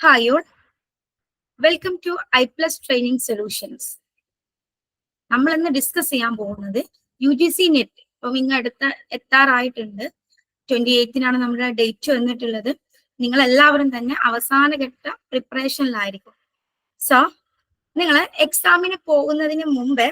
Hi all, welcome to iPlus Training Solutions. നമ്മൾ ഇന്ന് discuss ചെയ്യാൻ പോകുന്നത് UGC നെറ്റ്. ഇപ്പം ഇങ്ങ് എത്താറായിട്ടുണ്ട്. 28-നാണ് നമ്മുടെ ഡേറ്റ് വന്നിട്ടുള്ളത്. നിങ്ങൾ എല്ലാവരും തന്നെ അവസാന ഘട്ട പ്രിപ്പറേഷനിലായിരിക്കും. സോ നിങ്ങൾ എക്സാമിന് പോകുന്നതിന് മുമ്പേ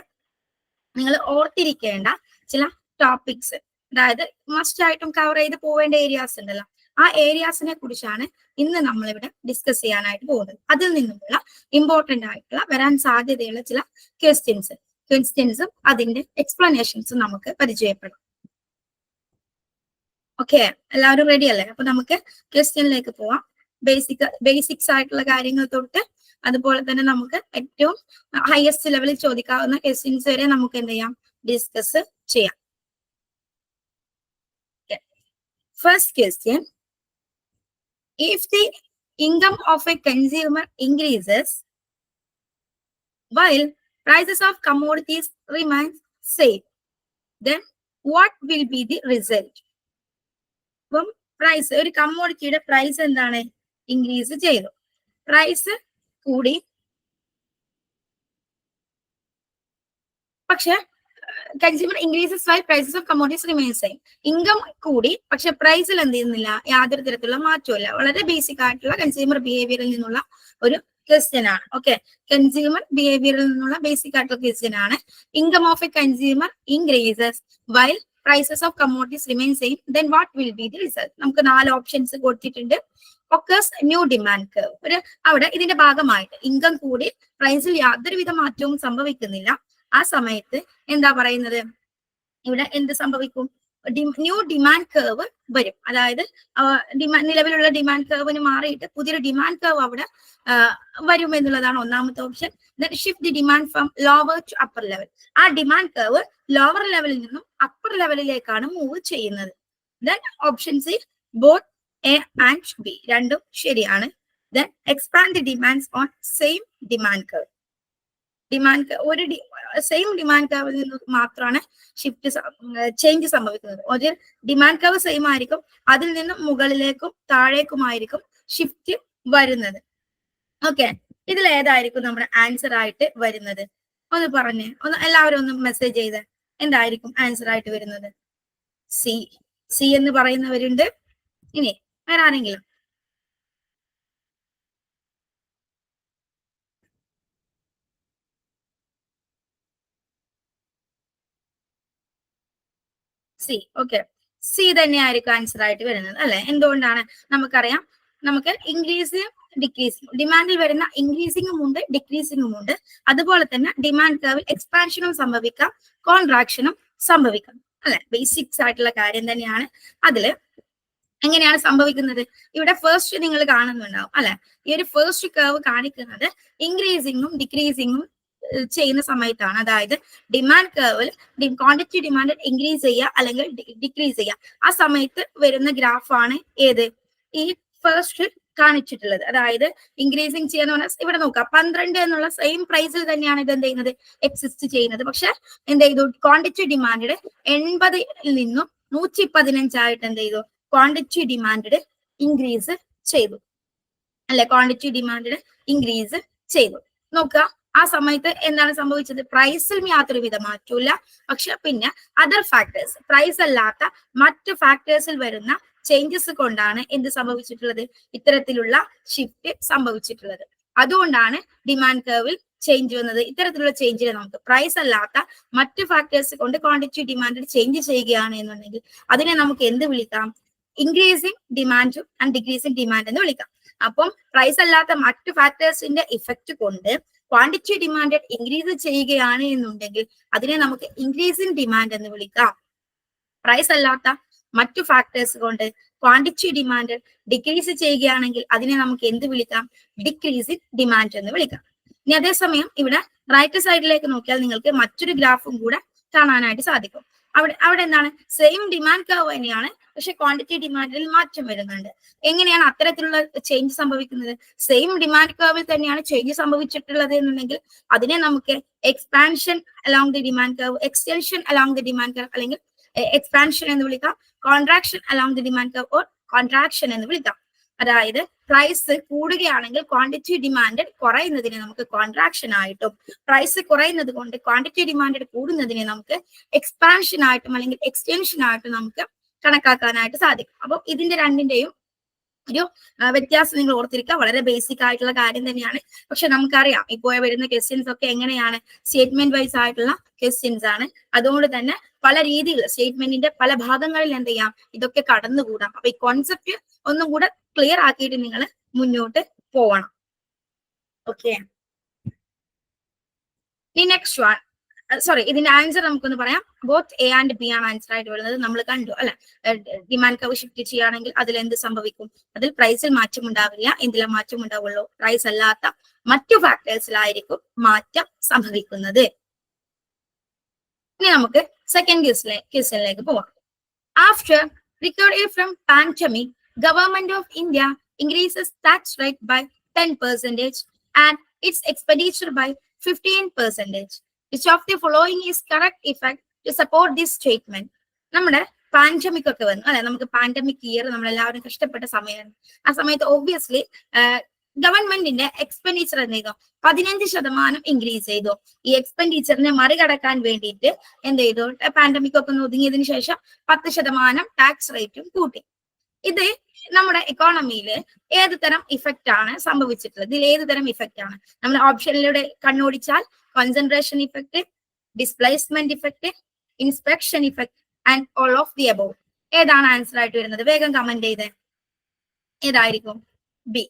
നിങ്ങൾ ഓർത്തിരിക്കേണ്ട ചില ടോപ്പിക്സ്, അതായത് മസ്റ്റ് ആയിട്ടും കവർ ചെയ്ത് പോവേണ്ട ഏരിയാസ് ഉണ്ടല്ലോ, ആ ഏരിയാസിനെ കുറിച്ചാണ് ഇന്ന് നമ്മളിവിടെ ഡിസ്കസ് ചെയ്യാനായിട്ട് പോകുന്നത്. അതിൽ നിന്നുമുള്ള ഇമ്പോർട്ടന്റ് ആയിട്ടുള്ള വരാൻ സാധ്യതയുള്ള ചില ക്വസ്റ്റ്യൻസും അതിന്റെ എക്സ്പ്ലനേഷൻസും നമുക്ക് പരിചയപ്പെടാം. ഓക്കെ, എല്ലാവരും റെഡി അല്ലേ? അപ്പൊ നമുക്ക് ക്വസ്റ്റ്യനിലേക്ക് പോവാം. ബേസിക്സ് ആയിട്ടുള്ള കാര്യങ്ങൾ തൊട്ട് അതുപോലെ തന്നെ നമുക്ക് ഏറ്റവും ഹയസ്റ്റ് ലെവലിൽ ചോദിക്കാവുന്ന ക്വസ്റ്റ്യൻസ് വരെ നമുക്ക് എന്ത് ചെയ്യാം, ഡിസ്കസ് ചെയ്യാം. First question: if the income of a consumer increases while prices of commodities remain same, then what will be the result? അപ്പം പ്രൈസ്, ഒരു കമ്മോഡിറ്റിയുടെ പ്രൈസ് എന്താണ്, ഇൻക്രീസ് ചെയ്തു. പ്രൈസ് കൂടി, പക്ഷെ consumer increases while prices of commodities remain same. Income കൂടി, പക്ഷെ പ്രൈസിൽ എന്ത് ചെയ്യുന്നില്ല, യാതൊരു തരത്തിലുള്ള മാറ്റമില്ല. വളരെ ബേസിക് ആയിട്ടുള്ള കൺസ്യൂമർ ബിഹേവിയറിൽ നിന്നുള്ള ഒരു ക്വസ്റ്റ്യൻ ആണ്. ഓക്കെ, കൺസ്യൂമർ ബിഹേവിയറിൽ നിന്നുള്ള ബേസിക് ആയിട്ടുള്ള ക്വസ്റ്റ്യൻ ആണ്. Income of a consumer increases while prices of commodities remain same, then what will be the result? നമുക്ക് 4 ഓപ്ഷൻസ് കൊടുത്തിട്ടുണ്ട്. Occurs new demand curve. അവിടെ ഇതിന്റെ ഭാഗമായിട്ട് ഇൻകം കൂടി, പ്രൈസിൽ യാതൊരുവിധ മാറ്റവും സംഭവിക്കുന്നില്ല. ആ സമയത്ത് എന്താ പറയുന്നത്, ഇവിടെ എന്ത് സംഭവിക്കും? ന്യൂ ഡിമാൻഡ് കർവ് വരും. അതായത് നിലവിലുള്ള ഡിമാൻഡ് കർവിന് മാറിയിട്ട് പുതിയൊരു ഡിമാൻഡ് കർവ് അവിടെ വരും എന്നുള്ളതാണ് ഒന്നാമത്തെ option. Shift the demand from lower to upper level. ആ ഡിമാൻഡ് കർവ് ലോവർ ലെവലിൽ നിന്നും അപ്പർ ലെവലിലേക്കാണ് മൂവ് ചെയ്യുന്നത്. Then option C, both A and B, രണ്ടും ശരിയാണ്. Then expand the demands on same demand curve. ഒരു സെയിം ഡിമാൻഡ് കർവിൽ നിന്ന് മാത്രമാണ് ചേഞ്ച് സംഭവിക്കുന്നത്. ഒരു ഡിമാൻഡ് കർവ് സെയിം ആയിരിക്കും, അതിൽ നിന്നും മുകളിലേക്കും താഴേക്കുമായിരിക്കും ഷിഫ്റ്റ് വരുന്നത്. ഓക്കെ, ഇതിൽ ഏതായിരിക്കും നമ്മുടെ ആൻസർ ആയിട്ട് വരുന്നത്? ഒന്ന് പറഞ്ഞേ, എല്ലാവരും ഒന്ന് മെസ്സേജ് ചെയ്ത് എന്തായിരിക്കും ആൻസർ ആയിട്ട് വരുന്നത്? സി എന്ന് പറയുന്നവരുണ്ട്. ഇനി വേറെ ആരെങ്കിലും? സി. ഓക്കെ, സി തന്നെയായിരിക്കും ആൻസർ ആയിട്ട് വരുന്നത് അല്ലെ? എന്തുകൊണ്ടാണ്? നമുക്കറിയാം, നമുക്ക് ഇൻക്രീസിങ് ഡിക്രീസിങ്, ഡിമാൻഡിൽ വരുന്ന ഇൻക്രീസിങ്ങും ഉണ്ട് ഡിക്രീസിങ്ങും ഉണ്ട്. അതുപോലെ തന്നെ ഡിമാൻഡ് കർവിൽ എക്സ്പാൻഷനും സംഭവിക്കാം, കോൺട്രാക്ഷനും സംഭവിക്കാം അല്ലെ? ബേസിക്സ് ആയിട്ടുള്ള കാര്യം തന്നെയാണ്. അതില് എങ്ങനെയാണ് സംഭവിക്കുന്നത്? ഇവിടെ ഫസ്റ്റ് നിങ്ങൾ കാണുന്നുണ്ടാവും അല്ലെ? ഈ ഒരു ഫസ്റ്റ് കർവ് കാണിക്കുന്നത് ഇൻക്രീസിങ്ങും ഡിക്രീസിങ്ങും ചെയ്യുന്ന സമയത്താണ്. അതായത് ഡിമാൻഡ് കർവിൽ ക്വാണ്ടിറ്റി ഡിമാൻഡ് ഇൻക്രീസ് ചെയ്യുക അല്ലെങ്കിൽ ഡിക്രീസ് ചെയ്യുക, ആ സമയത്ത് വരുന്ന ഗ്രാഫാണ് ഏത്? ഈ ഫസ്റ്റ് കാണിച്ചിട്ടുള്ളത്. അതായത് ഇൻക്രീസിങ് ചെയ്യാന്ന് പറഞ്ഞാൽ ഇവിടെ നോക്കാം, 12 എന്നുള്ള സെയിം പ്രൈസിൽ തന്നെയാണ് ഇത് എന്ത് ചെയ്യുന്നത്, എക്സിസ്റ്റ് ചെയ്യുന്നത്. പക്ഷെ എന്ത് ചെയ്തു, ക്വാണ്ടിറ്റി ഡിമാൻഡ് 80 നിന്നും 115 ആയിട്ട് എന്ത് ചെയ്തു, ക്വാണ്ടിറ്റി ഡിമാൻഡ് ഇൻക്രീസ് ചെയ്തു അല്ലെ? ക്വാണ്ടിറ്റി ഡിമാൻഡ് ഇൻക്രീസ് ചെയ്തു. നോക്കുക, ആ സമയത്ത് എന്താണ് സംഭവിച്ചത്? പ്രൈസിൽ യാതൊരുവിധ മാറ്റമില്ല. പക്ഷെ പിന്നെ അതർ ഫാക്ടേഴ്സ്, പ്രൈസ് അല്ലാത്ത മറ്റു ഫാക്ടേഴ്സിൽ വരുന്ന ചേഞ്ചസ് കൊണ്ടാണ് എന്ത് സംഭവിച്ചിട്ടുള്ളത്, ഇത്തരത്തിലുള്ള ഷിഫ്റ്റ് സംഭവിച്ചിട്ടുള്ളത്. അതുകൊണ്ടാണ് ഡിമാൻഡ് കർവിൽ ചേഞ്ച് വന്നത്. ഇത്തരത്തിലുള്ള ചേഞ്ചിനെ നമുക്ക് പ്രൈസ് അല്ലാത്ത മറ്റു ഫാക്ടേഴ്സ് കൊണ്ട് ക്വാണ്ടിറ്റി ഡിമാൻഡ് ചേഞ്ച് ചെയ്യുകയാണ് എന്നുണ്ടെങ്കിൽ അതിനെ നമുക്ക് എന്ത് വിളിക്കാം? Increasing demand and decreasing demand എന്ന് വിളിക്കാം. അപ്പം പ്രൈസ് അല്ലാത്ത മറ്റു ഫാക്ടേഴ്സിന്റെ ഇഫക്റ്റ് കൊണ്ട് ക്വാണ്ടിറ്റി ഡിമാൻഡ് ഇൻക്രീസ് ചെയ്യുകയാണ് എന്നുണ്ടെങ്കിൽ അതിനെ നമുക്ക് ഇൻക്രീസിങ് ഡിമാൻഡ് എന്ന് വിളിക്കാം. പ്രൈസ് അല്ലാത്ത മറ്റു ഫാക്ടേഴ്സ് കൊണ്ട് ക്വാണ്ടിറ്റി ഡിമാൻഡ് ഡിക്രീസ് ചെയ്യുകയാണെങ്കിൽ അതിനെ നമുക്ക് എന്ത് വിളിക്കാം? ഡിക്രീസിങ് ഡിമാൻഡ് എന്ന് വിളിക്കാം. ഇനി അതേസമയം ഇവിടെ റൈറ്റ് സൈഡിലേക്ക് നോക്കിയാൽ നിങ്ങൾക്ക് മറ്റൊരു ഗ്രാഫും കൂടെ കാണാനായിട്ട് സാധിക്കും. അവിടെ എന്താണ്, സെയിം ഡിമാൻഡ് കർവ് തന്നെയാണ്, പക്ഷെ ക്വാണ്ടിറ്റി ഡിമാൻഡിൽ മാറ്റം വരുന്നുണ്ട്. എങ്ങനെയാണ് അത്തരത്തിലുള്ള ചേഞ്ച് സംഭവിക്കുന്നത്? സെയിം ഡിമാൻഡ് കർവിൽ തന്നെയാണ് ചേഞ്ച് സംഭവിച്ചിട്ടുള്ളത് എന്നുണ്ടെങ്കിൽ അതിനെ നമുക്ക് expansion along the demand curve, extension along the demand curve അല്ലെങ്കിൽ എക്സ്പാൻഷൻ എന്ന് വിളിക്കാം, contraction along the demand curve or contraction എന്ന് വിളിക്കാം. അതായത് പ്രൈസ് കൂടുകയാണെങ്കിൽ ക്വാണ്ടിറ്റി ഡിമാൻഡ് കുറയുന്നതിനെ നമുക്ക് കോൺട്രാക്ഷൻ ആയിട്ടും, പ്രൈസ് കുറയുന്നത് കൊണ്ട് ക്വാണ്ടിറ്റി ഡിമാൻഡ് കൂടുന്നതിനെ നമുക്ക് എക്സ്പാൻഷൻ ആയിട്ടും അല്ലെങ്കിൽ എക്സ്റ്റൻഷൻ ആയിട്ടും നമുക്ക് കണക്കാക്കാനായിട്ട് സാധിക്കും. അപ്പൊ ഇതിന്റെ രണ്ടിന്റെയും ഒരു വ്യത്യാസം നിങ്ങൾ ഓർത്തിരിക്കുക. വളരെ ബേസിക് ആയിട്ടുള്ള കാര്യം തന്നെയാണ്. പക്ഷെ നമുക്കറിയാം ഇപ്പോൾ വരുന്ന ക്വസ്റ്റ്യൻസ് ഒക്കെ എങ്ങനെയാണ്, സ്റ്റേറ്റ്മെന്റ് വൈസ് ആയിട്ടുള്ള ക്വസ്റ്റ്യൻസ് ആണ്. അതുകൊണ്ട് തന്നെ പല രീതിയിൽ സ്റ്റേറ്റ്മെന്റിന്റെ പല ഭാഗങ്ങളിൽ എന്ത് ചെയ്യാം, ഇതൊക്കെ കടന്നുകൂടാം. അപ്പൊ ഈ കോൺസെപ്റ്റ് ഒന്നും കൂടെ ക്ലിയർ ആക്കിയിട്ട് നിങ്ങൾ മുന്നോട്ട് പോകണം. ഓക്കെ, നെക്സ്റ്റ് വൺ, സോറി, ഇതിന്റെ ആൻസർ നമുക്കൊന്ന് പറയാം. ബോത്ത് എ ആൻഡ് ബി ആണ് ആൻസർ ആയിട്ട് വരുന്നത്. നമ്മൾ കണ്ടു അല്ലെ, ഡിമാൻഡ് കർവ് ഷിഫ്റ്റ് ചെയ്യുകയാണെങ്കിൽ അതിൽ എന്ത് സംഭവിക്കും, അതിൽ പ്രൈസിൽ മാറ്റം ഉണ്ടാവില്ല. എന്തിലാ മാറ്റം ഉണ്ടാവുള്ളൂ, പ്രൈസ് അല്ലാത്ത മറ്റു ഫാക്ടേഴ്സിലായിരിക്കും മാറ്റം സംഭവിക്കുന്നത്. ഇനി നമുക്ക് സെക്കൻഡ് ക്വസ്റ്റ്യനിലേക്ക് പോവാം. After recovery from pandemic, government of India increases tax rate by 10% and its expenditure by 15%. Which of the following is correct effect to support this statement? നമ്മുടെ പാൻഡമിക് ഒക്കെ വന്നു അല്ലെ, നമുക്ക് പാൻഡമിക് ഇയർ നമ്മളെല്ലാവരും കഷ്ടപ്പെട്ട സമയമാണ്. ആ സമയത്ത് ഒബ്വിയസ്ലി ഗവൺമെന്റിന്റെ എക്സ്പെൻഡിച്ചർ എന്ത് ചെയ്തു, 15% ഇൻക്രീസ് ചെയ്തു. ഈ എക്സ്പെൻഡിച്ചറിനെ മറികടക്കാൻ വേണ്ടിയിട്ട് എന്ത് ചെയ്തു, പാൻഡമിക് ഒക്കെ ഒന്ന് ഒതുങ്ങിയതിനു ശേഷം 10% ടാക്സ് റേറ്റും കൂട്ടി. ഇത് നമ്മുടെ എക്കോണമിയിൽ ഏത് തരം ഇഫക്റ്റ് ആണ് സംഭവിച്ചിട്ടുള്ളത്, ഇതിൽ ഏത് തരം ഇഫക്റ്റ് ആണ്? നമ്മൾ ഓപ്ഷനിലൂടെ കണ്ണോടിച്ചാൽ concentration effect, displacement effect, inspection effect and all of the above. ഏതാണ് ആൻസർ ആയിട്ട് വരുന്നത്? വേഗം കമന്റ് ചെയ്തേ. ഏതായിരിക്കും? ബി,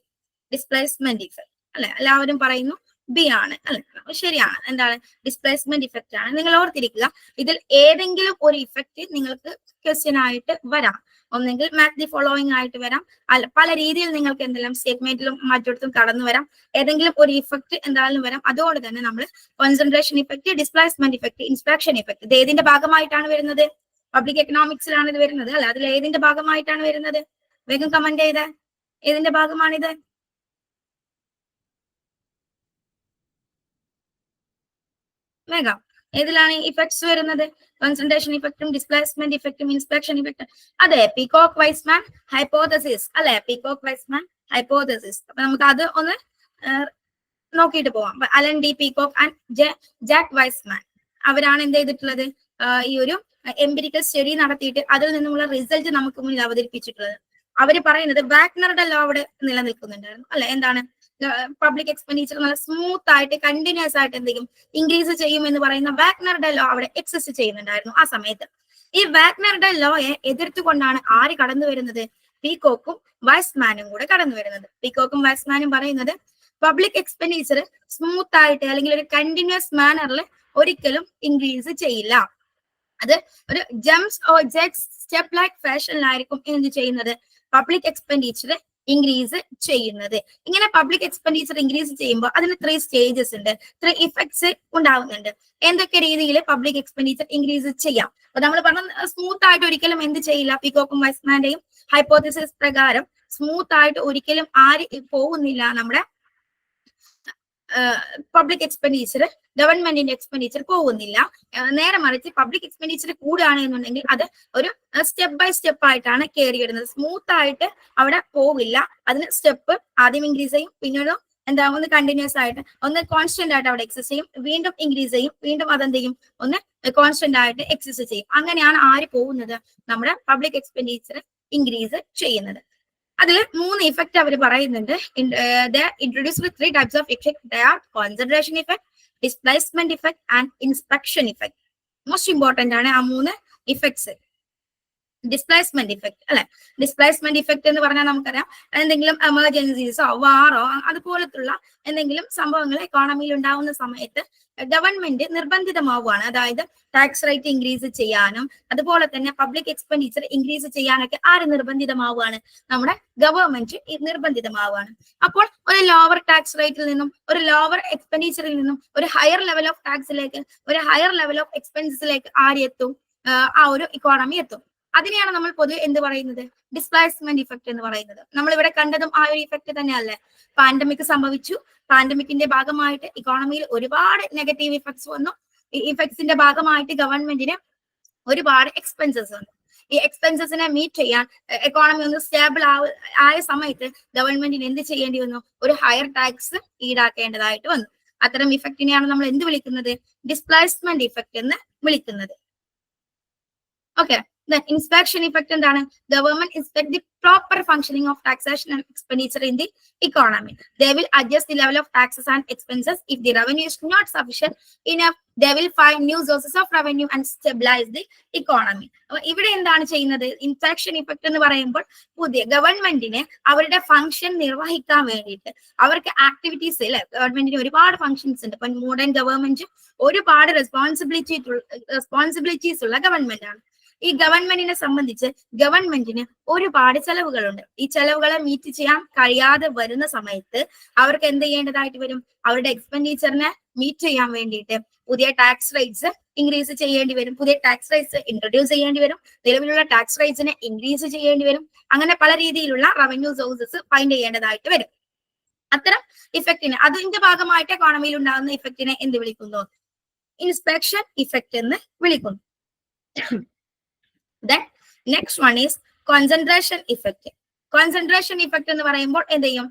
ഡിസ്പ്ലേസ്മെന്റ് ഇഫക്റ്റ് അല്ലെ. എല്ലാവരും പറയുന്നു ബി ആണ് അല്ലെ. ശരിയാണ്. എന്താണ്? ഡിസ്പ്ലേസ്മെന്റ് ഇഫക്റ്റ് ആണ്. നിങ്ങൾ ഓർത്തിരിക്കുക, ഇതിൽ ഏതെങ്കിലും ഒരു ഇഫക്റ്റ് നിങ്ങൾക്ക് ക്വസ്റ്റ്യൻ ആയിട്ട് വരാം. ഒന്നെങ്കിൽ മാച്ച് ദി ഫോളോയിങ് ആയിട്ട് വരാം, അല്ല പല രീതിയിൽ നിങ്ങൾക്ക് എന്തെല്ലാം സ്റ്റേറ്റ്മെന്റിലും മറ്റിടത്തും കടന്നു വരാം. ഏതെങ്കിലും ഒരു ഇഫക്റ്റ് എന്തായാലും വരാം. അതുകൊണ്ട് തന്നെ നമ്മൾ concentration effect, displacement effect, inspection effect, ഇത് ഏതിന്റെ ഭാഗമായിട്ടാണ് വരുന്നത്? പബ്ലിക് എക്കണോമിക്സിലാണ് ഇത് വരുന്നത് അല്ലെ. അതിൽ ഏതിന്റെ ഭാഗമായിട്ടാണ് വരുന്നത്? വേഗം കമന്റ് ചെയ്തേ. ഏതിന്റെ ഭാഗമാണിത്? വേഗം. ഏതിലാണ് ഇഫക്ട്സ് വരുന്നത്? കോൺസെൻട്രേഷൻ ഇഫക്റ്റും ഡിസ്പ്ലേസ്മെന്റ് ഇഫക്റ്റും ഇൻസ്പെക്ഷൻ ഇഫക്റ്റും. അതെ, പീകോക്ക് വൈസ്മാൻ ഹൈപ്പോതസിസ് അല്ലെ. Peacock Wiseman hypothesis. അപ്പൊ നമുക്ക് അത് ഒന്ന് നോക്കിയിട്ട് പോവാം. Alan D Peacock and Jack Wiseman അവരാണ് എന്ത് ചെയ്തിട്ടുള്ളത്, ഈ ഒരു എംപിരിക്കൽ സ്റ്റഡി നടത്തിയിട്ട് അതിൽ നിന്നുള്ള റിസൾട്ട് നമുക്ക് മുന്നിൽ അവതരിപ്പിച്ചിട്ടുള്ളത്. അവര് പറയുന്നത് വാഗ്നറുടെ ലോ അവിടെ നിലനിൽക്കുന്നുണ്ടായിരുന്നു അല്ലെ. എന്താണ്? പബ്ലിക് എക്സ്പെൻഡിച്ചർ നല്ല സ്മൂത്ത് ആയിട്ട് കണ്ടിന്യൂസ് ആയിട്ട് എന്തെങ്കിലും ഇൻക്രീസ് ചെയ്യും എന്ന് പറയുന്ന വാഗ്നറുടെ ലോ അവിടെ എക്സിസ്റ്റ് ചെയ്യുന്നുണ്ടായിരുന്നു ആ സമയത്ത്. ഈ വാഗ്നറുടെ ലോയെ എതിർത്തുകൊണ്ടാണ് ആര് കടന്നു വരുന്നത്? പീകോക്കും വൈസ്മാനും കൂടെ കടന്നു വരുന്നത്. പീകോക്കും വൈസ്മാനും പറയുന്നത് പബ്ലിക് എക്സ്പെൻഡിച്ചർ സ്മൂത്ത് ആയിട്ട് അല്ലെങ്കിൽ ഒരു കണ്ടിന്യൂസ് മാനറിൽ ഒരിക്കലും ഇൻക്രീസ് ചെയ്യില്ല. അത് ഒരു jumps or jets step like ഫാഷനിലായിരിക്കും എന്ത് ചെയ്യുന്നത്, പബ്ലിക് എക്സ്പെൻഡിച്ചർ ഇൻക്രീസ് ചെയ്യുന്നത്. ഇങ്ങനെ പബ്ലിക് എക്സ്പെൻഡിച്ചർ ഇൻക്രീസ് ചെയ്യുമ്പോൾ അതിന് 3 സ്റ്റേജസ് ഉണ്ട്, 3 ഇഫക്ട്സ് ഉണ്ടാവുന്നുണ്ട്. എന്തൊക്കെ രീതിയിൽ പബ്ലിക് എക്സ്പെൻഡിച്ചർ ഇൻക്രീസ് ചെയ്യാം? അപ്പൊ നമ്മൾ പറഞ്ഞ സ്മൂത്ത് ആയിട്ട് ഒരിക്കലും എന്ത് ചെയ്യില്ല, പീകോക്കും വൈസ്മാന്റെയും ഹൈപ്പോത്തസിസ് പ്രകാരം സ്മൂത്ത് ആയിട്ട് ഒരിക്കലും ആര് പോകുന്നില്ല, നമ്മുടെ പബ്ലിക് എക്സ്പെൻഡിച്ചർ, ഗവൺമെന്റിന്റെ എക്സ്പെൻഡിച്ചർ പോകുന്നില്ല. നേരെ മറിച്ച് പബ്ലിക് എക്സ്പെൻഡിച്ചർ കൂടുകയാണ് എന്നുണ്ടെങ്കിൽ അത് ഒരു സ്റ്റെപ്പ് ബൈ സ്റ്റെപ്പ് ആയിട്ടാണ് കയറി വരുന്നത്. സ്മൂത്ത് ആയിട്ട് അവിടെ പോവില്ല. അതിന് സ്റ്റെപ്പ് ആദ്യം ഇൻക്രീസ് ചെയ്യും, പിന്നീട് എന്താ ഒന്ന് കണ്ടിന്യൂസ് ആയിട്ട് ഒന്ന് കോൺസ്റ്റന്റ് ആയിട്ട് അവിടെ എക്സസ് ചെയ്യും, വീണ്ടും ഇൻക്രീസ് ചെയ്യും, വീണ്ടും അതെന്ത് ചെയ്യും, ഒന്ന് കോൺസ്റ്റന്റ് ആയിട്ട് എക്സസ് ചെയ്യും. അങ്ങനെയാണ് ആര് പോകുന്നത്, നമ്മുടെ പബ്ലിക് എക്സ്പെൻഡിച്ചർ ഇൻക്രീസ് ചെയ്യുന്നത്. അതിൽ 3 ഇഫക്റ്റ് അവർ പറയുന്നുണ്ട്. Introduced 3 types of effect. They are concentration effect, displacement effect and inspection effect. Most important ആണ് ആ 3 ഇഫക്ട്സ്. ഡിസ്പ്ലേസ്മെന്റ് ഇഫക്ട് അല്ലെ. ഡിസ്പ്ലേസ്മെന്റ് ഇഫക്ട് എന്ന് പറഞ്ഞാൽ നമുക്കറിയാം, എന്തെങ്കിലും എമർജൻസീസോ വാറോ അതുപോലത്തുള്ള എന്തെങ്കിലും സംഭവങ്ങൾ എക്കോണമിയിൽ ഉണ്ടാവുന്ന സമയത്ത് ഗവൺമെന്റ് നിർബന്ധിതമാവുകയാണ്. അതായത് ടാക്സ് റേറ്റ് ഇൻക്രീസ് ചെയ്യാനും അതുപോലെ തന്നെ പബ്ലിക് എക്സ്പെൻഡിച്ചർ ഇൻക്രീസ് ചെയ്യാനൊക്കെ ആര് നിർബന്ധിതമാവുകയാണ്? നമ്മുടെ ഗവൺമെന്റ് നിർബന്ധിതമാവുകയാണ്. അപ്പോൾ ഒരു ലോവർ ടാക്സ് റേറ്റിൽ നിന്നും ഒരു ലോവർ എക്സ്പെൻഡിച്ചറിൽ നിന്നും ഒരു ഹയർ ലെവൽ ഓഫ് ടാക്സിലേക്ക്, ഒരു ഹയർ ലെവൽ ഓഫ് എക്സ്പെൻസിലേക്ക് ആര് എത്തും? ആ ഒരു ഇക്കോണമി എത്തും. അതിനെയാണ് നമ്മൾ പൊതുവെ എന്ത് പറയുന്നത്? ഡിസ്പ്ലേസ്മെന്റ് ഇഫക്ട് എന്ന് പറയുന്നത്. നമ്മൾ ഇവിടെ കണ്ടതും ആ ഒരു ഇഫക്ട് തന്നെയല്ലേ. പാൻഡമിക് സംഭവിച്ചു, പാൻഡമിക്കിന്റെ ഭാഗമായിട്ട് ഇക്കോണമിയിൽ ഒരുപാട് നെഗറ്റീവ് ഇഫക്ട്സ് വന്നു. ഈ ഇഫക്ട്സിന്റെ ഭാഗമായിട്ട് ഗവൺമെന്റിന് ഒരുപാട് എക്സ്പെൻസസ് വന്നു. ഈ എക്സ്പെൻസസിനെ മീറ്റ് ചെയ്യാൻ എക്കോണമി ഒന്ന് സ്റ്റേബിൾ ആയ സമയത്ത് ഗവൺമെന്റിന് എന്ത് ചെയ്യേണ്ടി വന്നു? ഒരു ഹയർ ടാക്സ് ഈടാക്കേണ്ടതായിട്ട് വന്നു. അത്തരം ഇഫക്റ്റിനെയാണ് നമ്മൾ എന്ത് വിളിക്കുന്നത്? ഡിസ്പ്ലേസ്മെന്റ് ഇഫക്റ്റ് എന്ന് വിളിക്കുന്നത്. ഓക്കെ, inspection effect എന്താണ്? Government inspect the proper functioning of taxation and expenditure in the economy. They will adjust the level of taxes and expenses. If the revenue is not sufficient enough, they will find new sources of revenue and stabilize the economy. ഇവിടെ എന്താണ് ചെയ്യുന്നത്? Inspection effect എന്ന് പറയുമ്പോൾ പുതിയ ഗവൺമെന്റിനെ അവരുടെ function നിർവഹിക്കാൻ വേണ്ടിയിട്ട് അവർക്ക് ആക്ടിവിറ്റീസ് അല്ലെ, ഗവൺമെന്റിന് ഒരുപാട് ഫംഗ്ഷൻസ് ഉണ്ട്. ഇപ്പൊ മോഡേൺ ഗവൺമെന്റ് ഒരുപാട് റെസ്പോൺസിബിലിറ്റീസ് ഉള്ള ഗവൺമെന്റ് ആണ്. ഈ ഗവൺമെന്റിനെ സംബന്ധിച്ച് ഗവൺമെന്റിന് ഒരുപാട് ചെലവുകളുണ്ട്. ഈ ചെലവുകളെ മീറ്റ് ചെയ്യാൻ കഴിയാതെ വരുന്ന സമയത്ത് അവർക്ക് എന്ത് ചെയ്യേണ്ടതായിട്ട് വരും? അവരുടെ എക്സ്പെൻഡിച്ചറിനെ മീറ്റ് ചെയ്യാൻ വേണ്ടിയിട്ട് പുതിയ ടാക്സ് റേറ്റ്സ് ഇൻക്രീസ് ചെയ്യേണ്ടി വരും, പുതിയ ടാക്സ് റേറ്റ്സ് ഇൻട്രൊഡ്യൂസ് ചെയ്യേണ്ടി വരും, നിലവിലുള്ള ടാക്സ് റേറ്റ്സിനെ ഇൻക്രീസ് ചെയ്യേണ്ടി വരും. അങ്ങനെ പല രീതിയിലുള്ള റവന്യൂ സോഴ്സസ് ഫൈൻഡ് ചെയ്യേണ്ടതായിട്ട് വരും. അത്തരം ഇഫക്റ്റിനെ, അതിന്റെ ഭാഗമായിട്ട് എക്കോണമിയിൽ ഉണ്ടാകുന്ന ഇഫക്റ്റിനെ എന്ത് വിളിക്കുന്നു? ഇൻസ്പെക്ഷൻ ഇഫക്റ്റ് എന്ന് വിളിക്കുന്നു. Then next one is concentration effect. Concentration effect എന്ന് പറയുമ്പോൾ എന്ത് ചെയ്യും?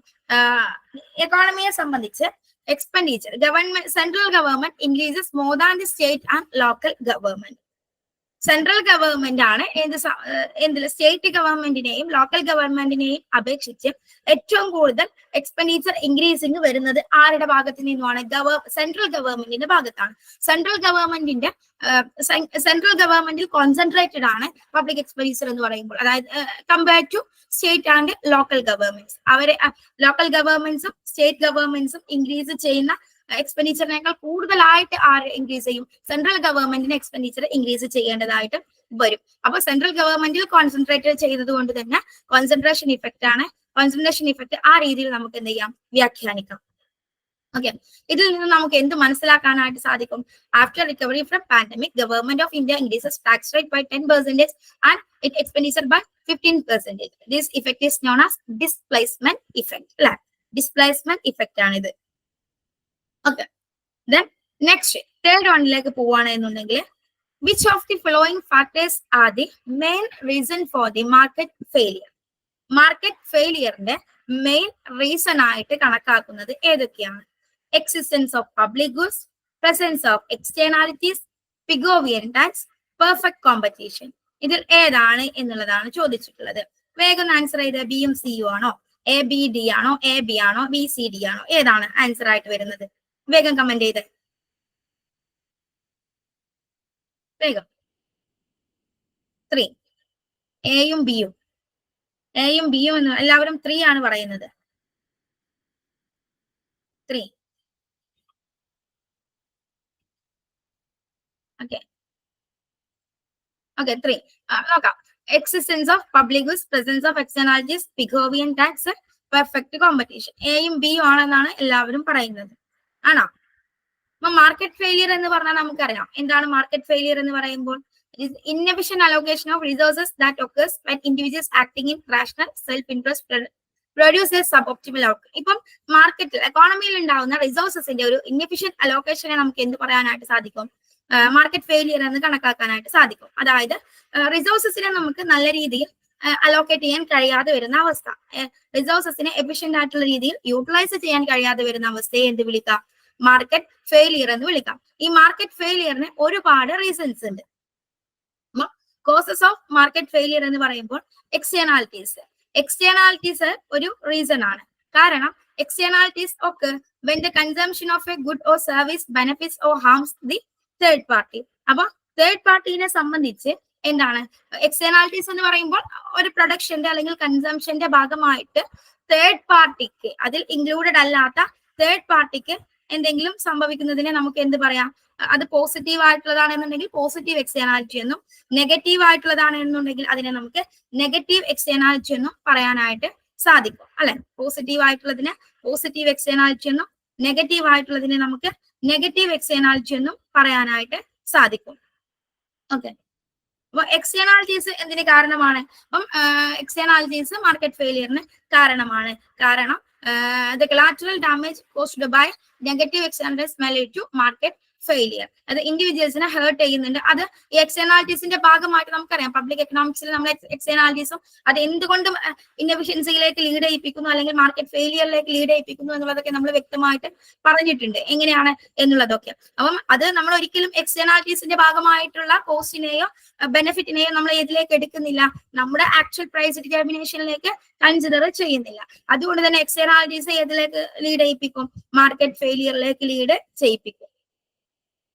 എക്കോണമിയെ സംബന്ധിച്ച് expenditure government, central government increases more than the state and local government. Central government ആണ് എന്തിൽ സ്റ്റേറ്റ് ഗവൺമെന്റിനെയും ലോക്കൽ ഗവൺമെന്റിനെയും അപേക്ഷിച്ച് ഏറ്റവും കൂടുതൽ എക്സ്പെൻഡിച്ചർ ഇൻക്രീസിങ് വരുന്നത് ആരുടെ ഭാഗത്ത് നിന്നുമാണ്? സെൻട്രൽ ഗവൺമെന്റിന്റെ ഭാഗത്താണ്. സെൻട്രൽ ഗവൺമെന്റിൽ കോൺസെൻട്രേറ്റഡ് ആണ് പബ്ലിക് എക്സ്പെൻഡിച്ചർ എന്ന് പറയുമ്പോൾ. അതായത് compare to state and local governments, അവരെ ലോക്കൽ ഗവൺമെന്റ്സും സ്റ്റേറ്റ് ഗവൺമെന്റ്സും ഇൻക്രീസ് ചെയ്യുന്ന എക്സ്പെൻഡിച്ചറിനേക്കാൾ കൂടുതലായിട്ട് ആര് ഇൻക്രീസ് ചെയ്യും? സെൻട്രൽ ഗവൺമെന്റിന് എക്സ്പെൻഡിച്ചർ ഇൻക്രീസ് ചെയ്യേണ്ടതായിട്ട് വരും. അപ്പൊ സെൻട്രൽ ഗവൺമെന്റിൽ കോൺസെൻട്രേറ്റ് ചെയ്തത് കൊണ്ട് തന്നെ കോൺസെൻട്രേഷൻ ഇഫക്റ്റ് ആണ്. കോൺസെൻട്രേഷൻ ഇഫക്റ്റ് ആ രീതിയിൽ നമുക്ക് എന്ത് ചെയ്യാം? വ്യാഖ്യാനിക്കാം. ഓക്കെ, ഇതിൽ നിന്ന് നമുക്ക് എന്ത് മനസ്സിലാക്കാനായിട്ട് സാധിക്കും? After recovery from pandemic, government of India increases tax rate by 10% and it expenditure by 15%. This effect is known as displacement effect. അല്ലെ, ഡിസ്പ്ലേസ്മെന്റ് ഇഫക്റ്റ് ആണ് ഇത്. ഓക്കെ, ദെൻ നെക്സ്റ്റ് തേർഡ് വണ്ണിലേക്ക് പോവുകയാണെന്നുണ്ടെങ്കിൽ, which of the following factors are the main reason for the market failure? Market ഫെയിലിയറിന്റെ main reason ആയിട്ട് കണക്കാക്കുന്നത് ഏതൊക്കെയാണ്? Existence of public goods, presence of externalities, Pigovian tax, perfect competition. ഇതിൽ ഏതാണ് എന്നുള്ളതാണ് ചോദിച്ചിട്ടുള്ളത്. വേഗം ആൻസർ ചെയ്ത് ബിയും സിയും ആണോ, എ ബി ഡി ആണോ, എ ബി ആണോ, ബി സി ഡി ആണോ? ഏതാണ് ആൻസർ ആയിട്ട് വരുന്നത്? വേഗം കമന്റ് ചെയ്ത് വേഗം. 3, എയും ബിയും. എയും ബിയും എന്ന് എല്ലാവരും 3 ആണ് പറയുന്നത്. 3. ഓക്കെ, 3 നോക്കാം. Existence of public goods, presence of externalities, Pigovian tax, perfect competition. എയും ബിയും ആണെന്നാണ് എല്ലാവരും പറയുന്നത്. ആണോ? അപ്പൊ മാർക്കറ്റ് ഫെയിലിയർ എന്ന് പറഞ്ഞാൽ നമുക്കറിയാം എന്താണ് മാർക്കറ്റ് ഫെയിലിയർ എന്ന് പറയുമ്പോൾ. Inefficient allocation of resources that occurs when individuals acting in rational self interest producers sub optimal outcome. ഇപ്പം മാർക്കറ്റിൽ എക്കോണമിയിൽ ഉണ്ടാവുന്ന റിസോഴ്സസിന്റെ ഒരു ഇൻഎഫിഷ്യന്റ് അലോക്കേഷനെ നമുക്ക് എന്ത് പറയാനായിട്ട് സാധിക്കും? മാർക്കറ്റ് ഫെയിലിയർ എന്ന് കണക്കാക്കാനായിട്ട് സാധിക്കും. അതായത് റിസോഴ്സസിനെ നമുക്ക് നല്ല രീതിയിൽ അലോക്കേറ്റ് ചെയ്യാൻ കഴിയാതെ വരുന്ന അവസ്ഥ, റിസോഴ്സസിനെ എഫിഷ്യന്റ് ആയിട്ടുള്ള രീതിയിൽ യൂട്ടിലൈസ് ചെയ്യാൻ കഴിയാതെ വരുന്ന അവസ്ഥയെ എന്ത് വിളിക്കാം? മാർക്കറ്റ് ഫെയിലിയർ എന്ന് വിളിക്കാം. ഈ മാർക്കറ്റ് ഫെയിലിയറിന് ഒരുപാട് റീസൺസ് ഉണ്ട്. കോസസ് ഓഫ് മാർക്കറ്റ് ഫെയിലിയർ എന്ന് പറയുമ്പോൾ എക്സ്റ്റേണാലിറ്റീസ് ഒരു റീസൺ ആണ്. കാരണം എക്സ്റ്റേണാലിറ്റീസ് ഒക്കെ when the consumption of a good or service benefits or harms the third party. അപ്പൊ തേർഡ് പാർട്ടിനെ സംബന്ധിച്ച് എന്താണ് എക്സ്റ്റേണാലിറ്റീസ് എന്ന് പറയുമ്പോൾ? ഒരു പ്രൊഡക്ഷന്റെ അല്ലെങ്കിൽ കൺസംഷന്റെ ഭാഗമായിട്ട് തേർഡ് പാർട്ടിക്ക്, അതിൽ ഇൻക്ലൂഡഡ് അല്ലാത്ത തേർഡ് പാർട്ടിക്ക് എന്തെങ്കിലും സംഭവിക്കുന്നതിനെ നമുക്ക് എന്ത് പറയാം? അത് പോസിറ്റീവ് ആയിട്ടുള്ളതാണെന്നുണ്ടെങ്കിൽ പോസിറ്റീവ് എക്സ്റ്റേണാലിറ്റി എന്നും, നെഗറ്റീവ് ആയിട്ടുള്ളതാണെന്നുണ്ടെങ്കിൽ അതിനെ നമുക്ക് നെഗറ്റീവ് എക്സ്റ്റേണാലിറ്റി എന്നും പറയാനായിട്ട് സാധിക്കും. അല്ലെ, പോസിറ്റീവ് ആയിട്ടുള്ളതിനെ പോസിറ്റീവ് എക്സ്റ്റേണാലിറ്റി എന്നും, നെഗറ്റീവ് ആയിട്ടുള്ളതിനെ നമുക്ക് നെഗറ്റീവ് എക്സ്റ്റേണാലിറ്റി എന്നും പറയാനായിട്ട് സാധിക്കും. ഓക്കെ, അപ്പൊ എക്സ്റ്റേണാലിറ്റീസ് എന്തിന് കാരണമാണ്? അപ്പം എക്സ്റ്റേണാലിറ്റീസ് മാർക്കറ്റ് ഫെയിലിയറിന് കാരണമാണ്. കാരണം the collateral damage caused by negative externalities may lead to market failure. അത് ഇൻഡിവിജ്വൽസിനെ ഹേർട്ട് ചെയ്യുന്നുണ്ട്. അത് ഈ എക്സ്റ്റേണാലിറ്റീസിന്റെ ഭാഗമായിട്ട് നമുക്കറിയാം പബ്ലിക് എക്കണോമിക്സിൽ നമ്മൾ എക്സ്റ്റേണാലിറ്റീസും അത് എന്തുകൊണ്ടും ഇൻഎഫിഷ്യൻസിയിലേക്ക് ലീഡ് ചെയ്യിപ്പിക്കുന്നു അല്ലെങ്കിൽ മാർക്കറ്റ് ഫെയിലിയറിലേക്ക് ലീഡ് ചെയ്യിപ്പിക്കുന്നു എന്നുള്ളതൊക്കെ നമ്മൾ വ്യക്തമായിട്ട് പറഞ്ഞിട്ടുണ്ട് എങ്ങനെയാണ് എന്നുള്ളതൊക്കെ. അപ്പം അത് നമ്മൾ ഒരിക്കലും എക്സ്റ്റേണാലിറ്റീസിന്റെ ഭാഗമായിട്ടുള്ള കോസ്റ്റിനെയോ ബെനിഫിറ്റിനെയോ നമ്മൾ ഇതിലേക്ക് എടുക്കുന്നില്ല, നമ്മുടെ ആക്ച്വൽ പ്രൈസ് ഡിറ്റർമിനേഷനിലേക്ക് കൺസിഡർ ചെയ്യുന്നില്ല. അതുകൊണ്ട് തന്നെ എക്സ്റ്റേണാലിറ്റീസ് ഏതിലേക്ക് ലീഡ് ചെയ്യിപ്പിക്കും? മാർക്കറ്റ് ഫെയിലിയറിലേക്ക് ലീഡ് ചെയ്യിപ്പിക്കും.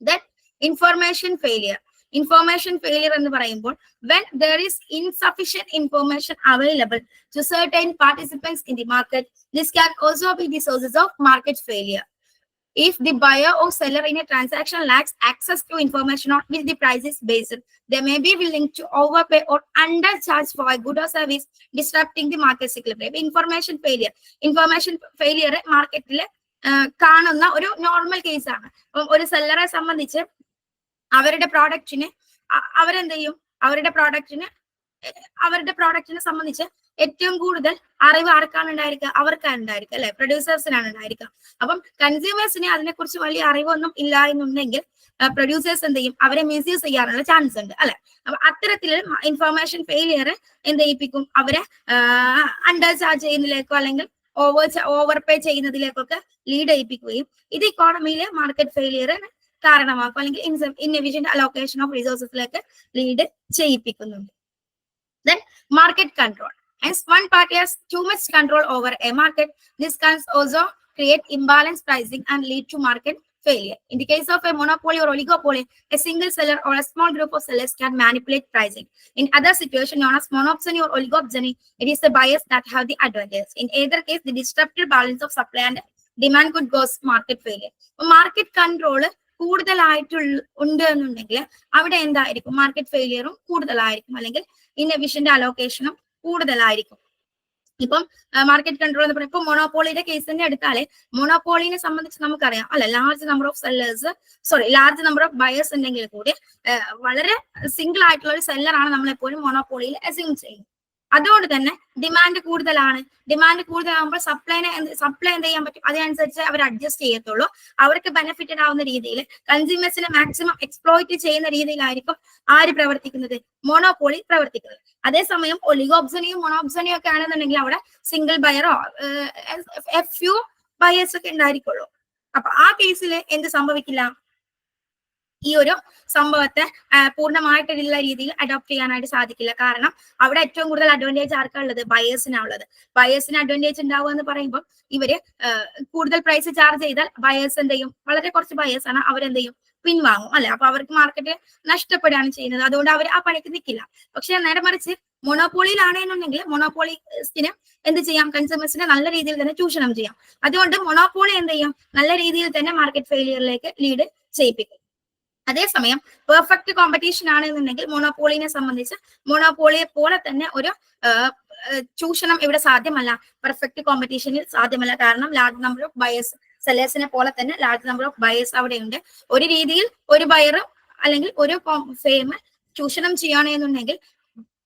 Then information failure. Information failure എന്ന് പറയുമ്പോൾ when there is insufficient information available to certain participants in the market, this can also be the sources of market failure. If the buyer or seller in a transaction lacks access to information on which the price is based, they may be willing to overpay or undercharge for a good or service, disrupting the market equilibrium. Information failure മാർക്കറ്റിൽ കാണുന്ന ഒരു normal കേസാണ്. അപ്പം ഒരു സെല്ലറെ സംബന്ധിച്ച് അവരുടെ പ്രോഡക്റ്റിന് അവരെന്ത് ചെയ്യും? അവരുടെ പ്രോഡക്റ്റിനെ സംബന്ധിച്ച് ഏറ്റവും കൂടുതൽ അറിവ് ആർക്കാണ് ഉണ്ടായിരിക്കുക? അവർക്കാണ് ഉണ്ടായിരിക്കുക, അല്ലെ? പ്രൊഡ്യൂസേഴ്സിനാണ് ഉണ്ടായിരിക്കുക. അപ്പം കൺസ്യൂമേഴ്സിന് അതിനെക്കുറിച്ച് വലിയ അറിവൊന്നും ഇല്ല എന്നുണ്ടെങ്കിൽ പ്രൊഡ്യൂസേഴ്സ് എന്ത് ചെയ്യും? അവരെ മിസ്യൂസ് ചെയ്യാനുള്ള ചാൻസ് ഉണ്ട്, അല്ലെ? അപ്പൊ അത്തരത്തിൽ ഇൻഫർമേഷൻ ഫെയിലിയർ എന്ത് ചെയ്യിപ്പിക്കും? അവരെ അണ്ടർ ചാർജ് ചെയ്യുന്നതിലേക്കോ അല്ലെങ്കിൽ ഓവർ പേ ചെയ്യുന്നതിലേക്കൊക്കെ ലീഡ് ചെയ്യിപ്പിക്കുകയും ഇത് ഇക്കോണമിയിലെ മാർക്കറ്റ് ഫെയിലിയറിന് കാരണമാക്കും അല്ലെങ്കിൽ ഇൻഎഫിഷ്യന്റ് അലോക്കേഷൻ ഓഫ് റിസോഴ്സസിലേക്ക് ലീഡ് ചെയ്യിപ്പിക്കുന്നുണ്ട്. Then market control. Hence, one party has too much control over a market. This can also create imbalanced pricing and lead to market failure. In the case of a monopoly or oligopoly, a single seller or a small group of sellers can manipulate pricing. In other situations known as monopsony or oligopsony, it is the buyers that have the advantage. In either case, the disrupted balance of supply and demand could cause market failure. Market control കൂടുതലായിട്ട് ഉണ്ട് എന്നുണ്ടെങ്കിൽ അവിടെ എന്തായിരിക്കും? Market ഫെയിലിയറും കൂടുതലായിരിക്കും അല്ലെങ്കിൽ inefficient അലോക്കേഷനും കൂടുതലായിരിക്കും. ഇപ്പം market control എന്ന് പറയുമ്പോൾ ഇപ്പൊ മൊണോപോളിയുടെ കേസ് തന്നെ എടുത്താലേ മൊണോപോളിനെ സംബന്ധിച്ച് നമുക്കറിയാം, അല്ല, ലാർജ് നമ്പർ ഓഫ് ബയേഴ്സ് ഉണ്ടെങ്കിൽ കൂടി വളരെ സിംഗിൾ ആയിട്ടുള്ള ഒരു സെല്ലറാണ് നമ്മളെപ്പോഴും മൊണോപോളിയിൽ അസ്യൂം ചെയ്യുന്നത്. അതുകൊണ്ട് തന്നെ ഡിമാൻഡ് കൂടുതലാകുമ്പോൾ സപ്ലൈ എന്ത് ചെയ്യാൻ പറ്റും? അതിനനുസരിച്ച് അവർ അഡ്ജസ്റ്റ് ചെയ്യത്തുള്ളൂ. അവർക്ക് ബെനിഫിറ്റഡ് ആവുന്ന രീതിയിൽ കൺസ്യൂമേഴ്സിനെ മാക്സിമം എക്സ്പ്ലോയിറ്റ് ചെയ്യുന്ന രീതിയിലായിരിക്കും ആര് പ്രവർത്തിക്കുന്നത്? മൊണോപോളി പ്രവർത്തിക്കുന്നത്. അതേസമയം ഒലിഗോപ്സണിയും മൊണോപ്സണിയും ഒക്കെ ആണെന്നുണ്ടെങ്കിൽ അവിടെ സിംഗിൾ ബയറോ ഫ്യൂ ബയേഴ്സ് ഒക്കെ ഉണ്ടായിരിക്കുള്ളൂ. അപ്പൊ ആ കേസിൽ എന്ത് സംഭവിക്കില്ല? ഈ ഒരു സംഭവത്തെ പൂർണ്ണമായിട്ടുള്ള രീതിയിൽ അഡോപ്റ്റ് ചെയ്യാനായിട്ട് സാധിക്കില്ല. കാരണം അവിടെ ഏറ്റവും കൂടുതൽ അഡ്വാൻറ്റേജ് ആർക്കാണുള്ളത്? ബയേഴ്സിനാണുള്ളത്. ബയേഴ്സിന് അഡ്വാൻറ്റേജ് ഉണ്ടാവുക എന്ന് പറയുമ്പോൾ ഇവര് കൂടുതൽ പ്രൈസ് ചാർജ് ചെയ്താൽ ബയേഴ്സ് എന്ത് ചെയ്യും? വളരെ കുറച്ച് ബയേഴ്സ് ആണ്, അവരെന്ത് ചെയ്യും? പിൻവാങ്ങും, അല്ലെ? അപ്പൊ അവർക്ക് മാർക്കറ്റ് നഷ്ടപ്പെടുകയാണ് ചെയ്യുന്നത്. അതുകൊണ്ട് അവർ ആ പണിക്ക് നിൽക്കില്ല. പക്ഷെ നേരെ മറിച്ച് മൊണോപോളിയിലാണെന്നുണ്ടെങ്കിൽ മൊണോപോളിസ്റ്റിന് എന്ത് ചെയ്യാം? കൺസ്യൂമേഴ്സിനെ നല്ല രീതിയിൽ തന്നെ ചൂഷണം ചെയ്യാം. അതുകൊണ്ട് മൊണോപോളി എന്ത് ചെയ്യും? നല്ല രീതിയിൽ തന്നെ മാർക്കറ്റ് ഫെയിലിയറിലേക്ക് ലീഡ് ചെയ്യിപ്പിക്കും. അതേസമയം പെർഫെക്റ്റ് കോമ്പറ്റീഷൻ ആണെന്നുണ്ടെങ്കിൽ മൊണോപോളിനെ സംബന്ധിച്ച് മൊണോപോളിയെ പോലെ തന്നെ ഒരു ചൂഷണം ഇവിടെ സാധ്യമല്ല, പെർഫെക്റ്റ് കോമ്പറ്റീഷനിൽ സാധ്യമല്ല. കാരണം ലാർജ് നമ്പർ ഓഫ് ബയേഴ്സ്, സെല്ലേഴ്സിനെ പോലെ തന്നെ ലാർജ് നമ്പർ ഓഫ് ബയേഴ്സ് അവിടെയുണ്ട്. ഒരു രീതിയിൽ ഒരു ബയർ അല്ലെങ്കിൽ ഒരു ഫേം ചൂഷണം ചെയ്യുകയാണെന്നുണ്ടെങ്കിൽ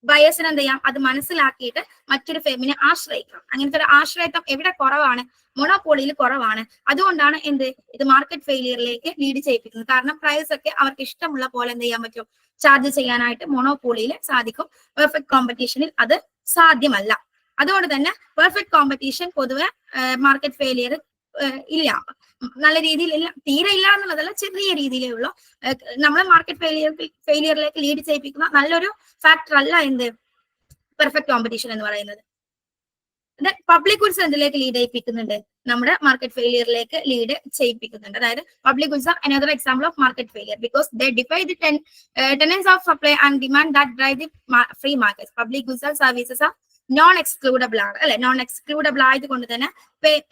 ബയേഴ്സിന് എന്ത് ചെയ്യാം? അത് മനസ്സിലാക്കിയിട്ട് മറ്റൊരു ഫേമിനെ ആശ്രയിക്കാം. അങ്ങനത്തെ ഒരു ആശ്രയത്വം എവിടെ കുറവാണ്? മൊണോപോളിയിൽ കുറവാണ്. അതുകൊണ്ടാണ് ഇത് മാർക്കറ്റ് ഫെയിലിയറിലേക്ക് ലീഡ് ചെയ്യിപ്പിക്കുന്നത്. കാരണം പ്രൈസ് ഒക്കെ അവർക്ക് ഇഷ്ടമുള്ള പോലെ എന്ത് ചെയ്യാൻ പറ്റും? ചാർജ് ചെയ്യാനായിട്ട് മൊണോപോളിയിൽ സാധിക്കും. പെർഫെക്റ്റ് കോമ്പറ്റീഷനിൽ അത് സാധ്യമല്ല. അതുകൊണ്ട് തന്നെ പെർഫെക്റ്റ് കോമ്പറ്റീഷൻ പൊതുവെ മാർക്കറ്റ് ഫെയിലിയർ ഇല്ല, നല്ല രീതിയിൽ ഇല്ല, തീരെ ഇല്ല എന്നുള്ളതല്ല, ചെറിയ രീതിയിലേ ഉള്ളൂ. നമ്മളെ മാർക്കറ്റ് ഫെയിലിയറിലേക്ക് ലീഡ് ചെയ്യിപ്പിക്കുന്ന നല്ലൊരു ഫാക്ടർ അല്ല പെർഫെക്റ്റ് കോമ്പറ്റീഷൻ എന്ന് പറയുന്നത്. പബ്ലിക് ഗുഡ്സ് എന്തിലേക്ക് ലീഡ് ചെയ്യിപ്പിക്കുന്നുണ്ട്? നമ്മുടെ മാർക്കറ്റ് ഫെയിലിയറിലേക്ക് ലീഡ് ചെയ്യിപ്പിക്കുന്നുണ്ട്. അതായത് public goods are another example of market failure because they defy the tenets of supply and demand that drive the free market. Public goods or services are non excludable ആണ്, അല്ലെ? Non excludable ആയതുകൊണ്ട് തന്നെ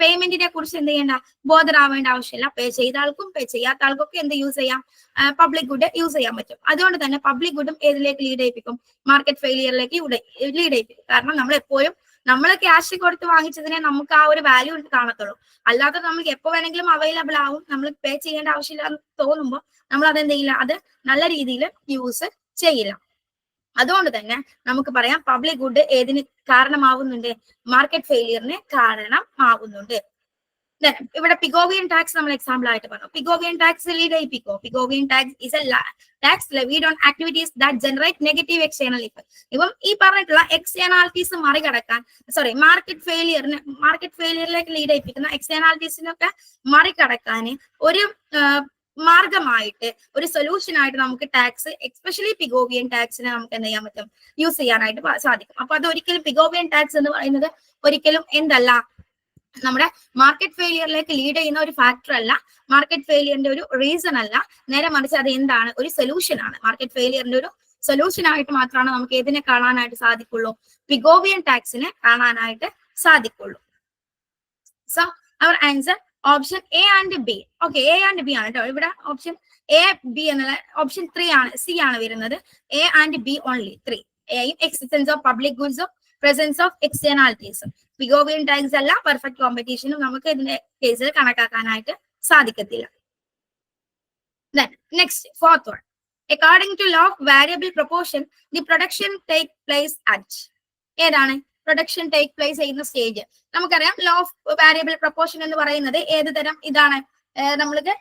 പേയ്മെന്റിനെ കുറിച്ച് എന്ത് ചെയ്യേണ്ട? ബോധറാവേണ്ട ആവശ്യമില്ല. പേ ചെയ്ത ആൾക്കും പേ ചെയ്യാത്ത ആൾക്കൊക്കെ എന്ത് യൂസ് ചെയ്യാം? പബ്ലിക് ഗുഡ് യൂസ് ചെയ്യാൻ പറ്റും. അതുകൊണ്ട് തന്നെ പബ്ലിക് ഗുഡും ഏതിലേക്ക് ലീഡ് ചെയ്യിപ്പിക്കും? മാർക്കറ്റ് ഫെയിലിയറിലേക്ക് ലീഡ് ചെയ്യിപ്പിക്കും. കാരണം നമ്മൾ എപ്പോഴും നമ്മൾ ക്യാഷ് കൊടുത്ത് വാങ്ങിച്ചതിനെ നമുക്ക് ആ ഒരു വാല്യൂ കാണത്തുള്ളൂ. അല്ലാതെ നമുക്ക് എപ്പോ വേണമെങ്കിലും അവൈലബിൾ ആവും, നമ്മൾ പേ ചെയ്യേണ്ട ആവശ്യമില്ല എന്ന് തോന്നുമ്പോൾ നമ്മൾ അതെന്ത് ചെയ്യില്ല? അത് നല്ല രീതിയിൽ യൂസ് ചെയ്യില്ല. അതുകൊണ്ട് തന്നെ നമുക്ക് പറയാം പബ്ലിക് ഗുഡ് ഏതിന് കാരണമാവുന്നുണ്ട്? മാർക്കറ്റ് ഫെയിലിയറിന് കാരണമാവുന്നുണ്ട്. ഇവിടെ പിഗോവിയൻ ടാക്സ് നമ്മൾ എക്സാമ്പിൾ ആയിട്ട് പറഞ്ഞു. പിഗോവിയൻ ടാക്സ് ലീഡ് ചെയ്യിപ്പിക്കോ? Pigovian tax is a tax levied on activities that generate negative external effect. ഇപ്പം ഈ പറഞ്ഞിട്ടുള്ള എക്സ്റ്റേണാലിറ്റീസ് മറികടക്കാൻ, സോറി മാർക്കറ്റ് ഫെയിലിയറിലേക്ക് ലീഡ് ചെയ്യിപ്പിക്കുന്ന എക്സ്റ്റേണാലിറ്റീസിനൊക്കെ മറികടക്കാൻ ഒരു മാർഗമായിട്ട്, ഒരു സൊല്യൂഷൻ ആയിട്ട് നമുക്ക് ടാക്സ്, എസ്പെഷ്യലി പിഗോവിയൻ ടാക്സിനെ നമുക്ക് എന്ത് ചെയ്യാൻ പറ്റും? യൂസ് ചെയ്യാനായിട്ട് സാധിക്കും. അപ്പൊ അത് ഒരിക്കലും പിഗോവിയൻ ടാക്സ് എന്ന് പറയുന്നത് ഒരിക്കലും എന്തല്ല, നമ്മുടെ മാർക്കറ്റ് ഫെയിലിയറിലേക്ക് ലീഡ് ചെയ്യുന്ന ഒരു ഫാക്ടർ അല്ല, മാർക്കറ്റ് ഫെയിലിയറിന്റെ ഒരു റീസൺ അല്ല, നേരെ മറിച്ച് അത് എന്താണ്? ഒരു സൊല്യൂഷൻ ആണ്. മാർക്കറ്റ് ഫെയിലിയറിന്റെ ഒരു സൊല്യൂഷൻ ആയിട്ട് മാത്രമാണ് നമുക്ക് ഏതിനെ കാണാനായിട്ട് സാധിക്കുള്ളൂ? പിഗോവിയൻ ടാക്സിനെ കാണാനായിട്ട് സാധിക്കുള്ളൂ. So our answer option A and B. Okay, A and B ആണ് കേട്ടോ. ഇവിടെ ഓപ്ഷൻ എ ബി എന്നുള്ള ഓപ്ഷൻ 3 ആണ്, സി ആണ് വരുന്നത്. A and B only 3. എയും എക്സിസ്റ്റൻസ് ഓഫ് പബ്ലിക് ഗുഡ്സും പ്രസൻസ് ഓഫ് എക്സ്റ്റേണാലിറ്റീസും. പിഗോവിയൻ ടാക്സ് അല്ല, പെർഫെക്റ്റ് കോമ്പറ്റീഷനും നമുക്ക് ഇതിന്റെ കേസിൽ കണക്കാക്കാനായിട്ട് സാധിക്കത്തില്ല. Next, fourth one. According to law of variable proportion the production take place at. ഏതാണ് പ്രൊഡക്ഷൻ ടേക്ക് പ്ലേസ് ചെയ്യുന്ന സ്റ്റേജ്? നമുക്കറിയാം ലോ ഓഫ് വാരിയബിൾ പ്രൊപ്പോർഷൻ എന്ന് പറയുന്നത് ഏത് തരം ഇതാണ്? നമ്മൾക്ക്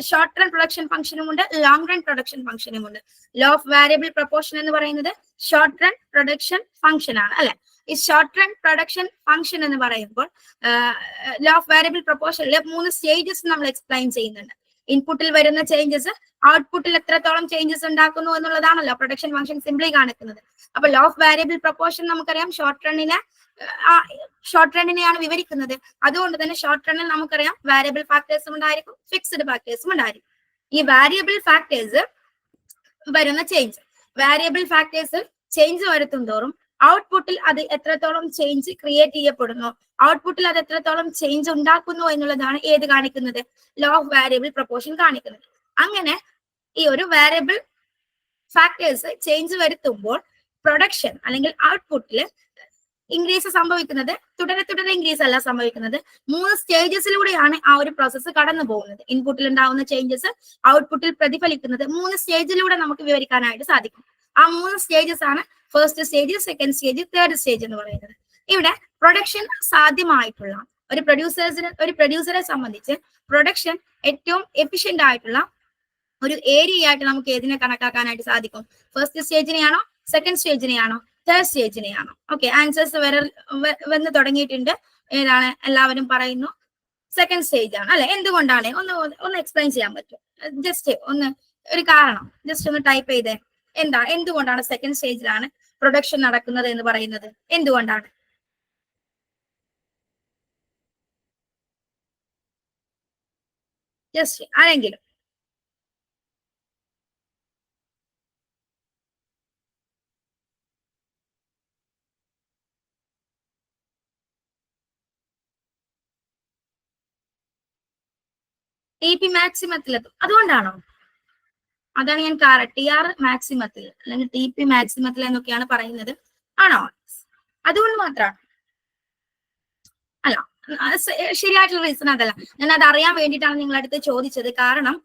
ഷോർട്ട് റൺ പ്രൊഡക്ഷൻ ഫംഗ്ഷനും ഉണ്ട്, ലോങ് റൺ പ്രൊഡക്ഷൻ ഫംഗ്ഷനും ഉണ്ട്. ലോ ഓഫ് വാരിയബിൾ പ്രൊപ്പോർഷൻ എന്ന് പറയുന്നത് ഷോർട്ട് റൺ പ്രൊഡക്ഷൻ ഫംഗ്ഷൻ ആണ്, അല്ലെ? ഈ ഷോർട്ട് റൺ പ്രൊഡക്ഷൻ ഫംഗ്ഷൻ എന്ന് പറയുമ്പോൾ ലോ ഓഫ് വാരിയബിൾ പ്രൊപ്പോർഷനിൽ 3 സ്റ്റേജസ് നമ്മൾ എക്സ്പ്ലെയിൻ ചെയ്യുന്നുണ്ട്. ഇൻപുട്ടിൽ വരുന്ന ചേഞ്ചസ് ഔട്ട്പുട്ടിൽ എത്രത്തോളം ചേഞ്ചസ് ഉണ്ടാക്കുന്നു എന്നുള്ളതാണല്ലോ പ്രൊഡക്ഷൻ ഫംഗ്ഷൻ സിംപ്ലി കാണിക്കുന്നത്. അപ്പൊ ലോ ഓഫ് വാരിയബിൾ പ്രൊപ്പോർഷൻ നമുക്കറിയാം ഷോർട്ട് റണ്ണിനെയാണ് വിവരിക്കുന്നത്. അതുകൊണ്ട് തന്നെ ഷോർട്ട് റണ്ണിൽ നമുക്കറിയാം വാരിയബിൾ ഫാക്ടേഴ്സും ഉണ്ടായിരിക്കും, ഫിക്സ്ഡ് ഫാക്ടേഴ്സും ഉണ്ടായിരിക്കും. ഈ വാരിയബിൾ ഫാക്ടേഴ്സ് വരുന്ന വാരിയബിൾ ഫാക്ടേഴ്സ് ചേഞ്ച് വരുത്തും തോറും ഔട്ട്പുട്ടിൽ അത് എത്രത്തോളം ചേഞ്ച് ക്രിയേറ്റ് ചെയ്യപ്പെടുന്നു, ഔട്ട്പുട്ടിൽ അത് എത്രത്തോളം ചേഞ്ച് ഉണ്ടാക്കുന്നു എന്നുള്ളതാണ് ഏത് കാണിക്കുന്നത്? ലോ ഓഫ് വാരിയബിൾ പ്രൊപ്പോർഷൻ കാണിക്കുന്നത്. അങ്ങനെ ഈ ഒരു വാരിയബിൾ ഫാക്ടേഴ്സ് ചേഞ്ച് വരുത്തുമ്പോൾ പ്രൊഡക്ഷൻ അല്ലെങ്കിൽ ഔട്ട്പുട്ടിൽ ഇൻക്രീസ് സംഭവിക്കുന്നത് തുടരെ ഇൻക്രീസ് അല്ല സംഭവിക്കുന്നത്. 3 സ്റ്റേജസിലൂടെയാണ് ആ ഒരു പ്രോസസ്സ് കടന്നു പോകുന്നത്. ഇൻപുട്ടിൽ ഉണ്ടാവുന്ന ചേഞ്ചസ് ഔട്ട്പുട്ടിൽ പ്രതിഫലിക്കുന്നത് 3 സ്റ്റേജിലൂടെ നമുക്ക് വിവരിക്കാനായിട്ട് സാധിക്കും. ആ 3 സ്റ്റേജസ് ആണ് first stage, second stage, third stage എന്ന് പറയുന്നത്. ഇവിടെ പ്രൊഡക്ഷൻ സാധ്യമായിട്ടുള്ള ഒരു പ്രൊഡ്യൂസറെ സംബന്ധിച്ച് പ്രൊഡക്ഷൻ ഏറ്റവും എഫിഷ്യന്റ് ആയിട്ടുള്ള ഒരു ഏരിയ ആയിട്ട് നമുക്ക് ഏതിനെ കണക്കാക്കാനായിട്ട് സാധിക്കും? ഫസ്റ്റ് സ്റ്റേജിനെയാണോ, സെക്കൻഡ് സ്റ്റേജിനെയാണോ, തേർഡ് സ്റ്റേജിനെയാണോ? ഓക്കെ, ആൻസേഴ്സ് വന്ന് തുടങ്ങിയിട്ടുണ്ട്. ഏതാണ്? എല്ലാവരും പറയുന്നു സെക്കൻഡ് സ്റ്റേജ് ആണ്, അല്ലെ? എന്തുകൊണ്ടാണ്? ഒന്ന് എക്സ്പ്ലെയിൻ ചെയ്യാൻ പറ്റും? ജസ്റ്റ് ഒരു കാരണം ജസ്റ്റ് ഒന്ന് ടൈപ്പ് ചെയ്തേ. എന്തുകൊണ്ടാണ് സെക്കൻഡ് സ്റ്റേജിലാണ് പ്രൊഡക്ഷൻ നടക്കുന്നത് എന്ന് പറയുന്നത്? എന്തുകൊണ്ടാണ്? ജസ്റ്റ് ആരെങ്കിലും. TP മാക്സിമത്തിലെത്തും, അതുകൊണ്ടാണോ? അതാണ് ഞാൻ TR മാക്സിമത്തിൽ അല്ലെങ്കിൽ TP മാക്സിമത്തിൽ എന്നൊക്കെയാണ് പറയുന്നത്. ആണോ? അതുകൊണ്ട് മാത്രമാണ്? അല്ല, ശരിയായിട്ടുള്ള റീസൺ അതല്ല. ഞാൻ അത് അറിയാൻ വേണ്ടിയിട്ടാണ് നിങ്ങളടുത്ത് ചോദിച്ചത്. കാരണം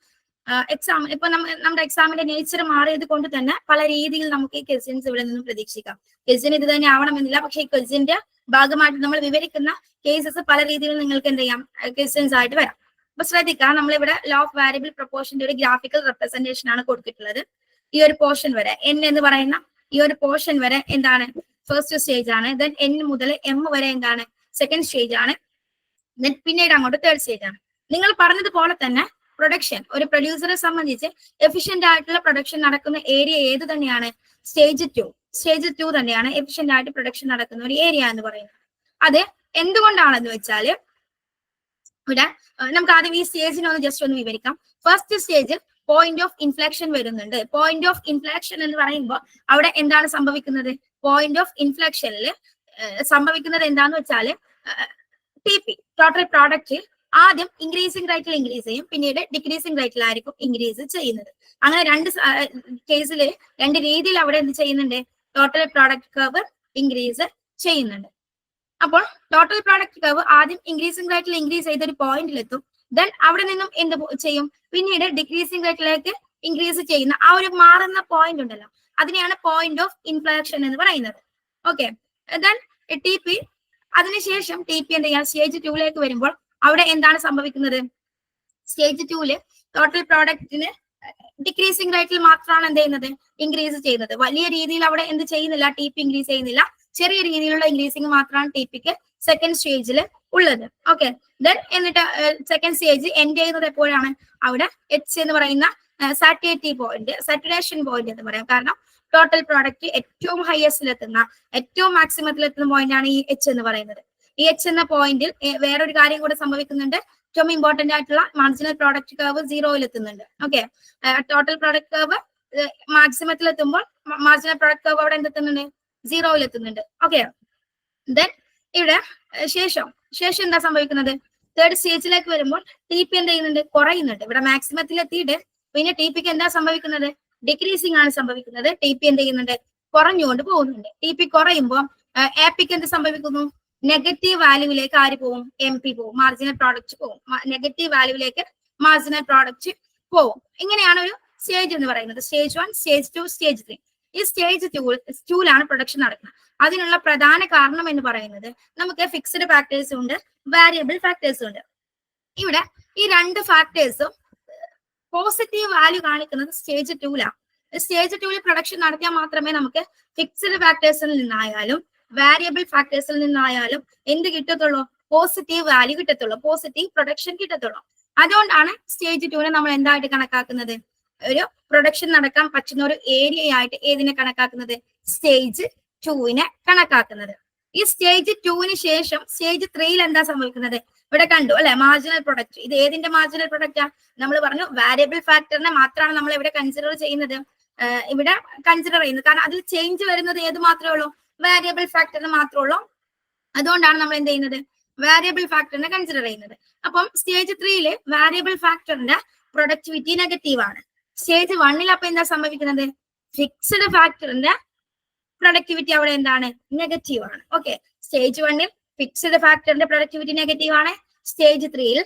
എക്സാം ഇപ്പൊ നമ്മുടെ എക്സാമിന്റെ നേച്ചർ മാറിയത് കൊണ്ട് തന്നെ പല രീതിയിൽ നമുക്ക് ഈ ക്വസ്റ്റ്യൻസ് ഇവിടെ നിന്നും പ്രതീക്ഷിക്കാം. ക്വസ്റ്റ്യൻ ഇത് തന്നെ ആവണമെന്നില്ല, പക്ഷെ ഈ ക്വസ്റ്റ്യന്റെ ഭാഗമായിട്ട് നമ്മൾ വിവരിക്കുന്ന കേസസ് പല രീതിയിൽ നിങ്ങൾക്ക് എന്ത് ചെയ്യാം? ക്വസ്റ്റ്യൻസ് ആയിട്ട് വരാം. അപ്പൊ ശ്രദ്ധിക്കാം, നമ്മളിവിടെ ലോ ഓഫ് വാരിയബിൾ പ്രൊപ്പോർഷന്റെ ഒരു ഗ്രാഫിക്കൽ റെപ്രസെന്റേഷൻ ആണ് കൊടുത്തിട്ടുള്ളത്. ഈ ഒരു പോർഷൻ വരെ N എന്ന് പറയുന്ന ഈ ഒരു പോർഷൻ വരെ എന്താണ്? ഫസ്റ്റ് സ്റ്റേജ് ആണ്. ദെൻ N മുതൽ M വരെ എന്താണ്? സെക്കൻഡ് സ്റ്റേജ് ആണ്. ദെൻ പിന്നീട് അങ്ങോട്ട് തേർഡ് സ്റ്റേജ് ആണ്. നിങ്ങൾ പറഞ്ഞതുപോലെ തന്നെ പ്രൊഡക്ഷൻ ഒരു പ്രൊഡ്യൂസറെ സംബന്ധിച്ച് എഫിഷ്യന്റ് ആയിട്ടുള്ള പ്രൊഡക്ഷൻ നടക്കുന്ന ഏരിയ ഏത് തന്നെയാണ്? സ്റ്റേജ് 2 തന്നെയാണ് എഫിഷ്യന്റ് ആയിട്ട് പ്രൊഡക്ഷൻ നടക്കുന്ന ഒരു ഏരിയ എന്ന് പറയുന്നത്. അത് എന്തുകൊണ്ടാണെന്ന് വെച്ചാല് ഇവിടെ നമുക്ക് ആദ്യം ഈ സ്റ്റേജിനെ ജസ്റ്റ് ഒന്ന് വിവരിക്കാം. ഫസ്റ്റ് സ്റ്റേജിൽ പോയിന്റ് ഓഫ് ഇൻഫ്ലക്ഷൻ വരുന്നുണ്ട്. പോയിന്റ് ഓഫ് ഇൻഫ്ലക്ഷൻ എന്ന് പറയുമ്പോൾ അവിടെ എന്താണ് സംഭവിക്കുന്നത്? പോയിന്റ് ഓഫ് ഇൻഫ്ലക്ഷനിൽ സംഭവിക്കുന്നത് എന്താന്ന് വെച്ചാല് TP ടോട്ടൽ പ്രോഡക്റ്റ് ആദ്യം ഇൻക്രീസിംഗ് റേറ്റിൽ ഇൻക്രീസ് ചെയ്യും, പിന്നീട് ഡിക്രീസിംഗ് റേറ്റിലായിരിക്കും ഇൻക്രീസ് ചെയ്യുന്നത്. അങ്ങനെ രണ്ട് രീതിയിൽ അവിടെ എന്ത് ചെയ്യുന്നുണ്ട്? ടോട്ടൽ പ്രോഡക്റ്റ് കർവ് ഇൻക്രീസ് ചെയ്യുന്നുണ്ട്. അപ്പോൾ ടോട്ടൽ പ്രോഡക്റ്റ് കർവ് ആദ്യം ഇൻക്രീസിംഗ് റേറ്റിൽ ഇൻക്രീസ് ചെയ്ത ഒരു പോയിന്റിലെത്തും. ദെൻ അവിടെ നിന്നും എന്ത് ചെയ്യും? പിന്നീട് ഡിക്രീസിംഗ് റേറ്റിലേക്ക് ഇൻക്രീസ് ചെയ്യുന്ന ആ ഒരു മാറുന്ന പോയിന്റ് ഉണ്ടല്ലോ, അതിനെയാണ് പോയിന്റ് ഓഫ് ഇൻഫ്ലക്ഷൻ എന്ന് പറയുന്നത്. ഓക്കെ, ദെൻ TP അതിനുശേഷം TP എന്ത് ചെയ്യാം? സ്റ്റേജ് 2ലേക്ക് വരുമ്പോൾ അവിടെ എന്താണ് സംഭവിക്കുന്നത്? സ്റ്റേജ് 2 ടോട്ടൽ പ്രോഡക്റ്റിന് ഡിക്രീസിംഗ് റേറ്റിൽ മാത്രമാണ് എന്ത് ചെയ്യുന്നത്? ഇൻക്രീസ് ചെയ്യുന്നത്. വലിയ രീതിയിൽ അവിടെ എന്ത് ചെയ്യുന്നില്ല? ടി പി ഇൻക്രീസ് ചെയ്യുന്നില്ല. ചെറിയ രീതിയിലുള്ള ഇൻക്രീസിംഗ് മാത്രമാണ് ടി പിക്ക് സെക്കൻഡ് സ്റ്റേജിൽ ഉള്ളത്. ഓക്കെ, ദെൻ എന്നിട്ട് സെക്കൻഡ് സ്റ്റേജ് എൻഡ് ചെയ്യുന്നത് എപ്പോഴാണ്? അവിടെ എച്ച് എന്ന് പറയുന്ന സാറ്റുറേഷൻ പോയിന്റ് എന്ന് പറയാം. കാരണം ടോട്ടൽ പ്രോഡക്റ്റ് ഏറ്റവും ഹയസ്റ്റിൽ എത്തുന്ന, ഏറ്റവും മാക്സിമത്തിൽ എത്തുന്ന പോയിന്റ് ആണ് ഈ എച്ച് എന്ന് പറയുന്നത്. ഈ എച്ച് എന്ന പോയിന്റിൽ വേറൊരു കാര്യം കൂടെ സംഭവിക്കുന്നുണ്ട്. ഏറ്റവും ഇമ്പോർട്ടന്റ് ആയിട്ടുള്ള മാർജിനൽ പ്രോഡക്റ്റ് കർവ് 0-ൽ എത്തുന്നുണ്ട്. ഓക്കെ, ടോട്ടൽ പ്രോഡക്റ്റ് കർവ് മാക്സിമത്തിൽ എത്തുമ്പോൾ മാർജിനൽ പ്രോഡക്റ്റ് കർവ് അവിടെ എന്തെത്തുന്നുണ്ട്? 0-ൽ എത്തുന്നുണ്ട്. ഓക്കെ, ദെൻ ഇവിടെ ശേഷം എന്താ സംഭവിക്കുന്നത്? തേർഡ് സ്റ്റേജിലേക്ക് വരുമ്പോൾ ടി പി എന്ത് ചെയ്യുന്നുണ്ട്? കുറയുന്നുണ്ട്. ഇവിടെ മാക്സിമത്തിൽ എത്തിയിട്ട് പിന്നെ ടി പിക്ക് എന്താ സംഭവിക്കുന്നത്? ഡിക്രീസിംഗ് ആണ് സംഭവിക്കുന്നത്. ടി പി എന്ത് ചെയ്യുന്നുണ്ട്? കുറഞ്ഞുകൊണ്ട് പോകുന്നുണ്ട്. ടി പി കുറയുമ്പോൾ എ പിക്ക് എന്ത് സംഭവിക്കുന്നു? നെഗറ്റീവ് വാല്യൂവിലേക്ക് ആര് പോകും? എം പി പോകും, മാർജിനൽ പ്രോഡക്റ്റ് പോകും. നെഗറ്റീവ് വാല്യൂവിലേക്ക് മാർജിനൽ പ്രോഡക്റ്റ് പോകും. ഇങ്ങനെയാണ് ഒരു സ്റ്റേജ് എന്ന് പറയുന്നത്. Stage 1, stage 2, stage 3. ഈ സ്റ്റേജ് 2-ലാണ് പ്രൊഡക്ഷൻ നടക്കുന്നത്. അതിനുള്ള പ്രധാന കാരണം എന്ന് പറയുന്നത് നമുക്ക് ഫിക്സ്ഡ് ഫാക്ടേഴ്സ് ഉണ്ട്, വാരിയബിൾ ഫാക്ടേഴ്സ് ഉണ്ട്. ഇവിടെ ഈ രണ്ട് ഫാക്ടേഴ്സും പോസിറ്റീവ് വാല്യൂ കാണിക്കുന്നത് സ്റ്റേജ് 2-ലാണ്. സ്റ്റേജ് 2-ൽ പ്രൊഡക്ഷൻ നടത്തിയാൽ മാത്രമേ നമുക്ക് ഫിക്സ്ഡ് ഫാക്ടേഴ്സിൽ നിന്നായാലും വാരിയബിൾ ഫാക്ടേഴ്സിൽ നിന്നായാലും എന്ത് കിട്ടത്തുള്ളൂ? പോസിറ്റീവ് വാല്യൂ കിട്ടത്തുള്ളൂ, പോസിറ്റീവ് പ്രൊഡക്ഷൻ കിട്ടത്തുള്ളൂ. അതുകൊണ്ടാണ് സ്റ്റേജ് 2-നെ നമ്മൾ എന്തായിട്ട് കണക്കാക്കുന്നത്? ഒരു പ്രൊഡക്ഷൻ നടക്കാൻ പറ്റുന്ന ഒരു ഏരിയ ആയിട്ട് ഏതിനെ കണക്കാക്കുന്നത്? സ്റ്റേജ് 2-നെ കണക്കാക്കുന്നത്. ഈ സ്റ്റേജ് 2-ന് ശേഷം സ്റ്റേജ് 3-ൽ എന്താ സംഭവിക്കുന്നത്? ഇവിടെ കണ്ടു അല്ലെ, മാർജിനൽ പ്രൊഡക്റ്റ്. ഇത് ഏതിന്റെ മാർജിനൽ പ്രൊഡക്റ്റാ? നമ്മൾ പറഞ്ഞു വാരിയബിൾ ഫാക്ടറിനെ മാത്രമാണ് നമ്മൾ ഇവിടെ കൺസിഡർ ചെയ്യുന്നത്. കാരണം അതിൽ ചേഞ്ച് വരുന്നത് ഏത് മാത്രമേ ഉള്ളൂ? വാരിയബിൾ ഫാക്ടറിന് മാത്രമേ ഉള്ളൂ. അതുകൊണ്ടാണ് നമ്മൾ എന്ത് ചെയ്യുന്നത്? വാരിയബിൾ ഫാക്ടറിനെ കൺസിഡർ ചെയ്യുന്നത്. അപ്പം സ്റ്റേജ് 3-ല് വാരിയബിൾ ഫാക്ടറിന്റെ പ്രൊഡക്ടിവിറ്റി നെഗറ്റീവ് ആണ്. സ്റ്റേജ് 1-ൽ അപ്പൊ എന്താ സംഭവിക്കുന്നത്? ഫിക്സ്ഡ് ഫാക്ടറിന്റെ പ്രൊഡക്ടിവിറ്റി അവിടെ എന്താണ്? നെഗറ്റീവ് ആണ്. ഓക്കെ, സ്റ്റേജ് 1-ൽ ഫിക്സ്ഡ് ഫാക്ടറിന്റെ പ്രൊഡക്ടിവിറ്റി നെഗറ്റീവ് ആണ്. സ്റ്റേജ് 3-ൽ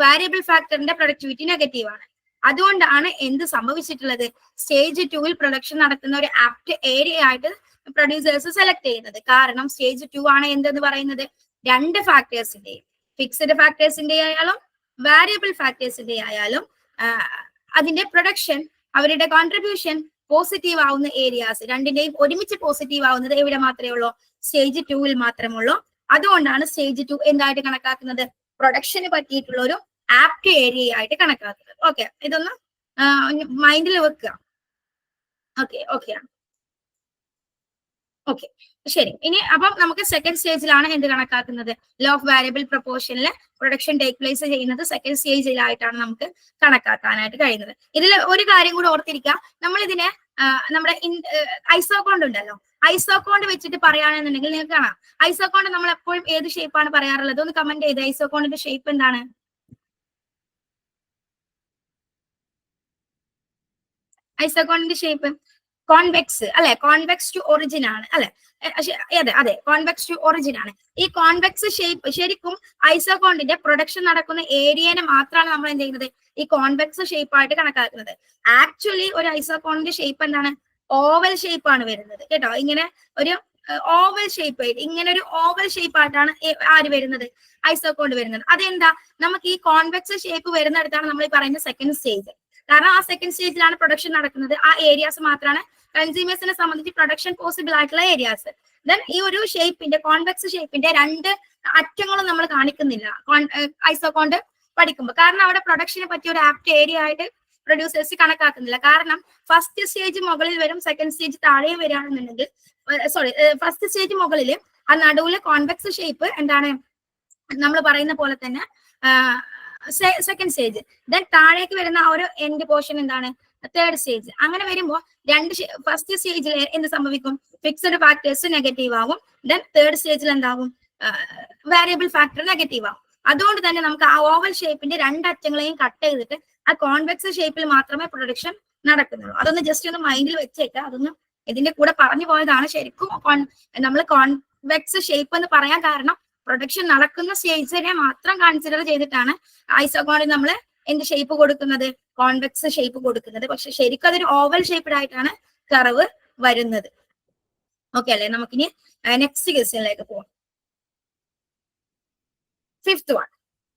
വാരിയബിൾ ഫാക്ടറിന്റെ പ്രൊഡക്ടിവിറ്റി നെഗറ്റീവ് ആണ്. അതുകൊണ്ടാണ് എന്ത് സംഭവിച്ചിട്ടുള്ളത്? സ്റ്റേജ് 2-ൽ പ്രൊഡക്ഷൻ നടത്തുന്ന ഒരു ആപ്റ്റ് ഏരിയ ആയിട്ട് പ്രൊഡ്യൂസേഴ്സ് സെലക്ട് ചെയ്യുന്നത്. കാരണം സ്റ്റേജ് 2 ആണ് എന്തെന്ന് പറയുന്നത്? രണ്ട് ഫാക്ടേഴ്സിന്റെയും, ഫിക്സ്ഡ് ഫാക്ടേഴ്സിന്റെ ആയാലും വാരിയബിൾ ഫാക്ടേഴ്സിന്റെ ആയാലും അതിന്റെ പ്രൊഡക്ഷൻ, അവരുടെ കോൺട്രിബ്യൂഷൻ പോസിറ്റീവ് ആവുന്ന ഏരിയാസ് രണ്ടിന്റെയും ഒരുമിച്ച് പോസിറ്റീവ് ആവുന്നത് എവിടെ മാത്രമേ ഉള്ളൂ? സ്റ്റേജ് 2-ൽ മാത്രമുള്ളൂ. അതുകൊണ്ടാണ് സ്റ്റേജ് 2 എന്തായിട്ട് കണക്കാക്കുന്നത്? പ്രൊഡക്ഷന് പറ്റിയിട്ടുള്ള ഒരു ആപ്റ്റ് ഏരിയ ആയിട്ട് കണക്കാക്കുന്നത്. ഓക്കെ, ഇതൊന്ന് മൈൻഡിൽ വെക്കുക. ഓക്കെ, ശരി. ഇനി അപ്പം നമുക്ക് സെക്കൻഡ് സ്റ്റേജിലാണ് എന്ത് കണക്കാക്കുന്നത്? ലോ ഓഫ് വാരിയബിൾ പ്രൊപ്പോർഷനിൽ പ്രൊഡക്ഷൻ ടേക്ക് പ്ലേസ് ചെയ്യുന്നത് സെക്കൻഡ് സ്റ്റേജിലായിട്ടാണ് നമുക്ക് കണക്കാക്കാനായിട്ട് കഴിയുന്നത്. ഇതിൽ ഒരു കാര്യം കൂടെ ഓർത്തിരിക്കുക, നമ്മൾ ഇതിനെ നമ്മുടെ ഐസോകോണ്ട് ഉണ്ടല്ലോ, ഐസോകോണ്ട് വെച്ചിട്ട് പറയുകയാണെന്നുണ്ടെങ്കിൽ നിങ്ങൾക്ക് കാണാം, ഐസോകോണ്ട് നമ്മൾ എപ്പോഴും ഏത് ഷേപ്പാണ് പറയാറുള്ളത്? ഒന്ന് കമന്റ് ചെയ്ത്, ഐസോകോണ്ടിന്റെ ഷേപ്പ് എന്താണ്? ഐസോകോണിന്റെ ഷേപ്പ് കോൺവെക്സ് അല്ലെ? കോൺവെക്സ് ടു ഒറിജിൻ ആണ് അല്ലെ? അതെ, കോൺവെക്സ് ടു ഒറിജിൻ ആണ്. ഈ കോൺവെക്സ് ഷേപ്പ് ശരിക്കും ഐസോകോണ്ടിന്റെ പ്രൊഡക്ഷൻ നടക്കുന്ന ഏരിയനെ മാത്രമാണ് നമ്മൾ എന്ത് ചെയ്യുന്നത്? ഈ കോൺവെക്സ് ഷേപ്പ് ആയിട്ട് കണക്കാക്കുന്നത്. ആക്ച്വലി ഒരു ഐസോകോണിന്റെ ഷേപ്പ് എന്താണ്? ഓവൽ ഷേപ്പ് ആണ് വരുന്നത് കേട്ടോ. ഇങ്ങനെ ഒരു ഓവൽ ഷേപ്പ് ആയിട്ട്, ഇങ്ങനെ ഒരു ഓവൽ ഷേപ്പ് ആയിട്ടാണ് ആര് വരുന്നത്? ഐസോകോണ്ട് വരുന്നത്. അതെന്താ? നമുക്ക് ഈ കോൺവെക്സ് ഷേപ്പ് വരുന്നിടത്താണ് നമ്മൾ ഈ പറയുന്ന സെക്കൻഡ് സ്റ്റേജ്. കാരണം ആ സെക്കൻഡ് സ്റ്റേജിലാണ് പ്രൊഡക്ഷൻ നടക്കുന്നത്. ആ ഏരിയാസ് മാത്രമാണ് കൺസ്യൂമേഴ്സിനെ സംബന്ധിച്ച് പ്രൊഡക്ഷൻ പോസിബിൾ ആയിട്ടുള്ള ഏരിയാസ്. ദെൻ ഈ ഒരു ഷേപ്പിന്റെ, കോൺവെക്സ് ഷേപ്പിന്റെ രണ്ട് അറ്റങ്ങളും നമ്മൾ കാണിക്കുന്നില്ല ഐസോകോണ്ട് പഠിക്കുമ്പോൾ. കാരണം അവിടെ പ്രൊഡക്ഷനെ പറ്റിയ ഒരു ആപ്റ്റ് ഏരിയ ആയിട്ട് പ്രൊഡ്യൂസേഴ്സ് കണക്കാക്കുന്നില്ല. കാരണം ഫസ്റ്റ് സ്റ്റേജ് മുകളിൽ വരും, സെക്കൻഡ് സ്റ്റേജ് താഴെ വരികയാണെന്നുണ്ടെങ്കിൽ, ഫസ്റ്റ് സ്റ്റേജ് മുകളിൽ, ആ നടുവിലെ കോൺവെക്സ് ഷേപ്പ് എന്താണ്? നമ്മൾ പറയുന്ന പോലെ തന്നെ സെക്കൻഡ് സ്റ്റേജ്. ദെൻ താഴേക്ക് വരുന്ന ആ ഒരു എൻഡ് പോർഷൻ എന്താണ്? Third stage. അങ്ങനെ വരുമ്പോൾ ഫസ്റ്റ് സ്റ്റേജിൽ എന്ത് സംഭവിക്കും? ഫിക്സഡ് ഫാക്ടേഴ്സ് നെഗറ്റീവ് ആവും. ദെൻ തേർഡ് സ്റ്റേജിൽ എന്താവും? വാരിയബിൾ ഫാക്ടർ നെഗറ്റീവ് ആവും. അതുകൊണ്ട് തന്നെ നമുക്ക് ആ ഓവൽ ഷേപ്പിന്റെ രണ്ടറ്റങ്ങളെയും കട്ട് ചെയ്തിട്ട് ആ കോൺവെക്സ് ഷേപ്പിൽ മാത്രമേ പ്രൊഡക്ഷൻ നടക്കുന്നുള്ളൂ. അതൊന്ന് ജസ്റ്റ് ഒന്ന് മൈൻഡിൽ വെച്ചേക്കാം. അതൊന്ന് ഇതിന്റെ കൂടെ പറഞ്ഞു പോയതാണ്. ശരിക്കും നമ്മൾ കോൺവെക്സ് ഷേപ്പ് എന്ന് പറയാൻ കാരണം പ്രൊഡക്ഷൻ നടക്കുന്ന സ്റ്റേജിനെ മാത്രം കൺസിഡർ ചെയ്തിട്ടാണ് ഐസോകോണിൽ നമ്മൾ എന്ത് ഷേപ്പ് കൊടുക്കുന്നത്? കോൺവെക്സ് ഷേപ്പ് കൊടുക്കുന്നത്. പക്ഷെ ശരിക്കും അതൊരു ഓവൽ ഷേപ്ഡ് ആയിട്ടാണ് കർവ് വരുന്നത്. ഓക്കെ അല്ലെ? നമുക്കിനി നെക്സ്റ്റ് ക്വസ്റ്റ്യനിലേക്ക് പോവാം. Fifth one,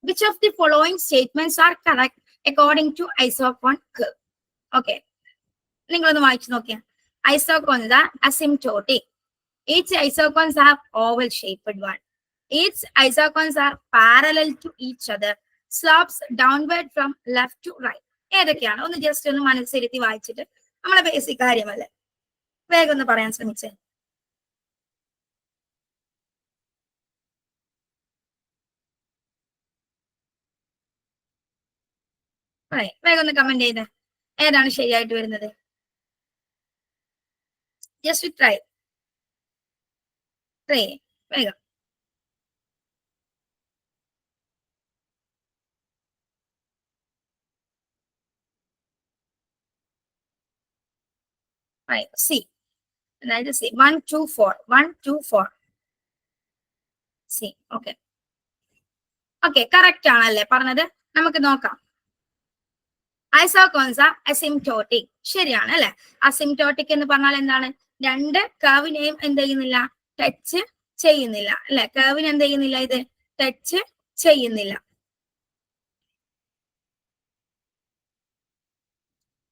Which of the following statements are correct according to isochrone curve? Okay. നിങ്ങളൊന്ന് വായിച്ചു നോക്കിയാ. Isochrones are asymptotic. Each isochrones have oval shaped one. Each isochrones are parallel to each other. Slopes downward from left to right. ഏതൊക്കെയാണ്? ഒന്ന് just ഒന്ന് മനസ്സിരുത്തി വായിച്ചിട്ട് നമ്മളെ basic കാര്യമല്ലേ, വേഗം ഒന്ന് പറയാൻ ശ്രമിച്ചേ. വേഗം ഒന്ന് കമന്റ് ചെയ്ത് ഏതാണ് ശരിയായിട്ട് വരുന്നത്. ജസ്റ്റ് ട്രൈ വേഗം. സി, അതായത് C 1 2 4 1 2 4 C. Okay okay, correct ആണല്ലേ പറഞ്ഞത്? നമുക്ക് നോക്കാം. Isoquants are asymptotic. ശരിയാണ് അല്ലെ? അസിംപ്റ്റോട്ടിക് എന്ന് പറഞ്ഞാൽ എന്താണ്? രണ്ട് കർവിനെയും എന്ത് ചെയ്യുന്നില്ല? ടച്ച് ചെയ്യുന്നില്ല അല്ലെ? കർവിന് എന്ത് ചെയ്യുന്നില്ല? ഇത് ടച്ച് ചെയ്യുന്നില്ല.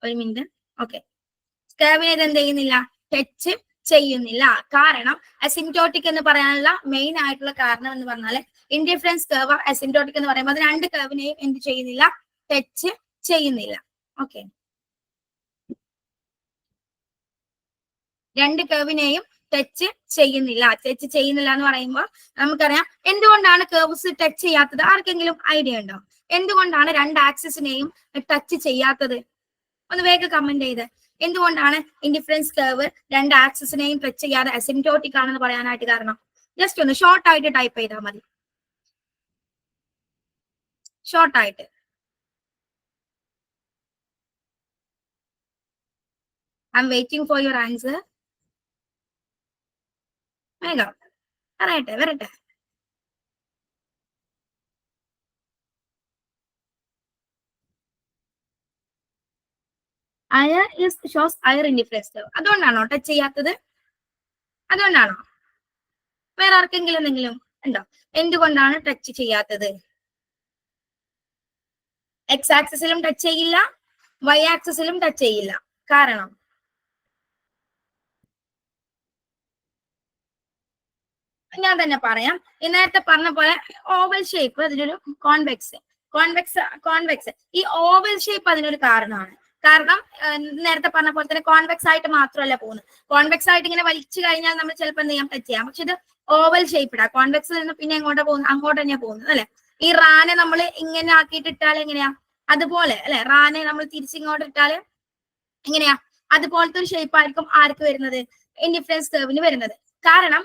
ഒരു മിനിറ്റ്. ഓക്കെ, കർവിനെ ഇത് എന്ത് ചെയ്യുന്നില്ല? ടച്ച് ചെയ്യുന്നില്ല. കാരണം അസിംപ്റ്റോട്ടിക് എന്ന് പറയാനുള്ള മെയിൻ ആയിട്ടുള്ള കാരണം എന്ന് പറഞ്ഞാൽ ഇൻഡിഫറൻസ് കർവ് അസിംപ്റ്റോട്ടിക് എന്ന് പറയുമ്പോൾ അത് രണ്ട് കർവിനെയും എന്ത് ചെയ്യുന്നില്ല? ടച്ച് ചെയ്യുന്നില്ല. ഓക്കെ, രണ്ട് കർവിനെയും ടച്ച് ചെയ്യുന്നില്ല. ടച്ച് ചെയ്യുന്നില്ല എന്ന് പറയുമ്പോൾ നമുക്കറിയാം എന്തുകൊണ്ടാണ് കർവ്സ് ടച്ച് ചെയ്യാത്തത്. ആർക്കെങ്കിലും ഐഡിയ ഉണ്ടോ എന്തുകൊണ്ടാണ് രണ്ട് ആക്സിസിനെയും ടച്ച് ചെയ്യാത്തത്? ഒന്ന് വേഗം കമന്റ് ചെയ്ത് എന്തുകൊണ്ടാണ് ഇൻഡിഫറൻസ് കർവ് രണ്ട് ആക്സിസിനെയും ടച്ച് ചെയ്യാതെ അസിംപ്റ്റോട്ടിക് ആണെന്ന് പറയാനായിട്ട് കാരണം? ജസ്റ്റ് ഒന്ന് ഷോർട്ട് ആയിട്ട് ടൈപ്പ് ചെയ്താൽ മതി. ഷോർട്ട് ആയിട്ട്. I'm waiting for your answer. വേഗം പറയട്ടെ, വരട്ടെ. അയർ ഷോസ് അയർ ഇൻഡിഫറൻസ് കർവ്. അതുകൊണ്ടാണോ ടച്ച് ചെയ്യാത്തത്? അതുകൊണ്ടാണോ? വേറെ ആർക്കെങ്കിലും എന്തെങ്കിലും ഉണ്ടോ എന്തുകൊണ്ടാണ് ടച്ച് ചെയ്യാത്തത്? എക്സ് ആക്സിസിലും ടച്ച് ചെയ്യില്ല, വൈ ആക്സിസിലും ടച്ച് ചെയ്യില്ല. കാരണം ഞാൻ തന്നെ പറയാം. ഈ നേരത്തെ പറഞ്ഞ പോലെ ഓവൽ ഷേപ്പ് അതിനൊരു കോൺവെക്സ് ഈ ഓവൽ ഷേപ്പ് അതിനൊരു കാരണമാണ്. കാരണം നേരത്തെ പറഞ്ഞ പോലെ തന്നെ കോൺവെക്സ് ആയിട്ട് മാത്രമല്ല പോകുന്നത്. കോൺവെക്സ് ആയിട്ട് ഇങ്ങനെ വലിച്ചു കഴിഞ്ഞാൽ നമ്മൾ ചിലപ്പോൾ എന്ത് ചെയ്യാം? ടച്ച് ചെയ്യാം. പക്ഷെ ഇത് ഓവൽ ഷേപ്പ് കോൺവെക്സിൽ നിന്ന് പിന്നെ എങ്ങോട്ടാ പോകുന്നത്? അങ്ങോട്ട് തന്നെയാ പോകുന്നത് അല്ലെ? ഈ റാനെ നമ്മൾ ഇങ്ങനെ ആക്കിയിട്ട് ഇട്ടാൽ എങ്ങനെയാ? അതുപോലെ അല്ലെ? റാനെ നമ്മൾ തിരിച്ചിങ്ങോട്ട് ഇട്ടാല് എങ്ങനെയാ? അതുപോലത്തെ ഒരു ഷേപ്പ് ആയിരിക്കും ആർക്ക് വരുന്നത്? ഇൻഡിഫറൻസ് കർവിന് വരുന്നത്. കാരണം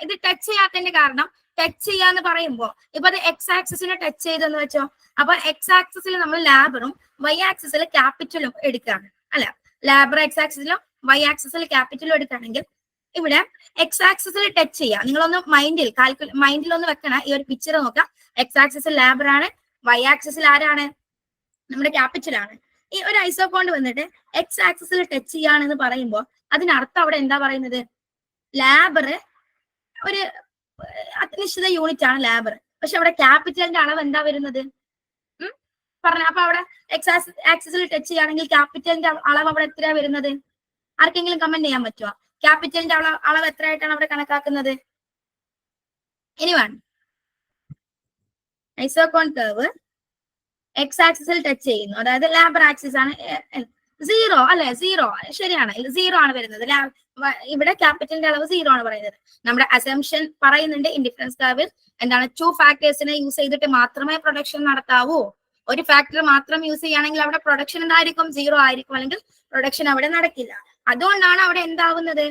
ഇത് ടച്ച് ചെയ്യാത്തതിന്റെ കാരണം, ടച്ച് ചെയ്യാന്ന് പറയുമ്പോ ഇപ്പൊ അത് എക്സ് ആക്സിസിനെ ടച്ച് ചെയ്തെന്ന് വെച്ചോ, അപ്പൊ എക്സ് ആക്സിസിൽ നമ്മൾ ലാബറും വൈ ആക്സിസിൽ ക്യാപിറ്റലും എടുക്കുകയാണ് അല്ല? ലാബർ എക്സ് ആക്സിസിലും വൈ ആക്സിസിൽ ക്യാപിറ്റലും എടുക്കുകയാണെങ്കിൽ ഇവിടെ എക്സ് ആക്സിസിൽ ടച്ച് ചെയ്യാം. നിങ്ങളൊന്ന് മൈൻഡിൽ ഒന്ന് വെക്കണം. ഈ ഒരു പിക്ചർ നോക്കാം. എക്സ് ആക്സിസിൽ ലാബർ ആണ്, വൈ ആക്സിസിൽ ആരാണ്? നമ്മുടെ ക്യാപിറ്റലാണ്. ഈ ഒരു ഐസോകോണ്ട് വന്നിട്ട് എക്സ് ആക്സിസിൽ ടച്ച് ചെയ്യാണെന്ന് പറയുമ്പോൾ അതിനർത്ഥം അവിടെ എന്താ പറയുന്നത്? ലാബർ ഒരു നിശ്ചിത യൂണിറ്റ് ആണ് ലാബർ. പക്ഷെ അവിടെ ക്യാപിറ്റലിന്റെ അളവ് എന്താ വരുന്നത്? പറഞ്ഞ അപ്പൊ അവിടെ എക്സ് ആക്സിസിൽ ടച്ച് ചെയ്യുകയാണെങ്കിൽ ക്യാപിറ്റലിന്റെ അളവ് അവിടെ എത്രയാ വരുന്നത്? ആർക്കെങ്കിലും കമന്റ് ചെയ്യാൻ പറ്റുമോ? ക്യാപിറ്റലിന്റെ അളവ് എത്രയായിട്ടാണ് അവിടെ കണക്കാക്കുന്നത്? എനിവൺ? ഐസോകോൺ കർവ് എക്സ് ആക്സിസിൽ ടച്ച് ചെയ്യുന്നു, അതായത് ലാബർ ആക്സിസ് ആണ്. സീറോ അല്ലെ? സീറോ ശരിയാണ്, സീറോ ആണ് വരുന്നത്. ഇവിടെ ക്യാപിറ്റലിന്റെ അളവ് സീറോ ആണ് പറയുന്നത്. നമ്മുടെ അസംഷൻ പറയുന്നുണ്ട് ഇൻഡിഫറൻസ് കർവിൽ എന്താണ്? 2 ഫാക്ടേഴ്സിനെ യൂസ് ചെയ്തിട്ട് മാത്രമേ പ്രൊഡക്ഷൻ നടത്താവൂ. ഒരു ഫാക്ടർ മാത്രം യൂസ് ചെയ്യുകയാണെങ്കിൽ അവിടെ പ്രൊഡക്ഷൻ എന്തായിരിക്കും? സീറോ ആയിരിക്കും, അല്ലെങ്കിൽ പ്രൊഡക്ഷൻ അവിടെ നടക്കില്ല. അതുകൊണ്ടാണ് അവിടെ എന്താവുന്നത്?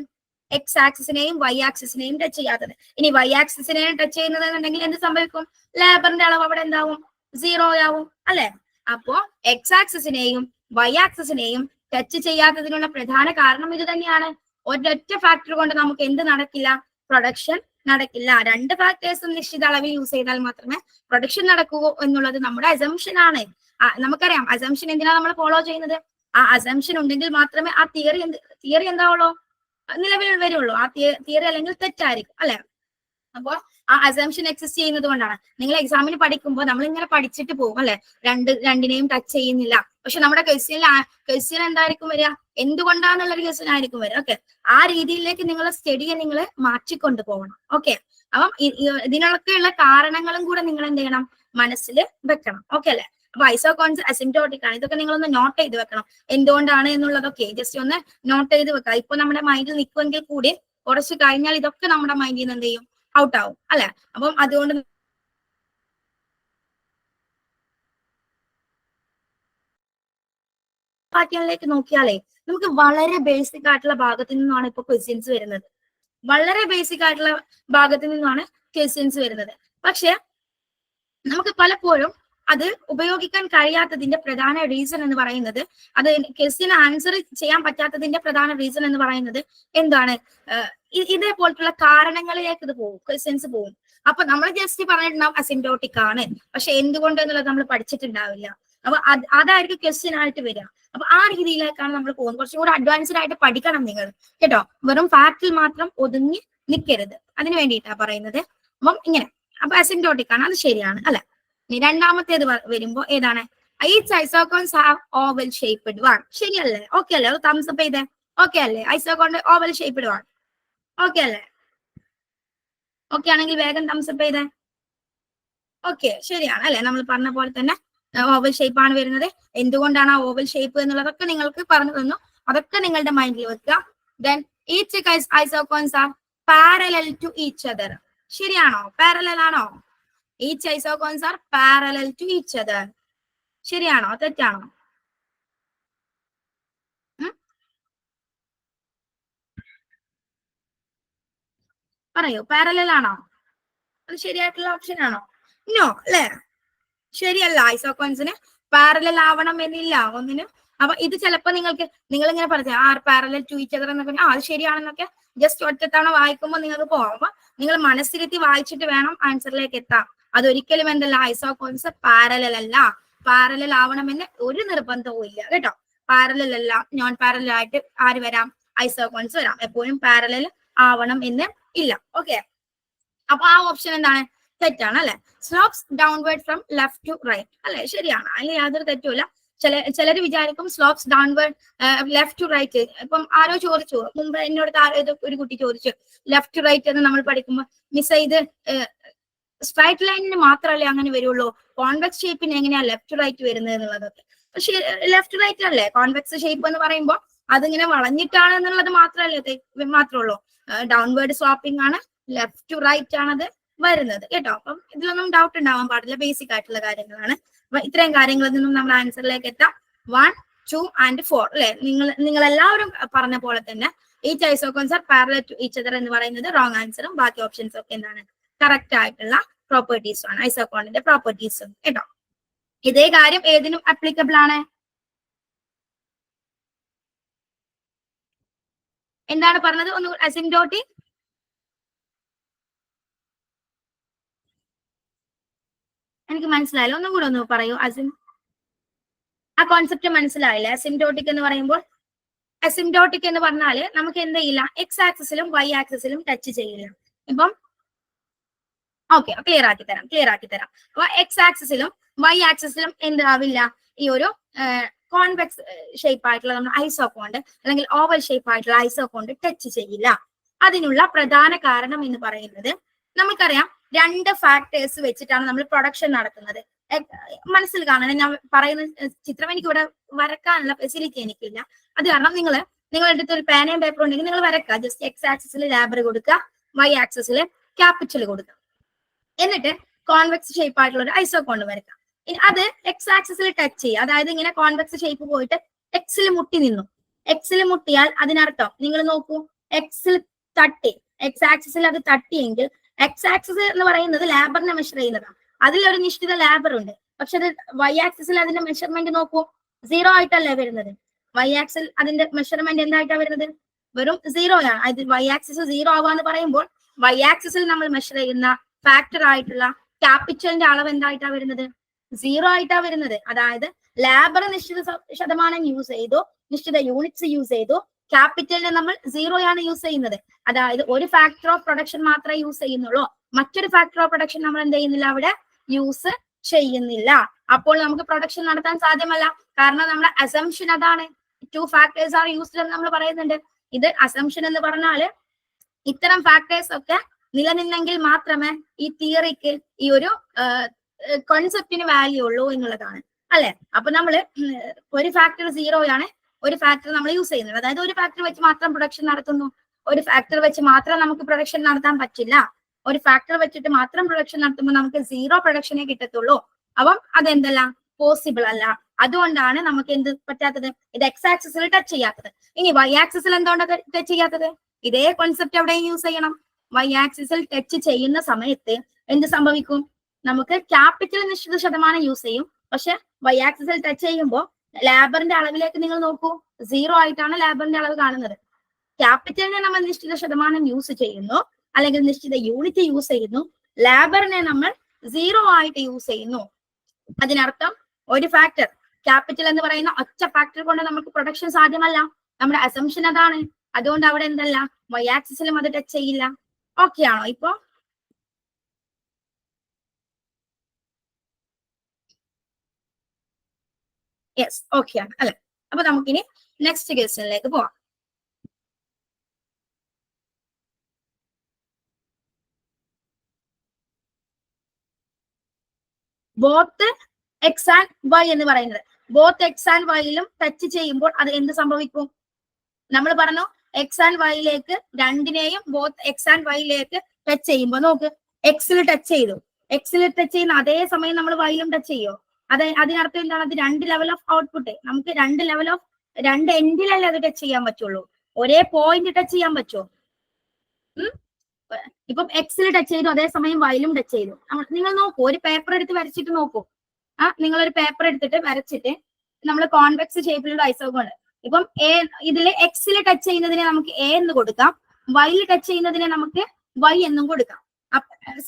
എക്സ് ആക്സിസിനെയും വൈ ആക്സിസിനെയും ടച്ച് ചെയ്യാത്തത്. ഇനി വൈ ആക്സിസിനെയും ടച്ച് ചെയ്യുന്നത് എന്നുണ്ടെങ്കിൽ എന്ത് സംഭവിക്കും? ലാബറിന്റെ അളവ് അവിടെ എന്താവും? സീറോ ആവും അല്ലെ? അപ്പോ എക്സ് ആക്സിസിനെയും വൈ ആക്സിസിനെയും ടച്ച് ചെയ്യാത്തതിനുള്ള പ്രധാന കാരണം ഇത് തന്നെയാണ്. ഒരൊറ്റ ഫാക്ടർ കൊണ്ട് നമുക്ക് എന്ത് നടക്കില്ല? പ്രൊഡക്ഷൻ നടക്കില്ല. രണ്ട് ഫാക്ടേഴ്സും നിശ്ചിത അളവിൽ യൂസ് ചെയ്താൽ മാത്രമേ പ്രൊഡക്ഷൻ നടക്കൂ എന്നുള്ളത് നമ്മുടെ അസംഷൻ ആണ്. നമുക്കറിയാം അസംഷൻ എന്തിനാണ് നമ്മൾ ഫോളോ ചെയ്യുന്നത്? ആ അസംഷൻ ഉണ്ടെങ്കിൽ മാത്രമേ ആ തിയറി എന്താവുള്ളൂ? നിലവിൽ വരുള്ളൂ. ആ തിയറി അല്ലെങ്കിൽ തെറ്റായിരിക്കും അല്ലെ? അപ്പോൾ ആ അസംഷൻ എക്സിസ്റ്റ് ചെയ്യുന്നത് കൊണ്ടാണ്. നിങ്ങൾ എക്സാമിന് പഠിക്കുമ്പോൾ നമ്മൾ ഇങ്ങനെ പഠിച്ചിട്ട് പോകും അല്ലെ, രണ്ടിനെയും ടച്ച് ചെയ്യുന്നില്ല. പക്ഷെ നമ്മുടെ ക്വസ്റ്റ്യൻ എന്തായിരിക്കും വരിക, എന്തുകൊണ്ടാന്നുള്ളൊരു ക്വസ്റ്റ്യൻ ആയിരിക്കും വരിക. ഓക്കെ, ആ രീതിയിലേക്ക് നിങ്ങളെ സ്റ്റഡിയെ നിങ്ങൾ മാറ്റിക്കൊണ്ട് പോകണം. ഓക്കെ, അപ്പം ഇതിനൊക്കെയുള്ള കാരണങ്ങളും കൂടെ നിങ്ങൾ എന്ത് ചെയ്യണം, മനസ്സിൽ വെക്കണം. ഓക്കെ അല്ലെ. അപ്പൊ ഐസോകോൺസ് അസിംപ്റ്റോട്ടിക് ആണ്. ഇതൊക്കെ നിങ്ങളൊന്ന് നോട്ട് ചെയ്ത് വെക്കണം, എന്തുകൊണ്ടാണ് എന്നുള്ളതൊക്കെ ജസ്റ്റ് ഒന്ന് നോട്ട് ചെയ്ത് വെക്കാം. ഇപ്പൊ നമ്മുടെ മൈൻഡിൽ നിൽക്കുമെങ്കിൽ കൂടി കുറച്ച് കഴിഞ്ഞാൽ ഇതൊക്കെ നമ്മുടെ മൈൻഡിൽ നിന്ന് എന്ത് ചെയ്യും, ഔട്ട് ആവും അല്ലെ. അപ്പം അതുകൊണ്ട് പാറ്റേണിലേക്ക് നോക്കിയാലേ നമുക്ക് വളരെ ബേസിക് ആയിട്ടുള്ള ഭാഗത്തു നിന്നാണ് ഇപ്പൊ ക്വസ്റ്റ്യൻസ് വരുന്നത്. വളരെ ബേസിക് ആയിട്ടുള്ള ഭാഗത്തു നിന്നാണ് ക്വസ്റ്റ്യൻസ് വരുന്നത്. പക്ഷെ നമുക്ക് പലപ്പോഴും അത് ഉപയോഗിക്കാൻ കഴിയാത്തതിന്റെ പ്രധാന റീസൺ എന്ന് പറയുന്നത്, അത് ക്വസ്റ്റ്യൻ ആൻസർ ചെയ്യാൻ പറ്റാത്തതിന്റെ പ്രധാന റീസൺ എന്ന് പറയുന്നത് എന്താണ്, ഇതേപോലത്തുള്ള കാരണങ്ങളിലേക്ക് ഇത് പോകും, ക്വസ്റ്റ്യൻസ് പോകും. അപ്പൊ നമ്മൾ ജസ്റ്റ് പറഞ്ഞിട്ടുണ്ടാവും അസിംപ്റ്റോട്ടിക് ആണ്, പക്ഷെ എന്തുകൊണ്ട് എന്നുള്ളത് നമ്മൾ പഠിച്ചിട്ടുണ്ടാവില്ല. അപ്പൊ അതായിരിക്കും ക്വസ്റ്റ്യൻ ആയിട്ട് വരിക. അപ്പൊ ആ രീതിയിലേക്കാണ് നമ്മൾ പോകുന്നത്. കുറച്ചും കൂടെ അഡ്വാൻസ്ഡ് ആയിട്ട് പഠിക്കണം നിങ്ങൾ കേട്ടോ. വെറും ഫാക്റ്റിൽ മാത്രം ഒതുങ്ങി നിൽക്കരുത്, അതിന് വേണ്ടിയിട്ടാണ് പറയുന്നത്. അപ്പം ഇങ്ങനെ, അപ്പൊ അസിംപ്റ്റോട്ടിക് ആണ്, അത് ശരിയാണ് അല്ലെ. രണ്ടാമത്തേത് വരുമ്പോ ഏതാണ്, each ഐസോകോൺസ് have oval shaped one. ശരിയല്ലേ? ഓക്കെ അല്ലേ? അത് തംസ് അപ്പ് ചെയ്തേ. ഓക്കെ അല്ലേ? ഐസോകോൺ ഓവൽ ഷേപ്ഡ് വൺ. ഓക്കെ അല്ലേ? ഓക്കെ ആണെങ്കിൽ വേഗം തംസ് അപ്പ് ചെയ്തേ. ഓക്കെ, ശരിയാണ് അല്ലെ. നമ്മൾ പറഞ്ഞ പോലെ തന്നെ ഓവൽ ഷേപ്പ് ആണ് വരുന്നത്. എന്തുകൊണ്ടാണ് ആ ഓവൽ ഷേപ്പ് എന്നുള്ളതൊക്കെ നിങ്ങൾക്ക് പറഞ്ഞു തന്നു, അതൊക്കെ നിങ്ങളുടെ മൈൻഡിൽ വെക്കുക. Then each isoquants are parallel to each other. ശരിയാണോ? പാരലൽ ആണോ? Each isocons are parallel to each other. ശരിയാണോ തെറ്റാണോ? പറയൂ, പാരലൽ ആണോ? അത് ശരിയായിട്ടുള്ള ഓപ്ഷൻ ആണോ? നോ അല്ലെ, ശരിയല്ല. ഐസോകോൺസിന് പാരലൽ ആവണം എന്നില്ല ഒന്നിനും. അപ്പൊ ഇത് ചിലപ്പോ നിങ്ങൾ ഇങ്ങനെ പറഞ്ഞ are parallel to each other എന്നൊക്കെ അത് ശരിയാണെന്നൊക്കെ ജസ്റ്റ് ഒറ്റത്തവണ വായിക്കുമ്പോൾ നിങ്ങൾക്ക് പോകാം. അപ്പൊ നിങ്ങൾ മനസ്സിരുത്തി വായിച്ചിട്ട് വേണം ആൻസറിലേക്ക് എത്താം. അതൊരിക്കലും എന്തല്ല, ഐസോകോൺസ് പാരലൽ അല്ല. പാരലൽ ആവണമെന്ന് ഒരു നിർബന്ധവും ഇല്ല കേട്ടോ. പാരലൽ അല്ല, നോൺ പാരലൽ ആയിട്ട് ആര് വരാം, ഐസോകോൺസ് വരാം. എപ്പോഴും പാരലൽ ആവണം എന്ന് ഇല്ല. ഓക്കെ, അപ്പൊ ആ ഓപ്ഷൻ എന്താണ്, തെറ്റാണ് അല്ലെ. Slopes downward from left to right അല്ലെ, ശരിയാണ്. അതിൽ യാതൊരു തെറ്റുമില്ല. ചിലർ വിചാരിക്കും slopes downward left to right. ഇപ്പം ആരോ ചോദിച്ചു മുമ്പ് എന്നോട്, ഒരു കുട്ടി ചോദിച്ചു ലെഫ്റ്റ് ടു റൈറ്റ് എന്ന് നമ്മൾ പഠിക്കുമ്പോൾ മിസ് ഇത് സ്ട്രൈറ്റ് ലൈനിന് മാത്രമല്ലേ അങ്ങനെ വരുള്ളൂ, കോൺവെക്സ് ഷേപ്പിന് എങ്ങനെയാ ലെഫ്റ്റ് റൈറ്റ് വരുന്നത് എന്നുള്ളതൊക്കെ. പക്ഷെ ലെഫ്റ്റ് റൈറ്റ് അല്ലേ കോൺവെക്സ് ഷേപ്പ് എന്ന് പറയുമ്പോൾ, അതിങ്ങനെ വളഞ്ഞിട്ടാണ് എന്നുള്ളത് മാത്രമേ ഡൗൺവേർഡ് സ്വാപ്പിംഗ് ആണ്, ലെഫ്റ്റ് ടു റൈറ്റ് ആണത് വരുന്നത് കേട്ടോ. അപ്പം ഇതിലൊന്നും ഡൗട്ട് ഉണ്ടാവാൻ പാടില്ല, ബേസിക് ആയിട്ടുള്ള കാര്യങ്ങളാണ്. അപ്പൊ ഇത്രയും കാര്യങ്ങളിൽ നിന്നും നമ്മൾ ആൻസറിലേക്ക് എത്താം. 1, 2 and 4 അല്ലെ. നിങ്ങൾ എല്ലാവരും പറഞ്ഞ പോലെ തന്നെ each isoquants are parallel to each other എന്ന് പറയുന്നത് റോങ് ആൻസറും ബാക്കി ഓപ്ഷൻസ് ഒക്കെ എന്താണ്, കറക്റ്റ് ആയിട്ടുള്ള പ്രോപ്പർട്ടീസും ആണ്, ഐസോകോണിന്റെ പ്രോപ്പർട്ടീസും കേട്ടോ. ഇതേ കാര്യം ഏതിനും അപ്ലിക്കബിൾ ആണ്. എന്താണ് പറഞ്ഞത്, ഒന്ന് അസിംപ്റ്റോട്ടിക്, എനിക്ക് മനസ്സിലായില്ല, ഒന്നും കൂടെ ഒന്ന് പറയൂ. ആ കോൺസെപ്റ്റ് മനസ്സിലായില്ലേ? അസിംപ്റ്റോട്ടിക് എന്ന് പറയുമ്പോൾ, അസിംപ്റ്റോട്ടിക് എന്ന് പറഞ്ഞാല് നമുക്ക് എന്ത് ചെയ്യില്ല, എക്സ് ആക്സിസിലും വൈ ആക്സിസിലും ടച്ച് ചെയ്യില്ല. ഇപ്പം ഓക്കെ, ക്ലിയർ ആക്കി തരാം. അപ്പൊ എക്സ് ആക്സിസിലും വൈ ആക്സിസിലും എന്താവില്ല, ഈ ഒരു കോൺവെക്സ് ഷേപ്പ് ആയിട്ടുള്ള നമ്മൾ ഐസോകോണ്ട് അല്ലെങ്കിൽ ഓവൽ ഷേപ്പ് ആയിട്ടുള്ള ഐസോകോണ്ട് ടച്ച് ചെയ്യില്ല. അതിനുള്ള പ്രധാന കാരണം എന്ന് പറയുന്നത്, നമുക്കറിയാം 2 ഫാക്ടേഴ്സ് വെച്ചിട്ടാണ് നമ്മൾ പ്രൊഡക്ഷൻ നടത്തുന്നത്. മനസ്സിൽ കാണാൻ ഞാൻ പറയുന്ന ചിത്രം എനിക്ക് ഇവിടെ വരക്കാനുള്ള ഫെസിലിറ്റി എനിക്കില്ല. അത് കാരണം നിങ്ങളുടെ അടുത്ത് ഒരു പേനയും പേപ്പറും ഉണ്ടെങ്കിൽ നിങ്ങൾ വരക്കുക. ജസ്റ്റ് എക്സ് ആക്സിസിൽ ലാബർ കൊടുക്കുക, വൈ ആക്സിസിൽ ക്യാപിറ്റൽ കൊടുക്കുക, എന്നിട്ട് കോൺവെക്സ് ഷേപ്പ് ആയിട്ടുള്ള ഒരു ഐസോകോണ്ട് വരക്കുക. അത് എക്സ് ആക്സിസിൽ ടച്ച് ചെയ്യുക, അതായത് ഇങ്ങനെ കോൺവെക്സ് ഷേപ്പ് പോയിട്ട് എക്സിൽ മുട്ടി നിന്നു. എക്സിൽ മുട്ടിയാൽ അതിനർത്ഥം നിങ്ങൾ നോക്കൂ, എക്സിൽ തട്ടി, എക്സ് ആക്സിസിൽ അത് തട്ടിയെങ്കിൽ, എക്സ് ആക്സിസ് എന്ന് പറയുന്നത് ലാബറിനെ മെഷർ ചെയ്യുന്നതാണ്, അതിലൊരു നിശ്ചിത ലാബർ ഉണ്ട്. പക്ഷെ അത് വൈ ആക്സിസിൽ അതിന്റെ മെഷർമെന്റ് നോക്കൂ, 0 ആയിട്ടല്ലേ വരുന്നത്. വൈ ആക്സിൽ അതിന്റെ മെഷർമെന്റ് എന്തായിട്ടാണ് വരുന്നത്, വെറും 0 ആണ്. അത് വൈ ആക്സിസ് 0 ആവാന്ന് പറയുമ്പോൾ, വൈ ആക്സിസിൽ നമ്മൾ മെഷർ ചെയ്യുന്ന ഫാക്ടർ ആയിട്ടുള്ള ക്യാപിറ്റലിന്റെ അളവ് എന്തായിട്ടാണ് വരുന്നത്, 0 ആയിട്ടാണ് വരുന്നത്. അതായത് ലാബർ നിശ്ചിത ശതമാനം യൂസ് ചെയ്തു, നിശ്ചിത യൂണിറ്റ്സ് യൂസ് ചെയ്തു, ക്യാപിറ്റലിനെ നമ്മൾ 0 ആണ് യൂസ് ചെയ്യുന്നത്. അതായത് ഒരു ഫാക്ടർ ഓഫ് പ്രൊഡക്ഷൻ മാത്രമേ യൂസ് ചെയ്യുന്നുള്ളൂ, മറ്റൊരു ഫാക്ടർ ഓഫ് പ്രൊഡക്ഷൻ നമ്മൾ എന്ത് ചെയ്യുന്നില്ല, അവിടെ യൂസ് ചെയ്യുന്നില്ല. അപ്പോൾ നമുക്ക് പ്രൊഡക്ഷൻ നടത്താൻ സാധ്യമല്ല. കാരണം നമ്മുടെ അസംഷൻ അതാണ്, 2 ഫാക്ടേഴ്സ് ആർ യൂസ്ഡ് എന്ന് നമ്മൾ പറയുന്നുണ്ട്. ഇത് അസംഷൻ എന്ന് പറഞ്ഞാല് ഇത്തരം ഫാക്ടേഴ്സ് ഒക്കെ നിലനിന്നെങ്കിൽ മാത്രമേ ഈ തിയറിക്ക്, ഈ ഒരു കോൺസെപ്റ്റിന് വാല്യൂ ഉള്ളൂ എന്നുള്ളതാണ് അല്ലെ. അപ്പൊ നമ്മള് ഒരു ഫാക്ടർ 0 ആണ്, ഒരു ഫാക്ടർ നമ്മൾ യൂസ് ചെയ്യുന്നത്. അതായത് ഒരു ഫാക്ടർ വെച്ച് മാത്രം പ്രൊഡക്ഷൻ നടത്തുന്നു. ഒരു ഫാക്ടർ വെച്ച് മാത്രം നമുക്ക് പ്രൊഡക്ഷൻ നടത്താൻ പറ്റില്ല. ഒരു ഫാക്ടർ വെച്ചിട്ട് മാത്രം പ്രൊഡക്ഷൻ നടത്തുമ്പോൾ നമുക്ക് 0 പ്രൊഡക്ഷനെ കിട്ടത്തുള്ളൂ. അപ്പം അതെന്തല്ല, പോസിബിൾ അല്ല. അതുകൊണ്ടാണ് നമുക്ക് എന്ത് പറ്റാത്തത്, ഇത് എക്സ് ആക്സിസിൽ ടച്ച് ചെയ്യാത്തത്. ഇനി വൈ ആക്സിസിൽ എന്തുകൊണ്ടാണ് ടച്ച് ചെയ്യാത്തത്? ഇതേ കോൺസെപ്റ്റ് എവിടെയും യൂസ് ചെയ്യണം. വൈ ആക്സിസിൽ ടച്ച് ചെയ്യുന്ന സമയത്ത് എന്ത് സംഭവിക്കും, നമുക്ക് ക്യാപിറ്റൽ നിശ്ചിത ശതമാനം യൂസ് ചെയ്യും. പക്ഷെ വൈ ആക്സിസിൽ ടച്ച് ചെയ്യുമ്പോൾ ലാബറിന്റെ അളവിലേക്ക് നിങ്ങൾ നോക്കൂ, 0 ആയിട്ടാണ് ലാബറിന്റെ അളവ് കാണുന്നത്. ക്യാപിറ്റലിനെ നമ്മൾ നിശ്ചിത ശതമാനം യൂസ് ചെയ്യുന്നു, അല്ലെങ്കിൽ നിശ്ചിത യൂണിറ്റ് യൂസ് ചെയ്യുന്നു. ലാബറിനെ നമ്മൾ 0 ആയിട്ട് യൂസ് ചെയ്യുന്നു. അതിനർത്ഥം ഒരു ഫാക്ടർ, ക്യാപിറ്റൽ എന്ന് പറയുന്ന ഒറ്റ ഫാക്ടർ കൊണ്ട് നമുക്ക് പ്രൊഡക്ഷൻ സാധ്യമല്ല. നമ്മുടെ അസംഷൻ അതാണ്. അതുകൊണ്ട് അവിടെ എന്തല്ല, വൈ ആക്സിസിലും അത് ടച്ച് ചെയ്യില്ല. ഓക്കെ ആണോ ഇപ്പൊ? യെസ്, ഓക്കെ ആണ് അല്ലെ. അപ്പൊ നമുക്കിനി നെക്സ്റ്റ് ക്വസ്റ്റ്യനിലേക്ക് പോവാം. ബോത്ത് എക്സ് ആൻഡ് വൈ എന്ന് പറയുന്നത്, ബോത്ത് എക്സ് ആൻഡ് വൈയിലും ടച്ച് ചെയ്യുമ്പോൾ അത് എന്ത് സംഭവിക്കും? നമ്മൾ പറഞ്ഞു എക്സ് ആൻഡ് വൈയിലേക്ക്, രണ്ടിനെയും ബോത്ത് എക്സ് ആൻഡ് വൈയിലേക്ക് ടച്ച് ചെയ്യുമ്പോൾ നോക്ക്, എക്സിൽ ടച്ച് ചെയ്തു, എക്സിൽ ടച്ച് ചെയ്യുന്ന അതേ സമയം നമ്മൾ വൈയിലും ടച്ച് ചെയ്യോ? അതിനർത്ഥം എന്താണ്? അത് 2 ലെവൽ ഓഫ് ഔട്ട്പുട്ട്. നമുക്ക് 2 ലെവൽ ഓഫ്, 2 എൻഡിലല്ലേ അത് ടച്ച് ചെയ്യാൻ പറ്റുള്ളൂ. ഒരേ പോയിന്റ് ടച്ച് ചെയ്യാൻ പറ്റുമോ? ഇപ്പം എക്സിൽ ടച്ച് ചെയ്തു, അതേസമയം വൈയിലും ടച്ച് ചെയ്തു. നിങ്ങൾ നോക്കൂ, ഒരു പേപ്പർ എടുത്ത് വരച്ചിട്ട് നോക്കൂ. നിങ്ങളൊരു പേപ്പർ എടുത്തിട്ട് വരച്ചിട്ട് നമ്മൾ കോൺവെക്സ് ഷേപ്പിലുള്ള ഐസോഗോൺ, ഇപ്പം ഇതില് എക്സിൽ ടച്ച് ചെയ്യുന്നതിനെ നമുക്ക് എ എന്ന് കൊടുക്കാം, വൈയിൽ ടച്ച് ചെയ്യുന്നതിനെ നമുക്ക് വൈ എന്നും കൊടുക്കാം,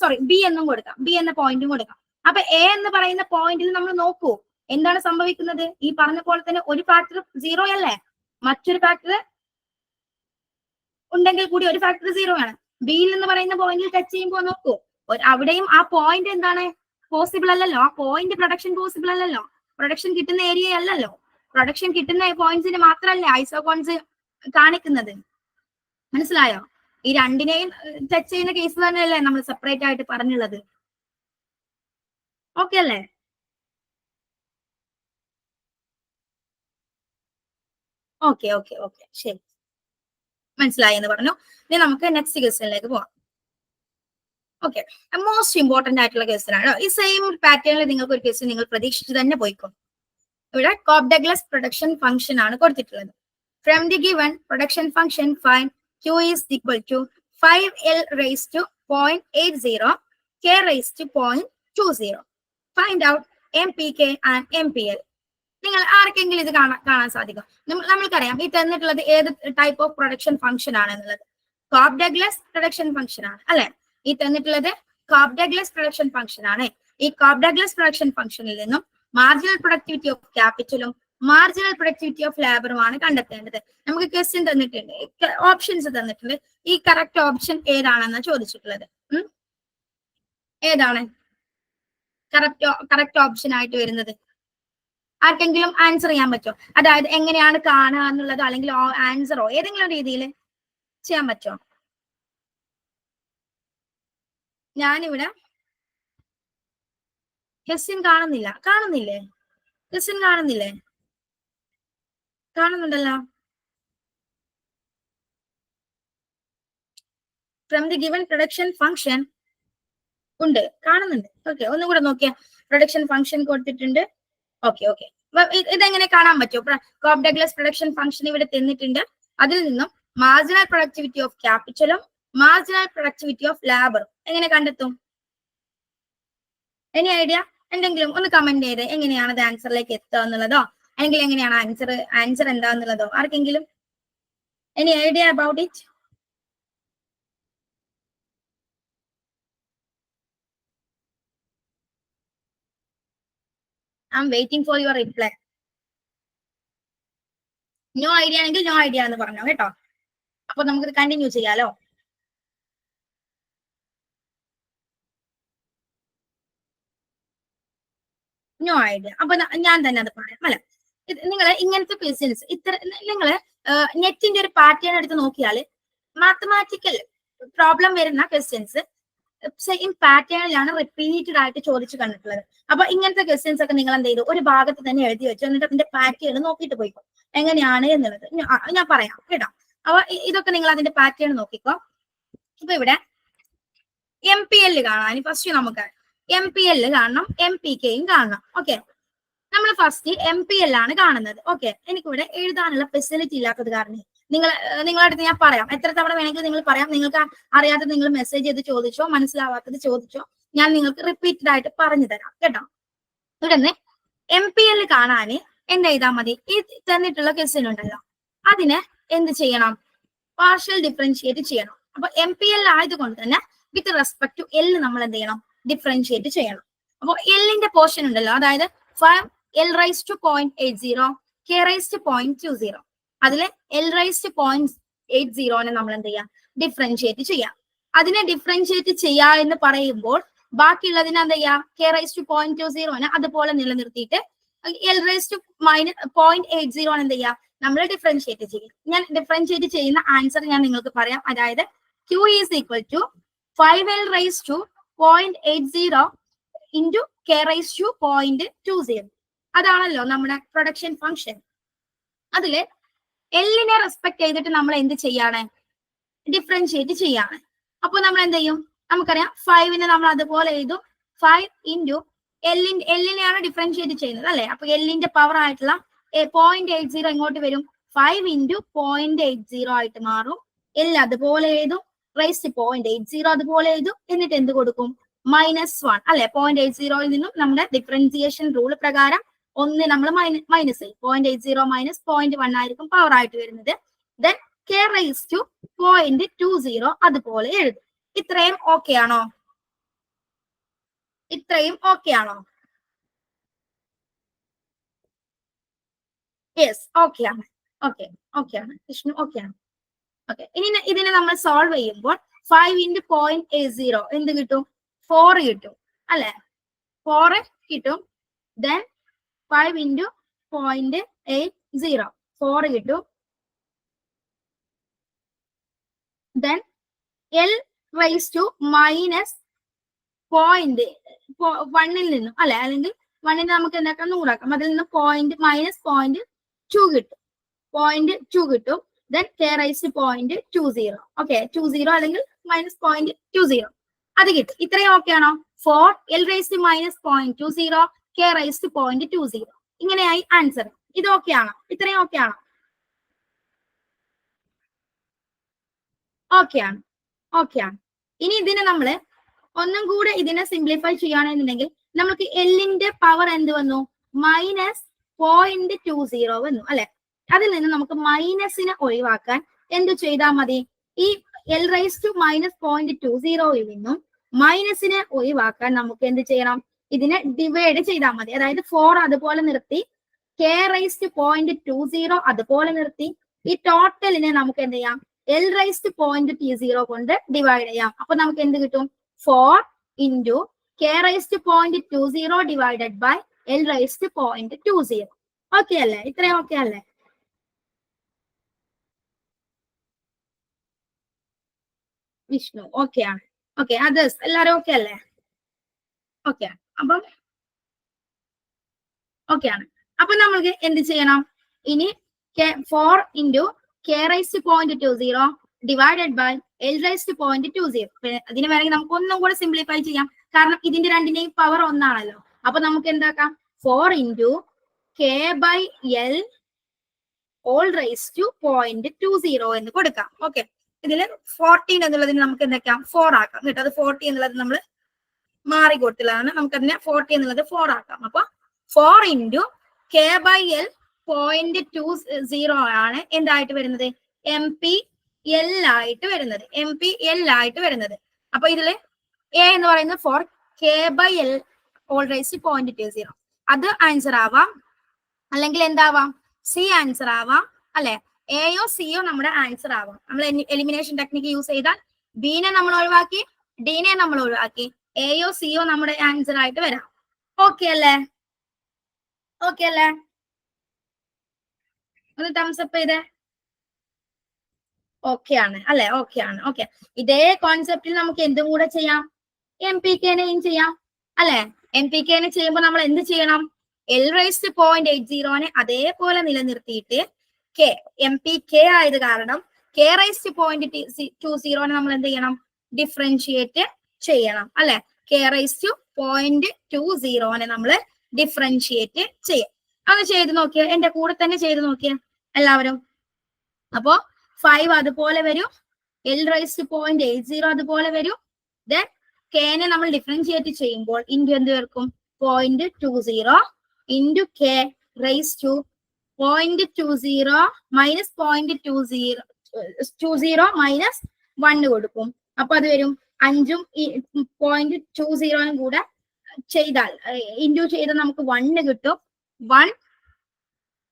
സോറി ബി എന്നും കൊടുക്കാം, ബി എന്ന പോയിന്റും കൊടുക്കാം. അപ്പൊ എ എന്ന് പറയുന്ന പോയിന്റിൽ നമ്മൾ നോക്കൂ, എന്താണ് സംഭവിക്കുന്നത്? ഈ പറഞ്ഞ പോലെ തന്നെ ഒരു ഫാക്ടർ 0 അല്ലേ, മറ്റൊരു ഫാക്ടർ ഉണ്ടെങ്കിൽ കൂടി ഒരു ഫാക്ടർ 0 ആണ്. ബിയിൽ എന്ന് പറയുന്ന പോയിന്റിൽ ടച്ച് ചെയ്യുമ്പോൾ നോക്കൂ, അവിടെയും ആ പോയിന്റ് എന്താണ്, പോസിബിൾ അല്ലല്ലോ. ആ പോയിന്റ് പ്രൊഡക്ഷൻ പോസിബിൾ അല്ലല്ലോ, പ്രൊഡക്ഷൻ കിട്ടുന്ന ഏരിയ അല്ലല്ലോ. പ്രൊഡക്ഷൻ കിട്ടുന്ന പോയിന്റ്സിന് മാത്രമല്ലേ ഐസോകോൺസ് കാണിക്കുന്നത്. മനസ്സിലായോ? ഈ രണ്ടിനെയും ടച്ച് ചെയ്യുന്ന കേസ് തന്നെയല്ലേ നമ്മൾ സെപ്പറേറ്റ് ആയിട്ട് പറഞ്ഞുള്ളത്. ഓക്കെ അല്ലേ? ഓക്കെ ഓക്കെ ഓക്കെ, ശരി, മനസ്സിലായി എന്ന് പറഞ്ഞു. ഇനി നമുക്ക് നെക്സ്റ്റ് ക്വസ്റ്റ്യനിലേക്ക് പോവാം. ഓക്കെ, മോസ്റ്റ് ഇമ്പോർട്ടന്റ് ആയിട്ടുള്ള ക്വസ്റ്റ്യൻ ആണ്. ഈ സെയിം പാറ്റേണിൽ നിങ്ങൾക്ക് ഒരു ക്വസ്റ്റ്യൻ നിങ്ങൾ പ്രതീക്ഷിച്ച് തന്നെ പോയിക്കോ. ഇവിടെ കോപ്പ് ഡഗ്ലസ് പ്രൊഡക്ഷൻ ഫംഗ്ഷൻ ആണ് കൊടുത്തിട്ടുള്ളത്. From the given production function find Q is equal to 5L raised to 0.80, K raised to 0.20. Find out MPK and MPL. നിങ്ങൾ ആർക്കെങ്കിലും ഇത് കാണാൻ സാധിക്കും? നമ്മൾക്കറിയാം ഈ തന്നിട്ടുള്ളത് ഏത് ടൈപ്പ് ഓഫ് പ്രൊഡക്ഷൻ ഫംഗ്ഷൻ ആണ് എന്നുള്ളത്. കോപ്പ് ഡഗ്ലസ് പ്രൊഡക്ഷൻ ഫംഗ്ഷൻ ആണ് അല്ലെ. ഈ തന്നിട്ടുള്ളത് കോപ്പ് ഡഗ്ലസ് പ്രൊഡക്ഷൻ ഫംഗ്ഷൻ ആണ്. ഈ കോപ്പ് ഡഗ്ലസ് പ്രൊഡക്ഷൻ ഫംഗ്ഷനിൽ നിന്നും മാർജിനൽ പ്രൊഡക്ടിവിറ്റി ഓഫ് ക്യാപിറ്റലും മാർജിനൽ പ്രൊഡക്ടിവിറ്റി ഓഫ് ലാബറുമാണ് കണ്ടെത്തേണ്ടത്. നമുക്ക് ക്വസ്റ്റ്യൻ തന്നിട്ടുണ്ട്, ഓപ്ഷൻസ് തന്നിട്ടുണ്ട്. ഈ കറക്റ്റ് ഓപ്ഷൻ ഏതാണെന്ന് ചോദിച്ചിട്ടുള്ളത്. ഏതാണ് കറക്റ്റ് ഓപ്ഷൻ ആയിട്ട് വരുന്നത്? ആർക്കെങ്കിലും ആൻസർ ചെയ്യാൻ പറ്റുമോ? അതായത് എങ്ങനെയാണ് കാണുക എന്നുള്ളത്, അല്ലെങ്കിൽ ആൻസറോ ഏതെങ്കിലും രീതിയിൽ ചെയ്യാൻ പറ്റുമോ? ഞാനിവിടെ ക്വസ്റ്റ്യൻ കാണുന്നില്ലേ? ക്വസ്റ്റ്യൻ കാണുന്നില്ലേ? കാണുന്നുണ്ടല്ലോ. From the given production function ഉണ്ട്, കാണുന്നുണ്ട്. ഓക്കെ, ഒന്നും കൂടെ നോക്കിയാ. പ്രൊഡക്ഷൻ ഫംഗ്ഷൻ കൊടുത്തിട്ടുണ്ട്. ഓക്കെ ഓക്കെ, ഇതെങ്ങനെ കാണാൻ പറ്റുമോ? കോപ്പ് ഡഗ്ലസ് പ്രൊഡക്ഷൻ ഫംഗ്ഷൻ ഇവിടെ തന്നിട്ടുണ്ട്. അതിൽ നിന്നും മാർജിനൽ പ്രൊഡക്ടിവിറ്റി ഓഫ് ക്യാപിറ്റലും മാർജിനൽ പ്രൊഡക്ടിവിറ്റി ഓഫ് ലാബറും എങ്ങനെ കണ്ടെത്തും? Any idea? എന്തെങ്കിലും ഒന്ന് കമന്റ് ചെയ്ത് എങ്ങനെയാണ് അത് ആൻസറിലേക്ക് എത്തുക എന്നുള്ളതോ, അല്ലെങ്കിൽ എങ്ങനെയാണ് ആൻസർ എന്താന്നുള്ളതോ ആർക്കെങ്കിലും any idea about it? I am waiting for your reply. No idea ആണെങ്കിൽ നോ ഐഡിയ എന്ന് പറഞ്ഞോ കേട്ടോ. അപ്പൊ നമുക്കിത് കണ്ടിന്യൂ ചെയ്യാലോ. No idea. അപ്പൊ ഞാൻ തന്നെ അത് പറയാം അല്ലെ. നിങ്ങൾ ഇങ്ങനത്തെ ക്വസ്റ്റ്യൻസ് നിങ്ങൾ നെറ്റിന്റെ ഒരു പാറ്റേൺ എടുത്ത് നോക്കിയാൽ മാത്തമാറ്റിക്കൽ പ്രോബ്ലം വരുന്ന ക്വസ്റ്റ്യൻസ് സെയിം പാറ്റേണിലാണ് റിപ്പീറ്റഡ് ആയിട്ട് ചോദിച്ചു കണ്ടിട്ടുള്ളത്. അപ്പൊ ഇങ്ങനത്തെ ക്വസ്റ്റ്യൻസ് ഒക്കെ നിങ്ങൾ എന്ത് ചെയ്തു, ഒരു ഭാഗത്ത് തന്നെ എഴുതി വെച്ചു, എന്നിട്ട് അതിന്റെ പാറ്റേൺ നോക്കിയിട്ട് പോയിക്കോ എങ്ങനെയാണ് എന്നുള്ളത് ഞാൻ പറയാം കേട്ടോ. അപ്പൊ ഇതൊക്കെ നിങ്ങൾ അതിന്റെ പാറ്റേൺ നോക്കിക്കോ. ഇപ്പൊ ഇവിടെ MPL കാണാൻ ഫസ്റ്റ് നമുക്ക് MPL കാണണം, MPKയും കാണണം. ഓക്കെ, നമ്മൾ ഫസ്റ്റ് MPL ആണ് കാണുന്നത്. ഓക്കെ, എനിക്കിവിടെ എഴുതാനുള്ള ഫെസിലിറ്റി ഇല്ലാത്തത് കാരണം നിങ്ങളുടെ അടുത്ത് ഞാൻ പറയാം, എത്ര തവണ വേണമെങ്കിലും നിങ്ങൾ പറയാം. നിങ്ങൾക്ക് അറിയാത്തത് നിങ്ങൾ മെസ്സേജ് ചെയ്ത് ചോദിച്ചോ, മനസ്സിലാവാത്തത് ചോദിച്ചോ, ഞാൻ നിങ്ങൾക്ക് റിപ്പീറ്റഡ് ആയിട്ട് പറഞ്ഞു തരാം കേട്ടോ. തുടർന്ന് MPL കാണാന് എന്ത് ചെയ്താൽ മതി, ഈ തന്നിട്ടുള്ള ക്വസ്റ്റ്യൻ ഉണ്ടല്ലോ അതിനെ എന്ത് ചെയ്യണം, പാർഷ്യൽ ഡിഫറൻഷിയേറ്റ് ചെയ്യണം. അപ്പൊ MPL ആയതുകൊണ്ട് തന്നെ വിത്ത് റെസ്പെക്ട് ടു L നമ്മൾ എന്ത് ചെയ്യണം, ഡിഫറൻഷിയേറ്റ് ചെയ്യണം. അപ്പൊ Lന്റെ പോർഷൻ ഉണ്ടല്ലോ, അതായത് 5L⁻⁸ K⁻⁻20 അതില് L⁻⁸ നമ്മൾ എന്ത് ചെയ്യാം, ഡിഫറൻഷിയേറ്റ് ചെയ്യാം. അതിനെ ഡിഫറൻഷിയേറ്റ് ചെയ്യാ എന്ന് പറയുമ്പോൾ ബാക്കിയുള്ളതിനെ എന്താ ചെയ്യാ, K⁻⁻20 അതുപോലെ നിലനിർത്തിയിട്ട് L⁻⁻80 എന്ത് ചെയ്യാം, നമ്മൾ ഡിഫറൻഷിയേറ്റ് ചെയ്യും. ഞാൻ ഡിഫറൻഷിയേറ്റ് ചെയ്യുന്ന ആൻസർ ഞാൻ നിങ്ങൾക്ക് പറയാം. അതായത് Q is equal to 5L⁻⁸ into K⁻⁻20. അതാണല്ലോ നമ്മുടെ പ്രൊഡക്ഷൻ ഫംഗ്ഷൻ. അതില് എല്ലിനെ റെസ്പെക്ട് ചെയ്തിട്ട് നമ്മൾ എന്ത് ചെയ്യാണ്, ഡിഫറൻഷിയേറ്റ് ചെയ്യാണ്. അപ്പൊ നമ്മൾ എന്ത് ചെയ്യും, നമുക്കറിയാം 5നെ നമ്മൾ അതുപോലെ എഴുതും, 5 ഇൻറ്റു എല്ലിനെയാണ് ഡിഫറൻഷിയേറ്റ് ചെയ്യുന്നത് അല്ലെ. അപ്പൊ എല്ലിന്റെ പവർ ആയിട്ടുള്ള 0.80 എങ്ങോട്ട് വരും, 5 ഇൻറ്റു 0.80 ആയിട്ട് മാറും. എൽ അതുപോലെ എഴുതും, റൈസ് 0.80 അതുപോലെ എഴുതും, എന്നിട്ട് എന്ത് കൊടുക്കും, -1 അല്ലെ. 0.80 നിന്നും നമ്മുടെ ഡിഫറൻസിയേഷൻ റൂൾ പ്രകാരം 1 നമ്മൾ മൈനസ് ചെയ്യും. 0.80 മൈനസ് 0.1 ആയിരിക്കും പവർ ആയിട്ട് വരുന്നത്. ദെൻ K⁻⁻20 അതുപോലെ എഴുതും. ഇത്രയും ഓക്കെ ആണോ, ഇത്രയും ഓക്കെ ആണോ? യെസ്, ഓക്കെ ആണ്. ഓക്കെ, ഓക്കെ ആണ് വിഷ്ണു, ഓക്കെ ആണ്. ഓക്കെ, ഇനി ഇതിനെ നമ്മൾ സോൾവ് ചെയ്യുമ്പോൾ 5 ഇൻറ്റു 0.80 എന്ത് കിട്ടും, 4 കിട്ടും അല്ലെ. 4 കിട്ടും. ദെൻ 5 ഇൻറ്റു 0.80 4 കിട്ടും. ദെൻ L⁻⁻1 നിന്നും അല്ലെ, അല്ലെങ്കിൽ 1നെ നമുക്ക് എന്താക്കാം, 100 അതിൽ നിന്ന് -0.2 കിട്ടും, 0.2 കിട്ടും. ദെൻ K⁻⁻20 ഓക്കെ, 20 അല്ലെങ്കിൽ -0.20 അത് കിട്ടും. ഇത്രയും ഓക്കെ ആണോ? 4 L⁻⁻0.20 K⁻⁻20 ഇങ്ങനെയായി ആൻസർ. ഇത് ഓക്കെ ആണോ, ഇത്രയും ഓക്കെ ആണോ? ഓക്കെ ആണ്, ഓക്കെ ആണ്. ഇനി ഇതിനെ നമ്മള് ഒന്നും കൂടെ ഇതിനെ സിംപ്ലിഫൈ ചെയ്യുകയാണെന്നുണ്ടെങ്കിൽ നമുക്ക് എല്ലിന്റെ പവർ എന്ത് വന്നു, -0.20 വന്നു അല്ലെ. അതിൽ നിന്ന് നമുക്ക് മൈനസിനെ ഒഴിവാക്കാൻ എന്ത് ചെയ്താൽ മതി, ഈ L⁻⁻0.20 നിന്നും മൈനസിനെ ഒഴിവാക്കാൻ നമുക്ക് എന്ത് ചെയ്യണം, ഇതിനെ ഡിവൈഡ് ചെയ്താൽ മതി. അതായത് 4 അതുപോലെ നിർത്തി, K⁻⁻20 അതുപോലെ നിർത്തി, ഈ ടോട്ടലിനെ നമുക്ക് എന്ത് ചെയ്യാം, L⁻⁻0 കൊണ്ട് ഡിവൈഡ് ചെയ്യാം. അപ്പൊ നമുക്ക് എന്ത് കിട്ടും, 4 into K⁻⁻20 divided by L⁻⁻20. Okay അല്ലേ, ഇത്രയും ഓക്കെ അല്ലേ? വിഷ്ണു ഓക്കെ ആണ്. ഓക്കെ, അതേഴ്സ് എല്ലാരും ഓക്കെ അല്ലേ? ഓക്കെ, അപ്പം ഓക്കെ ആണ്. അപ്പൊ നമ്മൾക്ക് എന്ത് ചെയ്യണം, ഇനി 4 into K⁻⁻20 divided by L⁻⁻20. അതിന് വേണമെങ്കിൽ നമുക്ക് ഒന്നും കൂടെ സിംപ്ലിഫൈ ചെയ്യാം, കാരണം ഇതിന്റെ രണ്ടിന്റെയും പവർ ഒന്നാണല്ലോ. അപ്പൊ നമുക്ക് എന്താക്കാം, 4 ഇൻറ്റു K/L⁻⁻20 എന്ന് കൊടുക്കാം. ഓക്കെ, ഇതില് 14 എന്നുള്ളതിന് നമുക്ക് എന്തൊക്കെയാം, 4 ആക്കാം കേട്ടോ. അത് 40 എന്നുള്ളത് നമ്മൾ മാറി കൊടുത്തതാണ്, നമുക്ക് അതിനെ 40 എന്നുള്ളത് 4 ആക്കാം. അപ്പൊ 4 ഇൻറ്റു K/L⁻20 ആണ് എന്തായിട്ട് വരുന്നത്, MPL ആയിട്ട് വരുന്നത്, MPL ആയിട്ട് വരുന്നത്. അപ്പൊ ഇതില് A എന്ന് പറയുന്നത് 4, K/L⁻20 അത് ആൻസർ ആവാം, അല്ലെങ്കിൽ എന്താവാം, സി ആൻസർ ആവാം അല്ലെ. എയോ സിയോ നമ്മുടെ ആൻസർ ആവാം. നമ്മൾ എലിമിനേഷൻ ടെക്നിക്ക് യൂസ് ചെയ്താൽ ബിനെ നമ്മൾ ഒഴിവാക്കി, ഡിനെ നമ്മൾ ഒഴിവാക്കി, എയോ സിയോ നമ്മുടെ ആൻസർ ആയിട്ട് വരാം. ഓക്കെ അല്ലേ? ഓക്കെ അല്ലേ? ഒന്ന് തംസപ്പ് ചെയ്തേ. ഓക്കെ ആണ് അല്ലെ? ഓക്കെ ആണ്. ഓക്കെ, ഇതേ കോൺസെപ്റ്റിൽ നമുക്ക് എന്തും കൂടെ ചെയ്യാം, MPKനെയും ചെയ്യാം അല്ലെ? MPKനെ ചെയ്യുമ്പോൾ നമ്മൾ എന്ത് ചെയ്യണം? L/0.80 അതേപോലെ നിലനിർത്തിയിട്ട് K MPK ആയത് കാരണം K/0.20 നമ്മൾ എന്ത് ചെയ്യണം? ഡിഫറൻഷിയേറ്റ് ചെയ്യണം അല്ലെ? K/0.20 നമ്മൾ ഡിഫറൻഷിയേറ്റ് ചെയ്യും. അത് ചെയ്ത് നോക്കിയ, എന്റെ കൂടെ തന്നെ ചെയ്ത് നോക്കിയ എല്ലാവരും. അപ്പോ 5 അതുപോലെ വരും, L/0.80 അതുപോലെ വരും. ദെൻ കെനെ നമ്മൾ ഡിഫറൻഷിയേറ്റ് ചെയ്യുമ്പോൾ ഇൻറ്റു എന്ത് ചേർക്കും? 0.20 ഇൻറ്റു K/0.20 മൈനസ് 0.20 മൈനസ് 1 കൊടുക്കും. അപ്പൊ അത് വരും 5ഉം 0.20 കൂടെ ചെയ്താൽ ഇൻറ്റു ചെയ്ത് നമുക്ക് 1 കിട്ടും. 1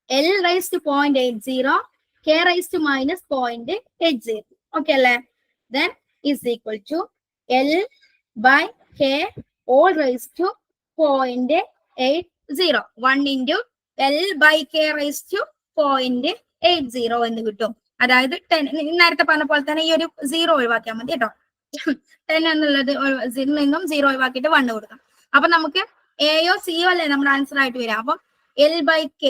L/0.80 K/-0.80. Okay അല്ലേ? Then is equal to L/K all raised to 0.80. 1 into L/K/0.80 എന്ന് കിട്ടും. അതായത് 10 നേരത്തെ പറഞ്ഞ പോലെ തന്നെ ഈ ഒരു 0 ഒഴിവാക്കിയാൽ മതി കേട്ടോ. 10 എന്നുള്ളത് നിന്നും 0 ഒഴിവാക്കിയിട്ട് 1 കൊടുക്കാം. അപ്പൊ നമുക്ക് എയോ സിയോ അല്ലേ നമ്മുടെ ആൻസർ ആയിട്ട് വരാം. അപ്പം L/K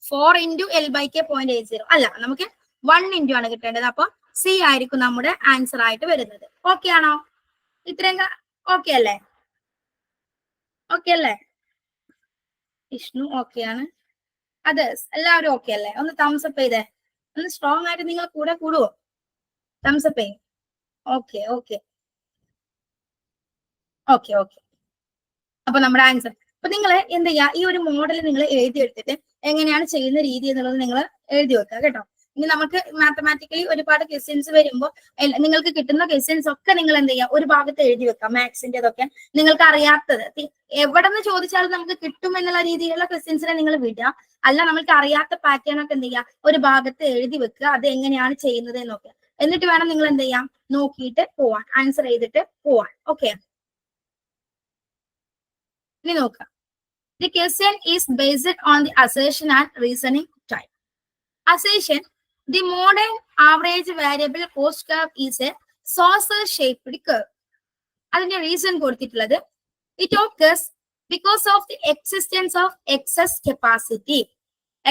4 into L/K 0.80 അല്ല, നമുക്ക് 1 into ആണ് കിട്ടേണ്ടത്. അപ്പൊ സി ആയിരിക്കും നമ്മുടെ ആൻസർ ആയിട്ട് വരുന്നത്. ഓക്കെ ആണോ? ഇത്രയും ഓക്കെ അല്ലേ? ഓക്കെ അല്ലേ? വിഷ്ണു ഓക്കെ ആണ്. അതേഴ്സ് എല്ലാവരും ഓക്കെ അല്ലേ? ഒന്ന് തംസപ്പ് ചെയ്തേ. ഒന്ന് സ്ട്രോങ് ആയിട്ട് നിങ്ങൾ കൂടെ കൂടുവോ? തംസപ്പ് ചെയ്യും. Okay okay okay okay. അപ്പൊ നമ്മുടെ ആൻസർ, അപ്പൊ നിങ്ങൾ എന്ത് ചെയ്യുക, ഈ ഒരു മോഡൽ നിങ്ങൾ എഴുതിയെടുത്തിട്ട് എങ്ങനെയാണ് ചെയ്യുന്ന രീതി എന്നുള്ളത് നിങ്ങൾ എഴുതി വെക്കുക കേട്ടോ. ഇനി നമുക്ക് മാത്തമാറ്റിക്കലി ഒരുപാട് ക്വസ്റ്റ്യൻസ് വരുമ്പോൾ നിങ്ങൾക്ക് കിട്ടുന്ന ക്വസ്റ്റ്യൻസ് ഒക്കെ നിങ്ങൾ എന്ത് ചെയ്യുക, ഒരു ഭാഗത്ത് എഴുതി വെക്കാം. മാത്സിന്റെതൊക്കെ നിങ്ങൾക്ക് അറിയാത്തത് എവിടെ നിന്ന് ചോദിച്ചാലും നമുക്ക് കിട്ടും എന്നുള്ള രീതിയിലുള്ള ക്വസ്റ്റ്യൻസിനെ നിങ്ങൾ വിടുക. അല്ല, നമ്മൾക്ക് അറിയാത്ത പാറ്റേൺ ഒക്കെ എന്ത് ചെയ്യുക, ഒരു ഭാഗത്ത് എഴുതി വെക്കുക. അത് എങ്ങനെയാണ് ചെയ്യുന്നത് എന്നൊക്കെ. എന്നിട്ട് വേണം നിങ്ങൾ എന്ത് ചെയ്യാം, നോക്കിയിട്ട് പോവാൻ, ആൻസർ ചെയ്തിട്ട് പോവാൻ. ഓക്കെ, ഇനി നോക്കാം. The question is based on the assertion and reasoning type. Assertion: the modern average variable cost curve is a saucer-shaped curve. അതിന്റെ റീസൺ കൊടുത്തിട്ടുള്ളത്, it occurs because of the existence of excess capacity.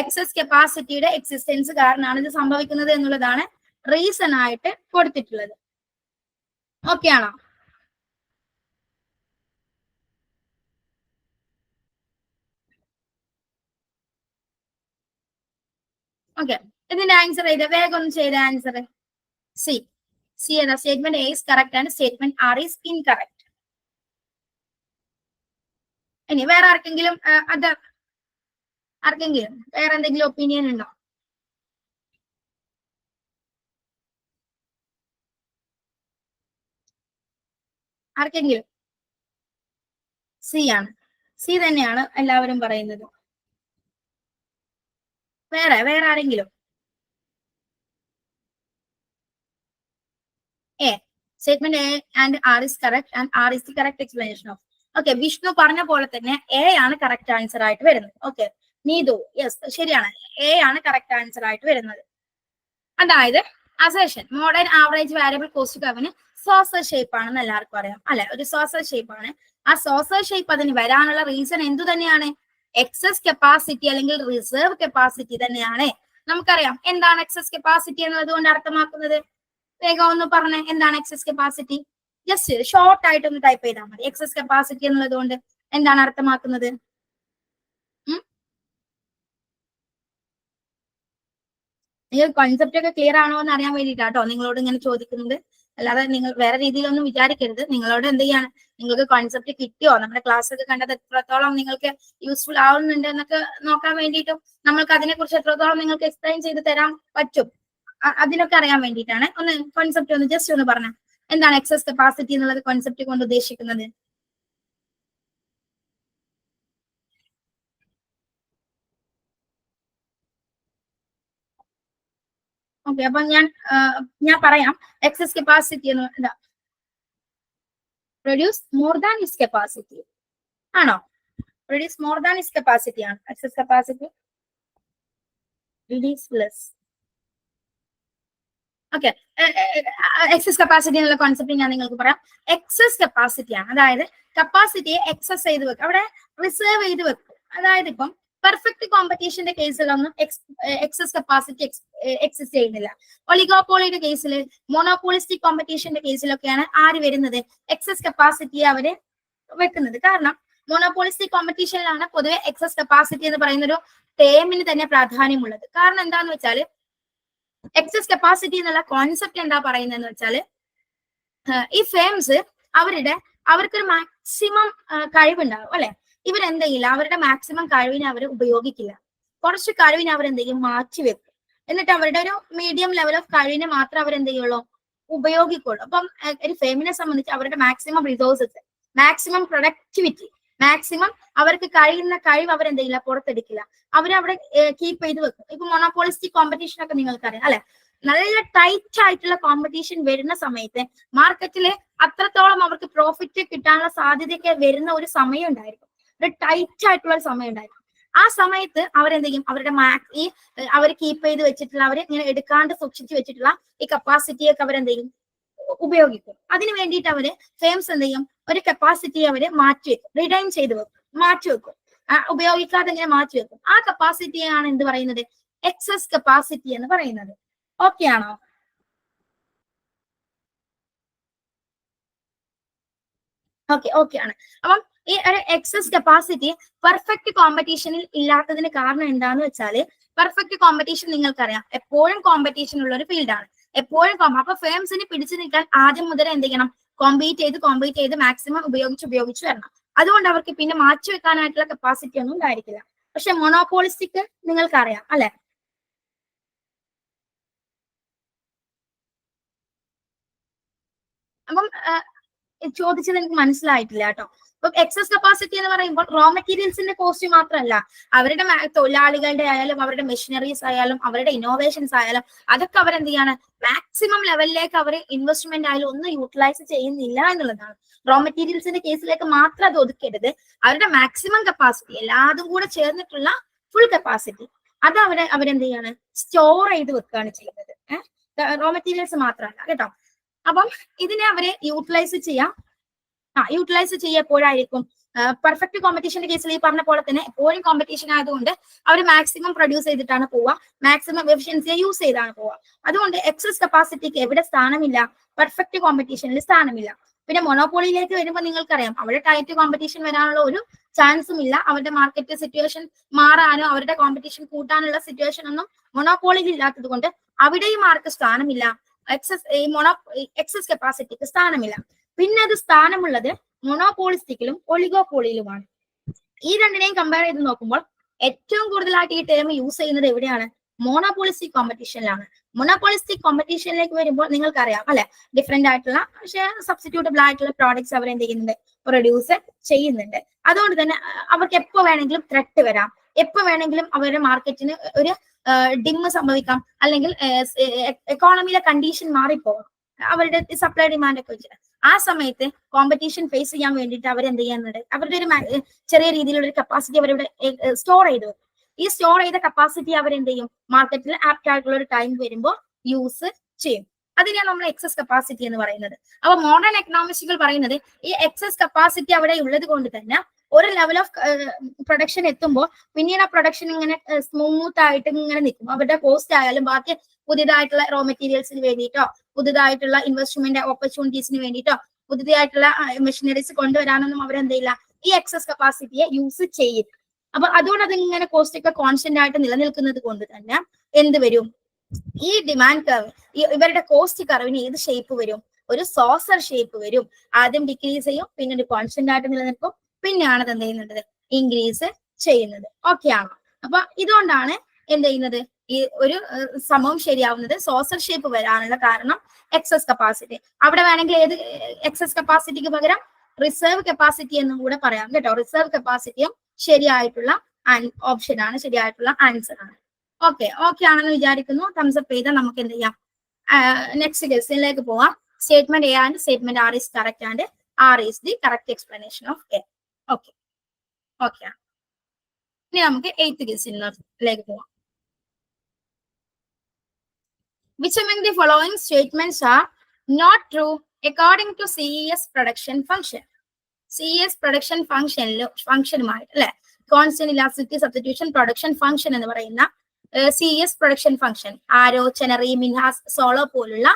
Excess കപ്പാസിറ്റിയുടെ existence കാരണമാണ് ഇത് സംഭവിക്കുന്നത് എന്നുള്ളതാണ് reason ആയിട്ട് കൊടുത്തിട്ടുള്ളത്. Okay ആണോ? ഓക്കെ, ഇതിന്റെ ആൻസർ ചെയ്ത വേഗം ഒന്ന് ചെയ്ത ആൻസർ സി. സി എന്ന statement A is correct and statement R is incorrect. ഇനി വേറെ ആർക്കെങ്കിലും വേറെ എന്തെങ്കിലും ഒപ്പീനിയൻ ഉണ്ടോ? ആർക്കെങ്കിലും? സി ആണ്, സി തന്നെയാണ് എല്ലാവരും പറയുന്നത്. വേറെ ആരെങ്കിലും? A, statement A and R is correct and R is the correct explanation of. Okay, Vishnu പറഞ്ഞ പോലെ തന്നെ എ ആണ് കറക്റ്റ് ആൻസർ ആയിട്ട് വരുന്നത്. ഓക്കെ, നീതു യെസ് ശരിയാണ്, എ ആണ് കറക്റ്റ് ആൻസർ ആയിട്ട് വരുന്നത്. അതായത് assertion modern average variable cost കർവിന് സോസർ ഷേപ്പ് ആണെന്ന് എല്ലാവർക്കും അറിയാം അല്ലെ? ഒരു സോസർ ഷേപ്പ് ആണ്. ആ സോസർ ഷേപ്പ് അതിന് വരാനുള്ള റീസൺ എന്തു തന്നെയാണ്? എക്സസ് കപ്പാസിറ്റി അല്ലെങ്കിൽ റിസർവ് കപ്പാസിറ്റി തന്നെയാണ്. നമുക്കറിയാം എന്താണ് എക്സസ് കപ്പാസിറ്റി എന്നുള്ളത് കൊണ്ട് അർത്ഥമാക്കുന്നത്. വേഗം ഒന്ന് പറഞ്ഞേ, എന്താണ് എക്സസ് കപ്പാസിറ്റി? ജസ്റ്റ് ഷോർട്ട് ആയിട്ട് ഒന്ന് ടൈപ്പ് ചെയ്താൽ മതി. എക്സസ് കപ്പാസിറ്റി എന്നുള്ളത് കൊണ്ട് എന്താണ് അർത്ഥമാക്കുന്നത്? നിങ്ങൾക്ക് കോൺസെപ്റ്റ് ഒക്കെ ക്ലിയർ ആണോ എന്ന് അറിയാൻ വേണ്ടിയിട്ടാട്ടോ നിങ്ങളോട് ഇങ്ങനെ ചോദിക്കുന്നത്. അല്ലാതെ നിങ്ങൾ വേറെ രീതിയിലൊന്നും വിചാരിക്കരുത്. നിങ്ങളോട് എന്ത് ചെയ്യാണ്, നിങ്ങൾക്ക് കോൺസെപ്റ്റ് കിട്ടിയോ, നമ്മുടെ ക്ലാസ് ഒക്കെ കണ്ടത് എത്രത്തോളം നിങ്ങൾക്ക് യൂസ്ഫുൾ ആവുന്നുണ്ട് എന്നൊക്കെ നോക്കാൻ വേണ്ടിയിട്ടും നമ്മൾക്ക് അതിനെക്കുറിച്ച് എത്രത്തോളം നിങ്ങൾക്ക് എക്സ്പ്ലെയിൻ ചെയ്ത് തരാൻ പറ്റും, അതിനൊക്കെ അറിയാൻ വേണ്ടിയിട്ടാണ്. ഒന്ന് കോൺസെപ്റ്റ് ഒന്ന് ജസ്റ്റ് ഒന്ന് പറഞ്ഞ, എന്താണ് എക്സസ് കപ്പാസിറ്റി എന്നുള്ളത് കോൺസെപ്റ്റ് കൊണ്ട് ഉദ്ദേശിക്കുന്നത്? ഓക്കെ, അപ്പൊ ഞാൻ പറയാം. എക്സസ് കപ്പാസിറ്റി എന്ന് produce more than is capacity ആണോ? produce more than its capacity ആണ്. Excess capacity release less. Okay, excess capacity എന്നുള്ള കോൺസെപ്റ്റ് ഞാൻ നിങ്ങൾക്ക് പറയാം. എക്സസ് കപ്പാസിറ്റി ആണ്, അതായത് കപ്പാസിറ്റിയെ എക്സസ് ചെയ്ത് വെക്കും, അവിടെ റിസർവ് ചെയ്ത് വെക്കും. അതായത് ഇപ്പം പെർഫെക്റ്റ് കോമ്പറ്റീഷന്റെ കേസിലൊന്നും എക്സസ് കപ്പാസിറ്റി എക്സിസ്റ്റ് ചെയ്യുന്നില്ല. ഒളിഗോപോളിയുടെ കേസിൽ, മോണോപോളിസ്റ്റിക് കോമ്പറ്റീഷന്റെ കേസിലൊക്കെയാണ് ആര് വരുന്നത്, എക്സസ് കപ്പാസിറ്റിയെ അവര് വെക്കുന്നത്. കാരണം മോണോപോളിസ്റ്റിക് കോമ്പറ്റീഷനിലാണ് പൊതുവെ എക്സസ് കപ്പാസിറ്റി എന്ന് പറയുന്ന ഒരു ടേമിന് തന്നെ പ്രാധാന്യമുള്ളത്. കാരണം എന്താന്ന് വെച്ചാൽ എക്സസ് കപ്പാസിറ്റി എന്നുള്ള കോൺസെപ്റ്റ് എന്താ പറയുന്നതെന്ന് വെച്ചാൽ, ഈ ഫേംസ് അവർക്കൊരു മാക്സിമം കഴിവുണ്ടാവും അല്ലെ. ഇവരെന്ത് ചെയ്യില്ല, അവരുടെ മാക്സിമം കഴിവിനെ അവർ ഉപയോഗിക്കില്ല. കുറച്ച് കഴിവിനെ അവരെന്ത് ചെയ്യും, മാറ്റിവെക്കും. എന്നിട്ട് അവരുടെ ഒരു മീഡിയം ലെവൽ ഓഫ് കഴിവിനെ മാത്രം അവരെന്ത് ചെയ്യുള്ളൂ, ഉപയോഗിക്കുള്ളൂ. അപ്പം ഒരു ഫേമിനെ സംബന്ധിച്ച് അവരുടെ maximum resources, maximum productivity, maximum അവർക്ക് കഴിയുന്ന കഴിവ് അവരെന്ത് ചെയ്യില്ല, പുറത്തെടുക്കില്ല. അവരവിടെ കീപ്പ് ചെയ്ത് വെക്കും. ഇപ്പൊ മൊണോപോളിസ്റ്റിക് കോമ്പറ്റീഷൻ ഒക്കെ നിങ്ങൾക്കറിയാം അല്ലെ. നല്ല ടൈറ്റ് ആയിട്ടുള്ള കോമ്പറ്റീഷൻ വരുന്ന സമയത്ത് മാർക്കറ്റില് അത്രത്തോളം അവർക്ക് പ്രോഫിറ്റ് കിട്ടാനുള്ള സാധ്യതയൊക്കെ വരുന്ന ഒരു സമയം ഉണ്ടായിരിക്കും, ഒരു ടൈറ്റ് ആയിട്ടുള്ള ഒരു സമയം ഉണ്ടായിരിക്കും. ആ സമയത്ത് അവരെന്ത് ചെയ്യും, അവരുടെ അവർ കീപ്പ് ചെയ്ത് വെച്ചിട്ടുള്ള, അവർ ഇങ്ങനെ എടുക്കാണ്ട് സൂക്ഷിച്ചു വെച്ചിട്ടുള്ള ഈ കപ്പാസിറ്റിയൊക്കെ അവരെന്ത് ചെയ്യും, ഉപയോഗിക്കും. അതിന് വേണ്ടിയിട്ട് അവര് ഫേംസ് എന്ത് ചെയ്യും, ഒരു കപ്പാസിറ്റി അവര് മാറ്റിവെക്കും, റിഡൈൻ ചെയ്ത് വെക്കും, മാറ്റിവെക്കും, ഉപയോഗിക്കാതെ ഇങ്ങനെ മാറ്റിവെക്കും. ആ കപ്പാസിറ്റിയാണ് എന്ത് പറയുന്നത്, എക്സസ് കപ്പാസിറ്റി എന്ന് പറയുന്നത്. ഓക്കെ ആണോ? ഓക്കെ ആണ്. അപ്പം ഈ ഒരു എക്സസ് കപ്പാസിറ്റി പെർഫെക്റ്റ് കോമ്പറ്റീഷനിൽ ഇല്ലാത്തതിന് കാരണം എന്താന്ന് വെച്ചാല്, പെർഫെക്റ്റ് കോമ്പറ്റീഷൻ നിങ്ങൾക്കറിയാം എപ്പോഴും കോമ്പറ്റീഷൻ ഉള്ള ഒരു ഫീൽഡാണ്. എപ്പോഴും അപ്പൊ ഫേംസിന് പിടിച്ചു നിൽക്കാൻ ആദ്യം മുതൽ എന്ത് ചെയ്യണം, കോമ്പീറ്റ് ചെയ്ത് മാക്സിമം ഉപയോഗിച്ച് വരണം. അതുകൊണ്ട് അവർക്ക് പിന്നെ മാറ്റി വെക്കാനായിട്ടുള്ള കപ്പാസിറ്റി ഒന്നും ഉണ്ടായിരിക്കില്ല. പക്ഷെ മൊണോപോളിസ്റ്റിക് നിങ്ങൾക്കറിയാം അല്ലെ. അപ്പം ചോദിച്ചത് എനിക്ക് മനസ്സിലായിട്ടില്ല കേട്ടോ. അപ്പൊ എക്സസ് കപ്പാസിറ്റി എന്ന് പറയുമ്പോൾ റോ മെറ്റീരിയൽസിന്റെ കോസ്റ്റ് മാത്രമല്ല, അവരുടെ തൊഴിലാളികളുടെ ആയാലും അവരുടെ മെഷീനറീസ് ആയാലും അവരുടെ ഇന്നോവേഷൻസ് ആയാലും അതൊക്കെ അവരെന്ത് ചെയ്യാണ്, മാക്സിമം ലെവലിലേക്ക് അവർ ഇൻവെസ്റ്റ്മെന്റ് ആയാലും ഒന്നും യൂട്ടിലൈസ് ചെയ്യുന്നില്ല എന്നുള്ളതാണ്. റോ മെറ്റീരിയൽസിന്റെ കേസിലേക്ക് മാത്രം അത് ഒതുക്കരുത്, അവരുടെ മാക്സിമം കപ്പാസിറ്റി എല്ലാതും കൂടെ ചേർന്നിട്ടുള്ള ഫുൾ കപ്പാസിറ്റി അത് അവരെന്ത് ചെയ്യാണ്, സ്റ്റോർ ചെയ്ത് വെക്കുകയാണ് ചെയ്യുന്നത്. റോ മെറ്റീരിയൽസ് മാത്രമല്ല കേട്ടോ. അപ്പം ഇതിനെ അവര് യൂട്ടിലൈസ് എപ്പോഴായിരിക്കും, പെർഫെക്റ്റ് കോമ്പറ്റീഷന്റെ കേസിൽ ഈ പറഞ്ഞ പോലെ തന്നെ എപ്പോഴും കോമ്പറ്റീഷൻ ആയതുകൊണ്ട് അവർ മാക്സിമം പ്രൊഡ്യൂസ് ചെയ്തിട്ടാണ് പോവുക, മാക്സിമം എഫിഷ്യൻസിയെ യൂസ് ചെയ്താണ് പോവുക. അതുകൊണ്ട് എക്സസ് കപ്പാസിറ്റിക്ക് എവിടെ സ്ഥാനമില്ല, പെർഫെക്റ്റ് കോമ്പറ്റീഷനിൽ സ്ഥാനമില്ല. പിന്നെ മൊണോപോളിയിലേക്ക് വരുമ്പോൾ നിങ്ങൾക്കറിയാം അവിടെ ടൈറ്റ് കോമ്പറ്റീഷൻ വരാനുള്ള ഒരു ചാൻസും ഇല്ല. അവരുടെ മാർക്കറ്റ് സിറ്റുവേഷൻ മാറാനോ അവരുടെ കോമ്പറ്റീഷൻ കൂട്ടാനുള്ള സിറ്റുവേഷൻ ഒന്നും മൊണോപോളിയിൽ ഇല്ലാത്തത് കൊണ്ട് അവിടെയും ആർക്ക് സ്ഥാനമില്ല, എക്സസ് കപ്പാസിറ്റിക്ക് സ്ഥാനമില്ല. പിന്നെ അത് സ്ഥാനമുള്ളത് മൊണോപോളിസ്റ്റിക്കിലും ഒളിഗോപോളിയിലുമാണ്. ഈ രണ്ടിനെയും കമ്പയർ ചെയ്ത് നോക്കുമ്പോൾ ഏറ്റവും കൂടുതലായിട്ട് ഈ ടേം യൂസ് ചെയ്യുന്നത് എവിടെയാണ്, മോണോപോളിസ്റ്റിക് കോമ്പറ്റീഷനിലാണ്. മൊണോപോളിസ്റ്റിക് കോമ്പറ്റീഷനിലേക്ക് വരുമ്പോൾ നിങ്ങൾക്കറിയാം അല്ലെ, ഡിഫറെന്റ് ആയിട്ടുള്ള പക്ഷെ സബ്സ്റ്റിറ്റ്യൂട്ടബിൾ ആയിട്ടുള്ള പ്രോഡക്ട്സ് അവർ എന്ത് ചെയ്യുന്നുണ്ട്, പ്രൊഡ്യൂസ് ചെയ്യുന്നുണ്ട്. അതുകൊണ്ട് തന്നെ അവർക്ക് എപ്പോ വേണമെങ്കിലും ത്രെട്ട് വരാം, എപ്പോ വേണമെങ്കിലും അവരുടെ മാർക്കറ്റിന് ഒരു ഡിമ്മ് സംഭവിക്കാം, അല്ലെങ്കിൽ എക്കോണമിയിലെ കണ്ടീഷൻ മാറിപ്പോകും, അവരുടെ സപ്ലൈ ഡിമാൻഡ് ഒക്കെ വെച്ചിട്ട്. ആ സമയത്ത് കോമ്പറ്റീഷൻ ഫേസ് ചെയ്യാൻ വേണ്ടിയിട്ട് അവരെന്ത് ചെയ്യുന്നുണ്ട്, അവരുടെ ഒരു ചെറിയ രീതിയിലുള്ള ഒരു കപ്പാസിറ്റി അവരുടെ സ്റ്റോർ ചെയ്ത് വെക്കും. ഈ സ്റ്റോർ ചെയ്ത കപ്പാസിറ്റി അവരെന്ത് ചെയ്യും, മാർക്കറ്റിൽ ആപ്റ്റ് ആയിട്ടുള്ള ഒരു ടൈം വരുമ്പോൾ യൂസ് ചെയ്യും. അതിനെയാണ് നമ്മൾ എക്സസ് കപ്പാസിറ്റി എന്ന് പറയുന്നത്. അപ്പൊ മോഡേൺ എക്കണോമിക്സുകൾ പറയുന്നത് ഈ എക്സസ് കപ്പാസിറ്റി അവിടെ ഉള്ളത് കൊണ്ട് തന്നെ ഒരു ലെവൽ ഓഫ് പ്രൊഡക്ഷൻ എത്തുമ്പോൾ പിന്നീട് ആ പ്രൊഡക്ഷൻ ഇങ്ങനെ സ്മൂത്ത് ആയിട്ട് ഇങ്ങനെ നിൽക്കും. അവരുടെ കോസ്റ്റ് ആയാലും ബാക്കി പുതിയതായിട്ടുള്ള റോ മെറ്റീരിയൽസിന് വേണ്ടിയിട്ടോ പുതിയതായിട്ടുള്ള ഇൻവെസ്റ്റ്മെന്റ് ഓപ്പർച്യൂണിറ്റീസിന് വേണ്ടിയിട്ടോ പുതിയതായിട്ടുള്ള മെഷീനറീസ് കൊണ്ടുവരാനൊന്നും അവരെന്തില്ല, ഈ എക്സസ് കപ്പാസിറ്റിയെ യൂസ് ചെയ്യും. അപ്പൊ അതുകൊണ്ട് അതിങ്ങനെ കോസ്റ്റ് ഒക്കെ കോൺസ്റ്റന്റ് ആയിട്ട് നിലനിൽക്കുന്നത് കൊണ്ട് തന്നെ എന്ത് വരും, ഈ ഡിമാൻഡ് കർവ്, ഇവരുടെ കോസ്റ്റ് കർവിന് ഏത് ഷേപ്പ് വരും, ഒരു സോസർ ഷേപ്പ് വരും. ആദ്യം ഡിക്രീസ് ചെയ്യും, പിന്നീട് കോൺസ്റ്റന്റ് ആയിട്ട് നിലനിൽക്കും, പിന്നെയാണ് അത് എന്ത് ചെയ്യുന്നത്, ഇൻക്രീസ് ചെയ്യുന്നത്. ഓക്കെ ആണോ? അപ്പൊ ഇതുകൊണ്ടാണ് എന്ത് ചെയ്യുന്നത്, ഈ ഒരു സമയം ശരിയാവുന്നത്. സോസർ ഷേപ്പ് വരാനുള്ള കാരണം എക്സസ് കപ്പാസിറ്റി. അവിടെ വേണമെങ്കിൽ ഏത് എക്സസ് കപ്പാസിറ്റിക്ക് പകരം റിസർവ് കപ്പാസിറ്റി എന്നും കൂടെ പറയാം കേട്ടോ. റിസർവ് കപ്പാസിറ്റിയും ശരിയായിട്ടുള്ള ഓപ്ഷൻ ആണ്, ശരിയായിട്ടുള്ള ആൻസർ ആണ്. ഓക്കെ ആണെന്ന് വിചാരിക്കുന്നു. തംസ് അപ്പ് ചെയ്താൽ നമുക്ക് എന്ത് ചെയ്യാം, നെക്സ്റ്റ് ക്വസ്റ്റ്യനിലേക്ക് പോവാം. Statement A and statement R is correct and R is the correct explanation of A. Okay ഇനി നമുക്ക് 8th ക്വസ്റ്റ്യനിലേക്ക് പോവാം. Which among the following statements are not true according to CES production function? CES production ഫംഗ്ഷനുമായിട്ട് അല്ലെ, constant elasticity substitution production function എന്ന് പറയുന്ന CES production function, ആരോ, ചെനറി, Minhas, solo പോലുള്ള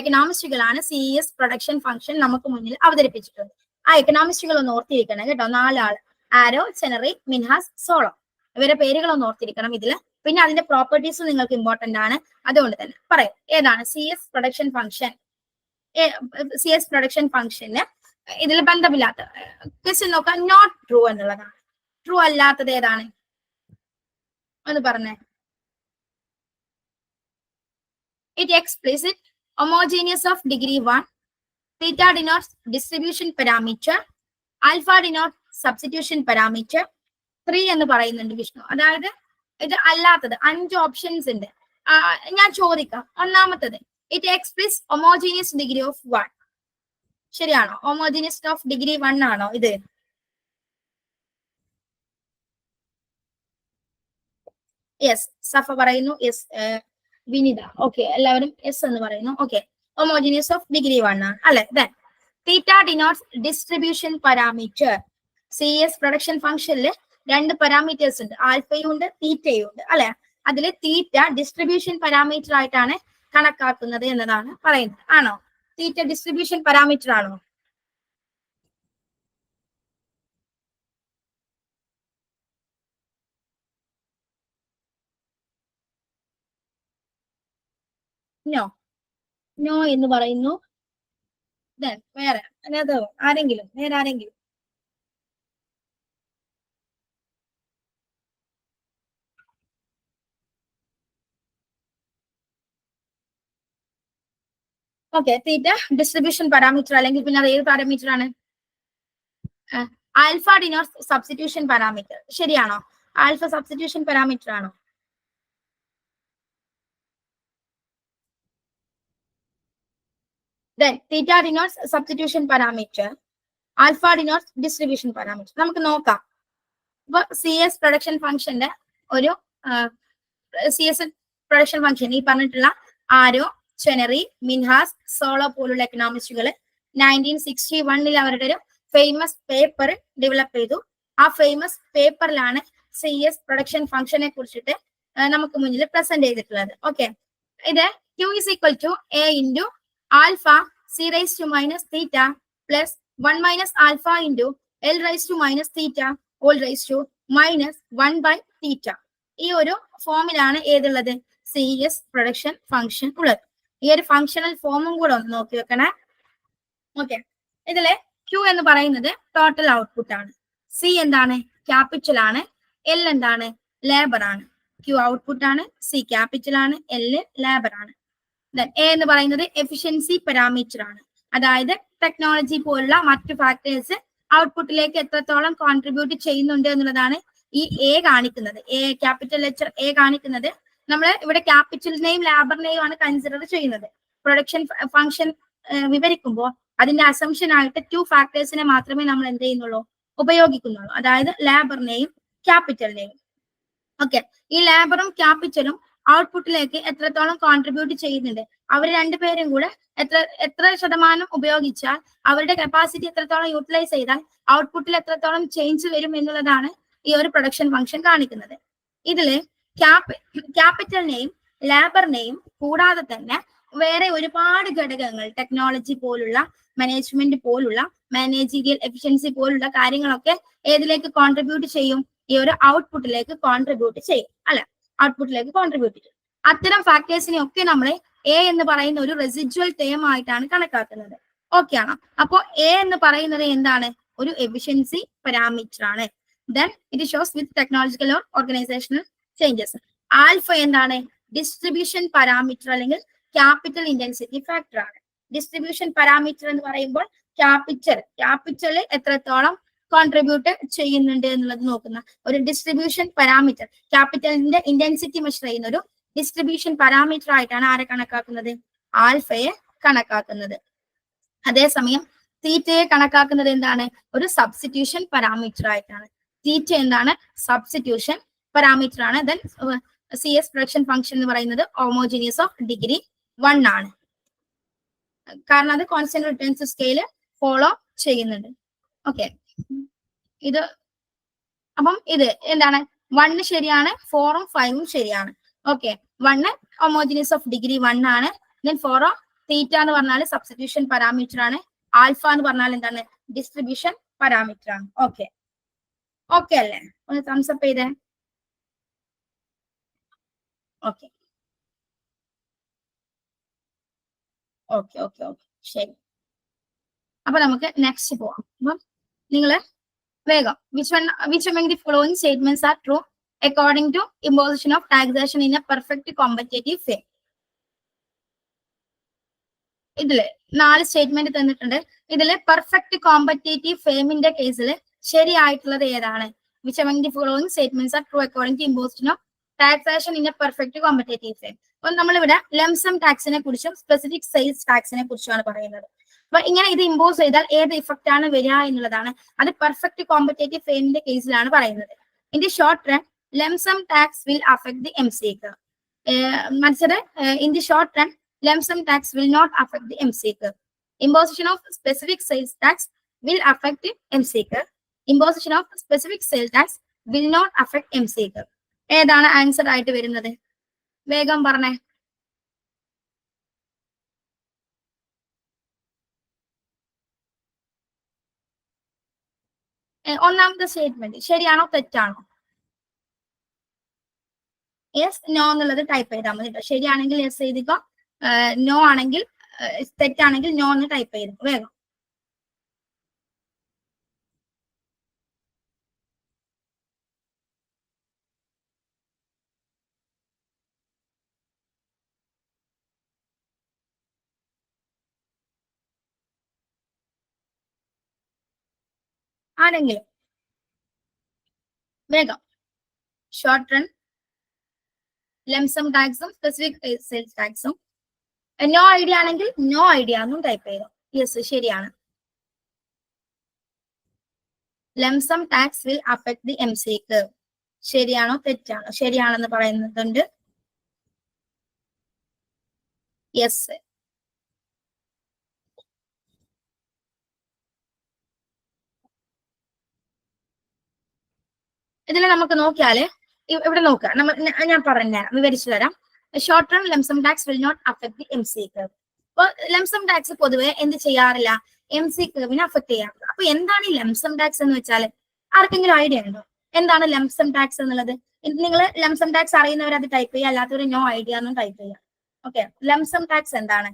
എക്കണോമിസ്റ്റുകളാണ് CES production function നമുക്ക് മുന്നിൽ അവതരിപ്പിച്ചിട്ടുള്ളത്. ആ എക്കണോമിസ്റ്റുകൾ ഒന്ന് ഓർത്തിരിക്കണം കേട്ടോ, 4 ആൾ, ആരോ, ചെനറി, മിൻഹാസ്, സോളോ, ഇവരുടെ പേരുകൾ ഒന്ന് ഓർത്തിരിക്കണം ഇതില്. പിന്നെ അതിന്റെ പ്രോപ്പർട്ടീസ് നിങ്ങൾക്ക് ഇമ്പോർട്ടന്റ് ആണ്, അതുകൊണ്ട് തന്നെ പറയാം ഏതാണ് CES production function. CES production ഫംഗ്ഷന് ഇതിൽ ബന്ധമില്ലാത്ത ക്വസ്റ്റ്യൻ നോക്കാം. നോട്ട് ട്രൂ എന്നുള്ളതാണ്. ട്രൂ അല്ലാത്തത് ഏതാണ് ഒന്ന് പറഞ്ഞേ. It explicit homogeneous of degree 1, theta denotes distribution parameter, alpha denotes substitution parameter, 3 എന്ന് പറയുന്നുണ്ട് വിഷ്ണു. അതായത് ഇത് അല്ലാത്തത് 5 ഓപ്ഷൻസ് ഉണ്ട്. ഞാൻ ചോദിക്കാം. ഒന്നാമത്തത് ഇറ്റ് എക്സ്പ്ലിസ് ഹോമോജീനിയസ് ഡിഗ്രി ഓഫ് 1, ശരിയാണോ? ഹോമോജീനിയസ് ഓഫ് ഡിഗ്രി 1 ആണോ ഇത്? യെസ്, സഫ പറയുന്നു യെസ്. വിനിത ഓക്കെ, എല്ലാവരും യെസ് എന്ന് പറയുന്നു. ഓക്കെ, ഹോമോജീനിയസ് ഓഫ് ഡിഗ്രി 1 ആണ് അല്ലെ. ദെൻ തീറ്റ denotes distribution parameter. CES production ഫംഗ്ഷനിൽ 2 പാരാമീറ്റേഴ്സ് ഉണ്ട്, ആൽഫയും ഉണ്ട് തീറ്റയും ഉണ്ട് അല്ലെ. അതിൽ തീറ്റ ഡിസ്ട്രിബ്യൂഷൻ പാരാമീറ്റർ ആയിട്ടാണ് കണക്കാക്കുന്നത് എന്നതാണ് പറയുന്നത്. ആണോ? തീറ്റ ഡിസ്ട്രിബ്യൂഷൻ പാരാമീറ്റർ ആണോ? നോ, നോ എന്ന് പറയുന്നു. വേറെ ആരെങ്കിലും വേറെ ആരെങ്കിലും? ഓക്കെ, തീറ്റ ഡിസ്ട്രിബ്യൂഷൻ പാരാമീറ്റർ അല്ലെങ്കിൽ പിന്നെ അത് ഏത് പാരാമീറ്റർ ആണ്? ആൽഫ ഡിനോട്ട്സ് സബ്സ്റ്റിറ്റ്യൂഷൻ പാരാമീറ്റർ, ശരിയാണോ? ആൽഫ സബ്സ്റ്റിറ്റ്യൂഷൻ പാരാമീറ്റർ ആണോ? Then theta denotes substitution parameter, alpha denotes distribution parameter. നമുക്ക് നോക്കാം. ഇപ്പൊ CES പ്രൊഡക്ഷൻ ഫംഗ്ഷന്റെ ഒരു CES പ്രൊഡക്ഷൻ ഫംഗ്ഷൻ ഈ പറഞ്ഞിട്ടുള്ള ആരോ, ചെനറി, മിൻഹാസ്, സോളോ പോലുള്ള എക്കണോമിസ്റ്റുകൾ 1961 അവരുടെ ഒരു ഫേമസ് പേപ്പർ ഡെവലപ്പ് ചെയ്തു. ആ ഫേമസ് പേപ്പറിലാണ് CES പ്രൊഡക്ഷൻ ഫംഗ്ഷനെ കുറിച്ചിട്ട് നമുക്ക് മുന്നിൽ പ്രസന്റ് ചെയ്തിട്ടുള്ളത്. ഓക്കെ, ഇത് Q is equal to A into alpha c raised to minus theta plus 1 minus alpha into L raised to minus theta whole raised to minus 1 by theta. ഈ ഒരു ഫോമിലാണ് ഏതുള്ളത്? CES production function ഉള്ളത്. ഈ ഒരു functional ഫോമും കൂടെ ഒന്ന് നോക്കി വെക്കണേ. ഓക്കെ, ഇതിലെ Q എന്ന് പറയുന്നത് ടോട്ടൽ ഔട്ട്പുട്ട് ആണ്. C എന്താണ്? ക്യാപിറ്റൽ ആണ്. L എന്താണ്? ലേബർ ആണ്. Q ഔട്ട്പുട്ട് ആണ്, C ക്യാപിറ്റൽ ആണ്, L ലേബർ ആണ്. A എന്ന് പറയുന്നത് എഫിഷ്യൻസി പാരാമീറ്റർ ആണ്. അതായത് ടെക്നോളജി പോലുള്ള മറ്റു ഫാക്ടേഴ്സ് ഔട്ട്പുട്ടിലേക്ക് എത്രത്തോളം കോൺട്രിബ്യൂട്ട് ചെയ്യുന്നുണ്ട് എന്നുള്ളതാണ് ഈ A കാണിക്കുന്നത്. ക്യാപിറ്റൽ ലെറ്റർ A കാണിക്കുന്നത്. നമ്മൾ ഇവിടെ ക്യാപിറ്റലിനെയും ലേബറിനെയും ആണ് കൺസിഡർ ചെയ്യുന്നത്. പ്രൊഡക്ഷൻ ഫംഗ്ഷൻ വിവരിക്കുമ്പോൾ അതിന്റെ അസംഷൻ ആയിട്ട് 2 ഫാക്ടേഴ്സിനെ മാത്രമേ നമ്മൾ എന്ത് ചെയ്യുന്നുള്ളൂ? ഉപയോഗിക്കുന്നുള്ളൂ. അതായത് ലേബറിനെയും ക്യാപിറ്റലിനെയും. ഓക്കെ, ഈ ലേബറും ക്യാപിറ്റലും ഔട്ട്പുട്ടിലേക്ക് എത്രത്തോളം കോൺട്രിബ്യൂട്ട് ചെയ്യുന്നുണ്ട്, അവർ രണ്ടുപേരും കൂടെ എത്ര ശതമാനം ഉപയോഗിച്ചാൽ, അവരുടെ കപ്പാസിറ്റി എത്രത്തോളം യൂട്ടിലൈസ് ചെയ്താൽ ഔട്ട്പുട്ടിൽ എത്രത്തോളം ചേഞ്ച് വരും എന്നുള്ളതാണ് ഈ ഒരു പ്രൊഡക്ഷൻ ഫംഗ്ഷൻ കാണിക്കുന്നത്. ഇതില് ക്യാപിറ്റലിനെയും ലേബറിനെയും കൂടാതെ തന്നെ വേറെ ഒരുപാട് ഘടകങ്ങൾ, ടെക്നോളജി പോലുള്ള, മാനേജ്മെന്റ് പോലുള്ള, മാനേജീരിയൽ എഫിഷ്യൻസി പോലുള്ള കാര്യങ്ങളൊക്കെ ഏതിലേക്ക് കോൺട്രിബ്യൂട്ട് ചെയ്യും? ഈ ഒരു ഔട്ട്പുട്ടിലേക്ക് കോൺട്രിബ്യൂട്ട് ചെയ്യും അല്ലെ. ഔട്ട്പുട്ടിലേക്ക് കോൺട്രിബ്യൂട്ട് ചെയ്യും. അത്തരം ഫാക്ടേഴ്സിനെ ഒക്കെ നമ്മൾ A എന്ന് പറയുന്ന ഒരു റെസിഡ്യുവൽ ടേം ആയിട്ടാണ് കണക്കാക്കുന്നത്. ഓക്കെ ആണോ? അപ്പോ A എന്ന് പറയുന്നത് എന്താണ്? ഒരു എഫിഷ്യൻസി പാരാമീറ്റർ ആണ്. Then it shows with technological or organisational changes. Alpha എന്താണ്? ഡിസ്ട്രിബ്യൂഷൻ പാരാമീറ്റർ അല്ലെങ്കിൽ ക്യാപിറ്റൽ ഇന്റൻസിറ്റി ഫാക്ടർ ആണ്. ഡിസ്ട്രിബ്യൂഷൻ പാരാമീറ്റർ എന്ന് പറയുമ്പോൾ ക്യാപിറ്റൽ എത്രത്തോളം കോൺട്രിബ്യൂട്ട് ചെയ്യുന്നുണ്ട് എന്നുള്ളത് നോക്കുന്ന ഒരു ഡിസ്ട്രിബ്യൂഷൻ പാരാമീറ്റർ, ക്യാപിറ്റലിന്റെ ഇന്റൻസിറ്റി മെഷർ ചെയ്യുന്ന ഒരു ഡിസ്ട്രിബ്യൂഷൻ പാരാമീറ്റർ ആയിട്ടാണ് ആരെ കണക്കാക്കുന്നത്? ആൽഫയെ കണക്കാക്കുന്നത്. അതേസമയം തീറ്റയെ കണക്കാക്കുന്നത് എന്താണ്? ഒരു സബ്സ്റ്റിറ്റ്യൂഷൻ പാരാമീറ്റർ ആയിട്ടാണ്. തീറ്റ എന്താണ്? സബ്സ്റ്റിറ്റ്യൂഷൻ പാരാമീറ്റർ ആണ്. ദെൻ CS പ്രൊഡക്ഷൻ ഫംഗ്ഷൻ എന്ന് പറയുന്നത് ഹോമോജീനിയസ് ഓഫ് ഡിഗ്രി 1 ആണ്. കാരണം അത് കോൺസ്റ്റന്റ് റിട്ടേൺസ് സ്കെയില് ഫോളോ ചെയ്യുന്നുണ്ട്. ഓക്കെ, ഇത് അപ്പം ഇത് എന്താണ്? 1 ശരിയാണ്, 4ഉം 5ഉം ശരിയാണ്. ഓക്കെ, 1 ഹോമോജീനിയസ് ഓഫ് ഡിഗ്രി 1 ആണ്. ദെൻ 4 തീറ്റ എന്ന് പറഞ്ഞാൽ സബ്സ്റ്റിറ്റ്യൂഷൻ പാരാമീറ്റർ ആണ്. ആൽഫ എന്ന് പറഞ്ഞാൽ എന്താണ്? ഡിസ്ട്രിബ്യൂഷൻ പാരാമീറ്റർ ആണ്. ഓക്കെ, ഓക്കെ അല്ലേ? ഒന്ന് തംസ് അപ്പ് ചെയ്തേ. ഓക്കെ ഓക്കെ ഓക്കെ ഓക്കെ ശരി. അപ്പൊ നമുക്ക് നെക്സ്റ്റ് പോവാം. അപ്പം നിങ്ങള് വേഗം which among the following statements are true according to imposition of taxation in a perfect competitive way? ഇതില് 4 സ്റ്റേറ്റ്മെന്റ് തന്നിട്ടുണ്ട്. ഇതില് പെർഫെക്റ്റ് കോമ്പറ്റേറ്റീവ് ഫേമിന്റെ കേസിൽ ശരിയായിട്ടുള്ളത് ഏതാണ്? which among the following statements are true according to imposition of taxation in a perfect competitive way? അപ്പൊ നമ്മളിവിടെ lump sum ടാക്സിനെ കുറിച്ചും specific sales ടാക്സിനെ കുറിച്ചുമാണ് പറയുന്നത്. അപ്പൊ ഇങ്ങനെ ഇത് ഇമ്പോസ് ചെയ്താൽ ഏത് ഇഫക്റ്റ് ആണ് വരിക എന്നുള്ളതാണ്. അത് പെർഫെക്റ്റ് കോമ്പറ്റേറ്റീവ് ഫേമിന്റെ കേസിലാണ് പറയുന്നത്. In the short run lump sum tax will affect the MCK. മത്സര in the short run lump sum tax will not affect the MCK. Imposition of specific sales tax will affect MCK. Imposition of specific sales tax will not affect MCK. ഏതാണ് answer ആയിട്ട് വരുന്നത്? വേഗം പറഞ്ഞേ. ഒന്നാമത്തെ statement ശരിയാണോ തെറ്റാണോ? Yes no എന്നുള്ളത് type ചെയ്താൽ മതി കേട്ടോ. ശരിയാണെങ്കിൽ യെസ് എഴുതിക്കോ, നോ ആണെങ്കിൽ തെറ്റാണെങ്കിൽ നോ എന്ന് ടൈപ്പ് ചെയ്തു വേഗം. ആരെങ്കിലും വേഗം. ഷോർട്ട് റൺ ലംസം ടാക്സും സ്പെസിഫിക് സെയിൽസ് ടാക്സും. നോ ഐഡിയ ആണെങ്കിൽ നോ ഐഡിയ എന്നും ടൈപ്പ് ചെയ്തു. യെസ് ശരിയാണ്. Lump sum tax will affect the MCK. ശരിയാണോ തെറ്റാണോ? ശരിയാണെന്ന് പറയുന്നുണ്ട്. യെസ്. ഇതിൽ നമുക്ക് നോക്കിയാല് ഇവിടെ നോക്കുക, ഞാൻ പറഞ്ഞ വിവരിച്ചു തരാം. Short run lump sum tax will not affect the MCK. അപ്പൊ ലംസം ടാക്സ് പൊതുവെ എന്ത് ചെയ്യാറില്ല? MCK അഫക്ട് ചെയ്യാറില്ല. അപ്പൊ എന്താണ് ഈ ലംസം ടാക്സ് എന്ന് വെച്ചാൽ ആർക്കെങ്കിലും ഐഡിയ ഉണ്ടോ എന്താണ് ലംസം ടാക്സ് എന്നുള്ളത്? നിങ്ങൾ ലംസം ടാക്സ് അറിയുന്നവർ അത് ടൈപ്പ് ചെയ്യുക, അല്ലാത്തവർ നോ ഐഡിയ എന്നും ടൈപ്പ് ചെയ്യുക. ഓക്കെ, ലംസം ടാക്സ് എന്താണ്?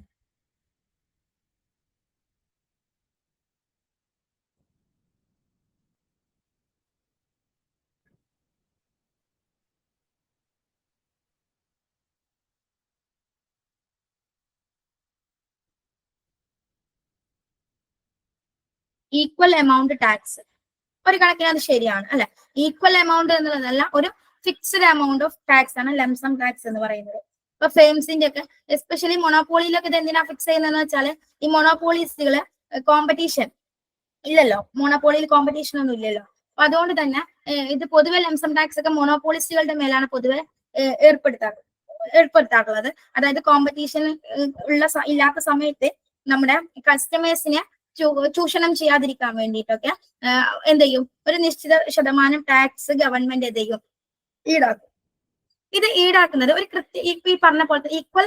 Equal amount tax. ഒരു കണക്കിന് അത് ശരിയാണ് അല്ലെ. ഈക്വൽ എമൗണ്ട് എന്നുള്ളതല്ല, ഒരു ഫിക്സ്ഡ് എമൗണ്ട് ഓഫ് ടാക്സ് ആണ് ലംസം ടാക്സ് എന്ന് പറയുന്നത്. ഇപ്പൊ ഫേംസിന്റെ ഒക്കെ എസ്പെഷ്യലി മൊണോപോളിയിലൊക്കെ ഇത് എന്തിനാ ഫിക്സ് ചെയ്യുന്നതെന്ന് വെച്ചാല് ഈ മൊണോപോളിസ്റ്റുകള് കോമ്പറ്റീഷൻ ഇല്ലല്ലോ, മൊണോപോളിയിൽ കോമ്പറ്റീഷൻ ഒന്നും ഇല്ലല്ലോ. അപ്പൊ അതുകൊണ്ട് തന്നെ ഇത് പൊതുവെ ലംസം ടാക്സ് ഒക്കെ മൊണോപോളിസ്റ്റുകളുടെ മേലാണ് പൊതുവെ ഏർപ്പെടുത്താറുള്ളത്. അതായത് കോമ്പറ്റീഷൻ ഇല്ലാത്ത സമയത്ത് നമ്മുടെ കസ്റ്റമേഴ്സിനെ ചൂഷണം ചെയ്യാതിരിക്കാൻ വേണ്ടിയിട്ടൊക്കെ എന്ത് ചെയ്യും? ഒരു നിശ്ചിത ശതമാനം ടാക്സ് ഗവൺമെന്റ് എന്ത് ചെയ്യും? ഈടാക്കും. ഇത് ഈടാക്കുന്നത് ഒരു ഈ പറഞ്ഞ പോലത്തെ ഈക്വൽ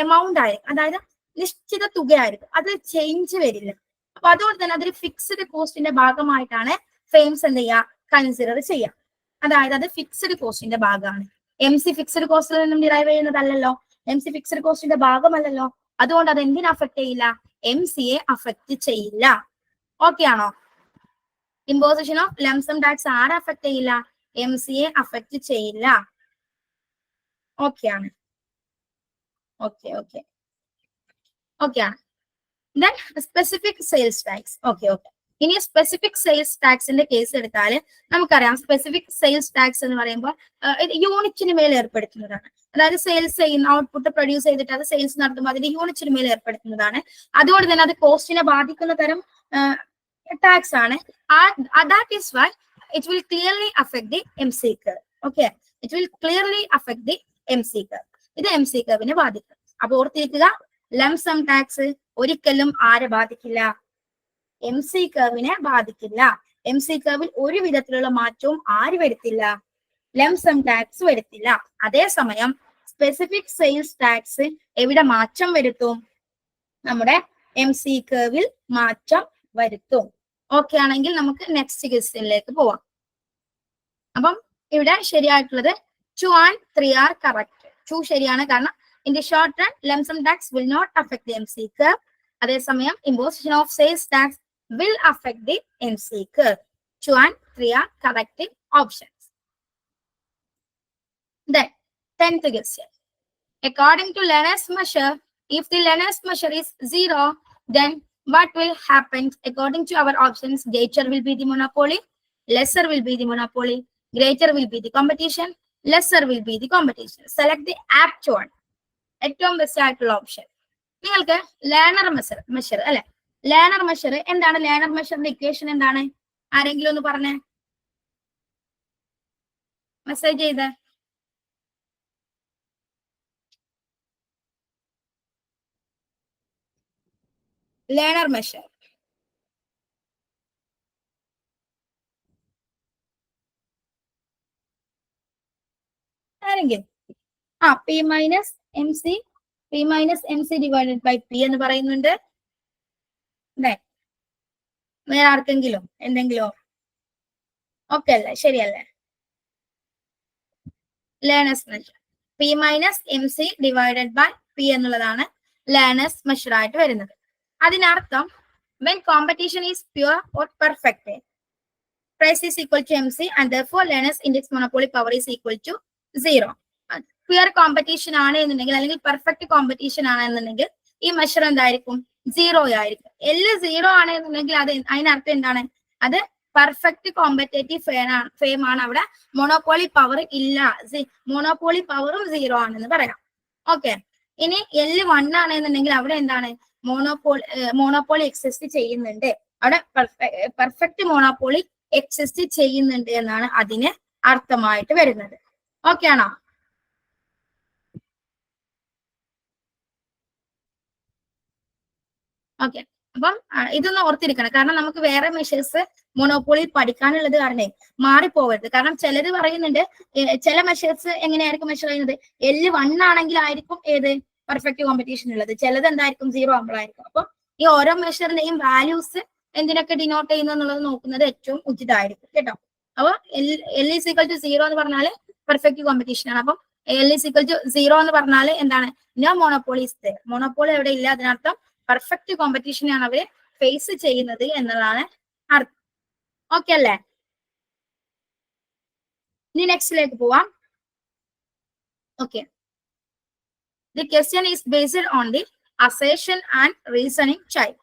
എമൗണ്ട് ആയിരിക്കും, അതായത് നിശ്ചിത തുകയായിരിക്കും, അത് ചേഞ്ച് വരില്ല. അപ്പൊ അതുകൊണ്ട് തന്നെ അതൊരു ഫിക്സ്ഡ് കോസ്റ്റിന്റെ ഭാഗമായിട്ടാണ് ഫേംസ് എന്ത് ചെയ്യുക? കൺസിഡർ ചെയ്യുക. അതായത് അത് ഫിക്സ്ഡ് കോസ്റ്റിന്റെ ഭാഗമാണ്. MC ഫിക്സ്ഡ് കോസ്റ്റിൽ നിന്നും ഡിറൈവ് ചെയ്യുന്നതല്ലല്ലോ, MC ഫിക്സ്ഡ് കോസ്റ്റിന്റെ ഭാഗമല്ലല്ലോ. അതുകൊണ്ട് അത് എന്തിനെ അഫക്ട് ചെയ്യില്ല? MCയെ അഫക്ട് ചെയ്യില്ല. ഓക്കെ ആണോ? ഇമ്പോസിഷൻ ഓഫ് ലംസം ടാക്സ് ആരെ അഫക്ട് ചെയ്യില്ല? MCയെ അഫക്ട് ചെയ്യില്ല. ഓക്കെ ആണ്. ഓക്കെ ഓക്കെ ഓക്കെ ആണ്. Then specific sales tax. Okay okay. ഇനി സ്പെസിഫിക് സെയിൽസ് ടാക്സിന്റെ കേസ് എടുത്താൽ നമുക്കറിയാം, സ്പെസിഫിക് സെയിൽസ് ടാക്സ് എന്ന് പറയുമ്പോൾ യൂണിറ്റിന് മേൽ ഏർപ്പെടുത്തുന്നതാണ്. അതായത് സെയിൽസ് ചെയ്യുന്ന ഔട്ട്പുട്ട് പ്രൊഡ്യൂസ് ചെയ്തിട്ട് അത് സെയിൽസ് നടത്തുമ്പോൾ അതിന്റെ യൂണിറ്റിന് മേൽ ഏർപ്പെടുത്തുന്നതാണ്. അതുകൊണ്ട് തന്നെ അത് കോസ്റ്റിനെ ബാധിക്കുന്ന തരം ടാക്സ് ആണ്. That is why it will clearly affect the MC curve. Okay, it will clearly affect the MC curve. ഇത് MC curve ബാധിക്കും. അപ്പൊ ഓർത്തിരിക്കുക, ലംസം ടാക്സ് ഒരിക്കലും ആരെ ബാധിക്കില്ല? MC curve ബാധിക്കില്ല. MC curve ഒരു വിധത്തിലുള്ള മാറ്റവും ആര് വരുത്തില്ല? ലംസം ടാക്സ് വരുത്തില്ല. അതേസമയം സ്പെസിഫിക് സെയിൽസ് ടാക്സ് എവിടെ മാറ്റം വരുത്തും? നമ്മുടെ MC curve മാറ്റം വരുത്തും. ഓക്കെ ആണെങ്കിൽ നമുക്ക് നെക്സ്റ്റ് ക്വസ്റ്റ്യനിലേക്ക് പോവാം. അപ്പം ഇവിടെ ശരിയായിട്ടുള്ളത് 2 and 3 ആർ കറക്റ്റ്. 2 ശരിയാണ്, കാരണം in the short run lump sum tax will not affect the MC curve. അതേസമയം imposition of sales tax will affect the MC curve. 2 and 3 ആർ correct options. Then 10th question. According to Lerner's measure, if the Lerner's measure is 0, then what will happen? According to our options, greater will be the monopoly, lesser will be the monopoly, greater will be the competition, lesser will be the competition. Select the apt one. ഏറ്റവും best ആയിട്ടുള്ള option. നിങ്ങൾക്ക് Lerner measure അല്ലെ? Lerner measure എന്താണ്? Lerner മെഷറിന്റെ equation എന്താണ്? ആരെങ്കിലും ഒന്ന് പറഞ്ഞേ, മെസ്സേജ് ചെയ്തേ. ലേണർ മെഷർ ആരെങ്കിലും? P minus M C, P minus M C divided by P എന്ന് പറയുന്നുണ്ട്. വേറെ ആർക്കെങ്കിലും എന്തെങ്കിലും? ഓക്കെ അല്ലേ? ശരിയല്ലേ? Lerner's measure P minus M C divided by P എന്നുള്ളതാണ് ലേണേഴ്സ് മെഷർ ആയിട്ട് വരുന്നത്. അതിനർത്ഥം when competition is pure or perfect, price is equal to MC and therefore Lerner's index monopoly power is equal to 0. Pure competition ആണ് എന്നുണ്ടെങ്കിൽ, അല്ലെങ്കിൽ perfect competition ആണ് എന്നുണ്ടെങ്കിൽ ഈ മെഷർ എന്തായിരിക്കും? 0 ആയിരിക്കും. L 0 ആണ് എന്നുണ്ടെങ്കിൽ അത് അതിനർത്ഥം എന്താണ്? അത് പെർഫെക്റ്റ് കോമ്പറ്റേറ്റീവ് ഫെയിം ആണ്. അവിടെ മൊണോപോളി പവർ ഇല്ല. മൊണോപോളി പവറും 0 ആണെന്ന് പറയാം. ഓക്കെ, ഇനി L 1 ആണ് എന്നുണ്ടെങ്കിൽ അവിടെ എന്താണ്? മോണോപോളി എക്സിസ്റ്റ് ചെയ്യുന്നുണ്ട്. അവിടെ പെർഫെക്റ്റ് മോണോപോളി എക്സിസ്റ്റ് ചെയ്യുന്നുണ്ട് എന്നാണ് അതിന് അർത്ഥമായിട്ട് വരുന്നത്. ഓക്കെ ആണോ? ഓക്കെ, അപ്പം ഇതൊന്ന് ഓർത്തിരിക്കണം. കാരണം നമുക്ക് വേറെ മെഷേഴ്സ് മൊണോപോളി പഠിക്കാനുള്ളത് കാരണേ മാറിപ്പോവരുത്. കാരണം ചിലര് പറയുന്നുണ്ട് ചില മെഷേഴ്സ് എങ്ങനെയായിരിക്കും മെഷർ ചെയ്യുന്നത്? L 1 ആണെങ്കിലായിരിക്കും ഏത് പെർഫെക്റ്റ് കോമ്പറ്റീഷൻ ഉള്ളത്, ചിലത് എന്തായിരിക്കും 0 ആകുമ്പോഴായിരിക്കും. അപ്പൊ ഈ ഓരോ മെഷറിന്റെയും വാല്യൂസ് എന്തിനൊക്കെ ഡിനോട്ട് ചെയ്യുന്നു എന്നുള്ളത് നോക്കുന്നത് ഏറ്റവും ഉചിതമായിരിക്കും കേട്ടോ. അപ്പൊ L is equal to 0 എന്ന് പറഞ്ഞാല് പെർഫെക്റ്റ് കോമ്പറ്റീഷൻ ആണ്. അപ്പം L is equal to 0 എന്ന് പറഞ്ഞാല് എന്താണ്? No monopoly is there. Monopoly എവിടെ ഇല്ല, അതിനർത്ഥം പെർഫെക്റ്റ് കോമ്പറ്റീഷനാണ് അവര് ഫേസ് ചെയ്യുന്നത് എന്നതാണ് അർത്ഥം. ഓക്കെ അല്ലേ? ഇനി നെക്സ്റ്റിലേക്ക് പോവാം. Okay, the question is based on the assertion and reasoning type.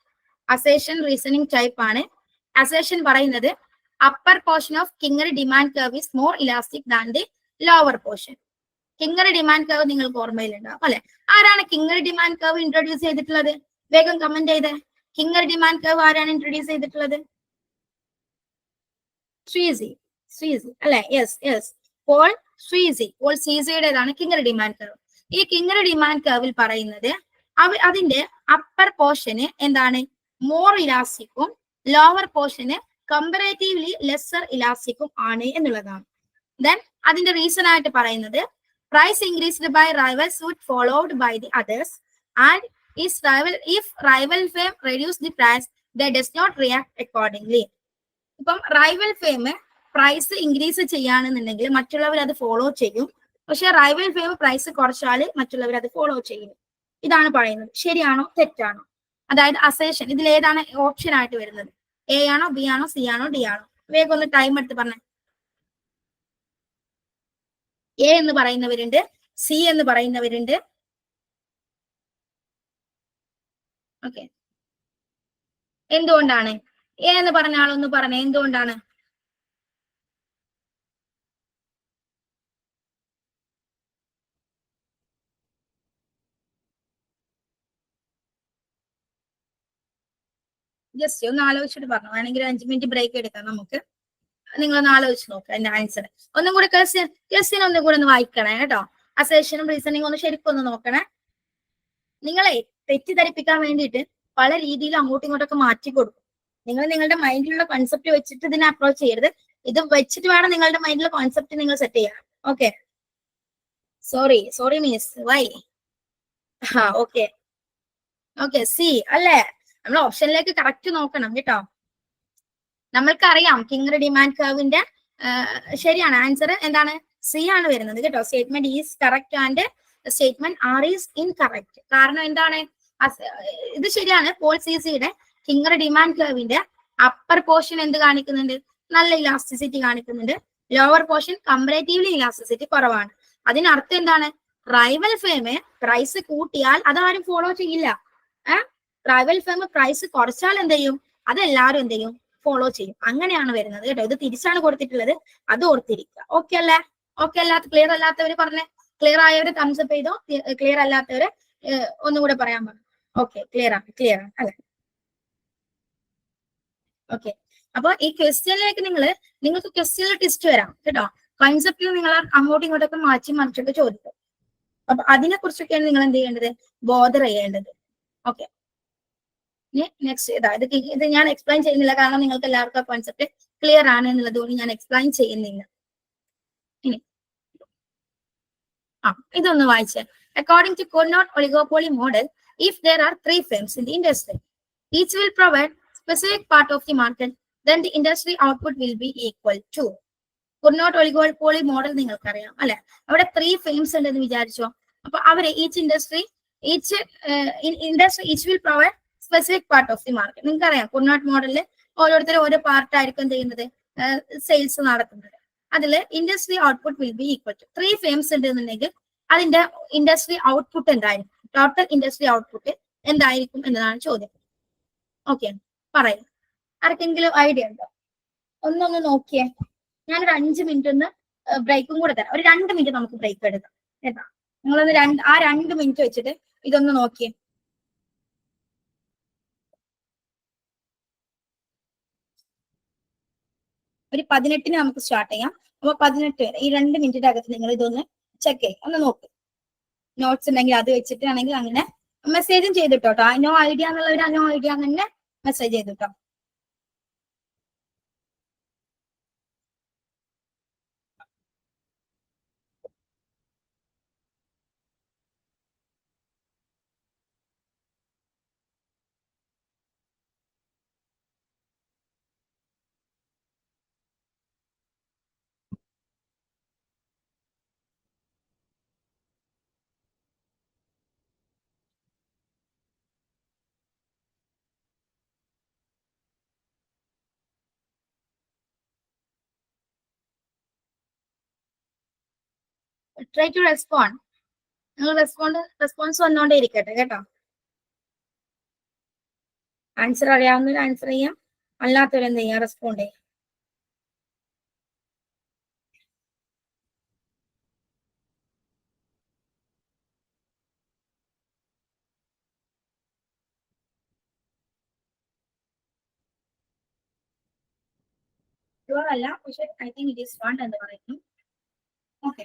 Assertion reasoning type ആണ്. അസേഷൻ പറയുന്നത് upper portion of kinked demand curve is more elastic than the lower portion. Kinked demand curve നിങ്ങൾക്ക് ഓർമ്മയിലുണ്ടാവും അല്ലെ? ആരാണ് കിംഗറി demand curve introduce ചെയ്തിട്ടുള്ളത്? വേഗം comment ചെയ്തേ. Kinked demand curve ആരാണ് ഇൻട്രൊഡ്യൂസ് ചെയ്തിട്ടുള്ളത്? സ്വീസി അല്ലെ? Yes, Paul Sweezy. പോൾ സ്വീസിയുടേതാണ് കിംഗറി ഡിമാൻഡ് കർവ്. ഈ കിംഗറി ഡിമാൻഡ് കർവിൽ പറയുന്നത് അതിന്റെ അപ്പർ പോർഷന് എന്താണ്? മോർ ഇലാസ്റ്റിക്കും ലോവർ പോർഷന് കമ്പറേറ്റീവ്ലി ലെസ്സർ ഇലാസ്റ്റിക്കും ആണ് എന്നുള്ളതാണ്. ദെൻ അതിന്റെ റീസൺ ആയിട്ട് പറയുന്നത് price increased by rivals would followed by the others and if rival firm reduce the price, they does not react accordingly. ഇപ്പം റൈവൽ ഫേം പ്രൈസ് ഇൻക്രീസ് ചെയ്യാണെന്നുണ്ടെങ്കിൽ മറ്റുള്ളവർ അത് ഫോളോ ചെയ്യും. പക്ഷെ റൈവൽ ഫേം പ്രൈസ് കുറച്ചാല് മറ്റുള്ളവർ അത് ഫോളോ ചെയ്യും. ഇതാണ് പറയുന്നത്. ശരിയാണോ തെറ്റാണോ? അതായത് അസേഷൻ ഇതിൽ ഏതാണ് ഓപ്ഷൻ ആയിട്ട് വരുന്നത്? എ ആണോ, ബി ആണോ, സി ആണോ, ഡി ആണോ? വേഗം ഒന്ന് ടൈം എടുത്ത് പറഞ്ഞേ. എ എന്ന് പറയുന്നവരുണ്ട്, സി എന്ന് പറയുന്നവരുണ്ട്. ഓക്കെ, എന്തുകൊണ്ടാണ്? എ എന്ന് പറഞ്ഞ ആളൊന്ന് പറഞ്ഞേ, എന്തുകൊണ്ടാണ്? ജസ്റ്റ് ഒന്ന് ആലോചിച്ചിട്ട് പറഞ്ഞു. വേണമെങ്കിൽ 5 മിനിറ്റ് ബ്രേക്ക് എടുക്കാം നമുക്ക്. നിങ്ങളൊന്ന് ആലോചിച്ച് നോക്കുക എന്റെ ആൻസർ. ഒന്നും കൂടി ക്വസ്റ്റ്യൻ ഒന്നും കൂടെ ഒന്ന് വായിക്കണേ കേട്ടോ. അസേഷനും റീസണിങ് ഒന്ന് ശരിക്കും ഒന്ന് നോക്കണേ. നിങ്ങളെ തെറ്റിദ്ധരിപ്പിക്കാൻ വേണ്ടിയിട്ട് പല രീതിയിലും അങ്ങോട്ടും ഇങ്ങോട്ടൊക്കെ മാറ്റി കൊടുക്കും. നിങ്ങൾ നിങ്ങളുടെ മൈൻഡിലുള്ള കോൺസെപ്റ്റ് വെച്ചിട്ട് ഇതിനെ അപ്രോച്ച് ചെയ്യരുത്. ഇത് വെച്ചിട്ട് വേണം നിങ്ങളുടെ മൈൻഡിലെ കോൺസെപ്റ്റ് നിങ്ങൾ സെറ്റ് ചെയ്യാൻ. Okay, sorry miss, why? Okay okay, C അല്ലേ? നമ്മൾ ഓപ്ഷനിലേക്ക് കറക്റ്റ് നോക്കണം കേട്ടോ. നമ്മൾക്കറിയാം കിങ്ങർ ഡിമാൻഡ് കർവിന്റെ ശരിയാണ്. ആൻസർ എന്താണ്? സി ആണ് വരുന്നത് കേട്ടോ. Statement is correct and statement R is incorrect. കാരണം എന്താണ്? ഇത് ശരിയാണ്. പോൾ സിസിയുടെ കിങ്ങർ ഡിമാൻഡ് കർവിന്റെ അപ്പർ പോർഷൻ എന്ത് കാണിക്കുന്നുണ്ട്? നല്ല ഇലാസ്റ്റിസിറ്റി കാണിക്കുന്നുണ്ട്. ലോവർ പോർഷൻ കമ്പാരേറ്റീവ്ലി ഇലാസ്റ്റിസിറ്റി കുറവാണ്. അതിനർത്ഥം എന്താണ്? റൈവൽ ഫേം പ്രൈസ് കൂട്ടിയാൽ അതാരും ഫോളോ ചെയ്യില്ല. റൈവൽ ഫേം പ്രൈസ് കുറച്ചാൽ എന്ത് ചെയ്യും? അതെല്ലാരും എന്ത് ചെയ്യും? ഫോളോ ചെയ്യും. അങ്ങനെയാണ് വരുന്നത് കേട്ടോ. ഇത് തിരിച്ചാണ് കൊടുത്തിട്ടുള്ളത്, അത് ഓർത്തിരിക്കുക. ഓക്കെ അല്ലേ? ഓക്കെ അല്ലാത്ത ക്ലിയർ അല്ലാത്തവര് പറഞ്ഞേ. ക്ലിയർ ആയവര് തംസപ്പ് ചെയ്തോ, ക്ലിയർ അല്ലാത്തവര് ഒന്നുകൂടെ പറയാൻ പറഞ്ഞു. ഓക്കെ, ക്ലിയർ ആണ് അല്ലെ? ഓക്കെ, അപ്പൊ ഈ ക്വസ്റ്റ്യനിലേക്ക് നിങ്ങൾക്ക് ക്വസ്റ്റ്യനിൽ ടെസ്റ്റ് വരാം കേട്ടോ. കൺസെപ്റ്റിൽ നിങ്ങൾ അങ്ങോട്ടും ഇങ്ങോട്ടൊക്കെ മാറ്റി മറിച്ചൊക്കെ ചോദിക്കും. അപ്പൊ അതിനെ കുറിച്ചൊക്കെയാണ് നിങ്ങൾ എന്ത് ചെയ്യേണ്ടത്? ബോധർ ചെയ്യേണ്ടത്. ഓക്കെ, നെക്സ്റ്റ് ഇത് ഞാൻ എക്സ്പ്ലെയിൻ ചെയ്യുന്നില്ല, കാരണം നിങ്ങൾക്ക് എല്ലാവർക്കും ആ കോൺസെപ്റ്റ് ക്ലിയർ ആണ് എന്നുള്ളത് കൊണ്ട് ഞാൻ എക്സ്പ്ലെയിൻ ചെയ്യുന്നില്ല. ഇനി ഇതൊന്ന് വായിച്ചേ. According to Cournot oligopoly model, if there are 3 firms in the industry, each will provide specific part of the market, then the industry output will be equal to. Cournot oligopoly model നിങ്ങൾക്കറിയാം അല്ലെ? അവിടെ 3 firms ഉണ്ടെന്ന് വിചാരിച്ചോ. അപ്പൊ അവരെ each will provide specific part of the market. നിങ്ങൾക്കറിയാം Cournot മോഡലിൽ ഓരോരുത്തരും ഓരോ പാർട്ടായിരിക്കും എന്ത് ചെയ്യുന്നത്? സെയിൽസ് നടത്തുന്നത്. അതിൽ industry output will be equal to 3 firms ഉണ്ടെന്നുണ്ടെങ്കിൽ അതിന്റെ ഇൻഡസ്ട്രി ഔട്ട്പുട്ട് എന്തായിരിക്കും? ടോട്ടൽ ഇൻഡസ്ട്രി ഔട്ട്പുട്ട് എന്തായിരിക്കും എന്നതാണ് ചോദ്യം. ഓക്കെ, പറയൂ. ആർക്കെങ്കിലും ഐഡിയ ഉണ്ടോ? ഒന്നൊന്ന് നോക്കിയേ. ഞാനൊരു 5 മിനിറ്റ് ഒന്ന് ബ്രേക്കും കൂടെ തരാം. ഒരു 2 മിനിറ്റ് നമുക്ക് ബ്രേക്ക് എടുക്കാം കേട്ടോ. നിങ്ങളൊന്ന് 2 മിനിറ്റ് വെച്ചിട്ട് ഇതൊന്ന് നോക്കിയേ. ഒരു 18-ന് നമുക്ക് സ്റ്റാർട്ട് ചെയ്യാം. അപ്പൊ 18 വരെ ഈ 2 മിനിറ്റിന്റെ അകത്ത് നിങ്ങൾ ഇതൊന്ന് ചെക്ക് ചെയ്യും, ഒന്ന് നോക്ക്. നോട്ട്സ് ഉണ്ടെങ്കിൽ അത് വെച്ചിട്ടാണെങ്കിൽ അങ്ങനെ മെസ്സേജും ചെയ്തിട്ടോ. നോ ഐഡിയ എന്നുള്ളവർ നോ ഐഡിയ അങ്ങനെ മെസ്സേജ് ചെയ്തിട്ടോ. Try to respond. നിങ്ങൾ റെസ്പോൺസ് വന്നുകൊണ്ടേ ഇരിക്കട്ടെ കേട്ടോ. ആൻസർ അറിയാവുന്നവർ ആൻസർ ചെയ്യാം, അല്ലാത്തവരെന്ത് ചെയ്യാം? റെസ്പോണ്ട് ചെയ്യാം. അല്ല, പക്ഷെ ഐ തിങ്ക് ഇറ്റ് ഈസ് 1 എന്ന് പറയുന്നു. Okay,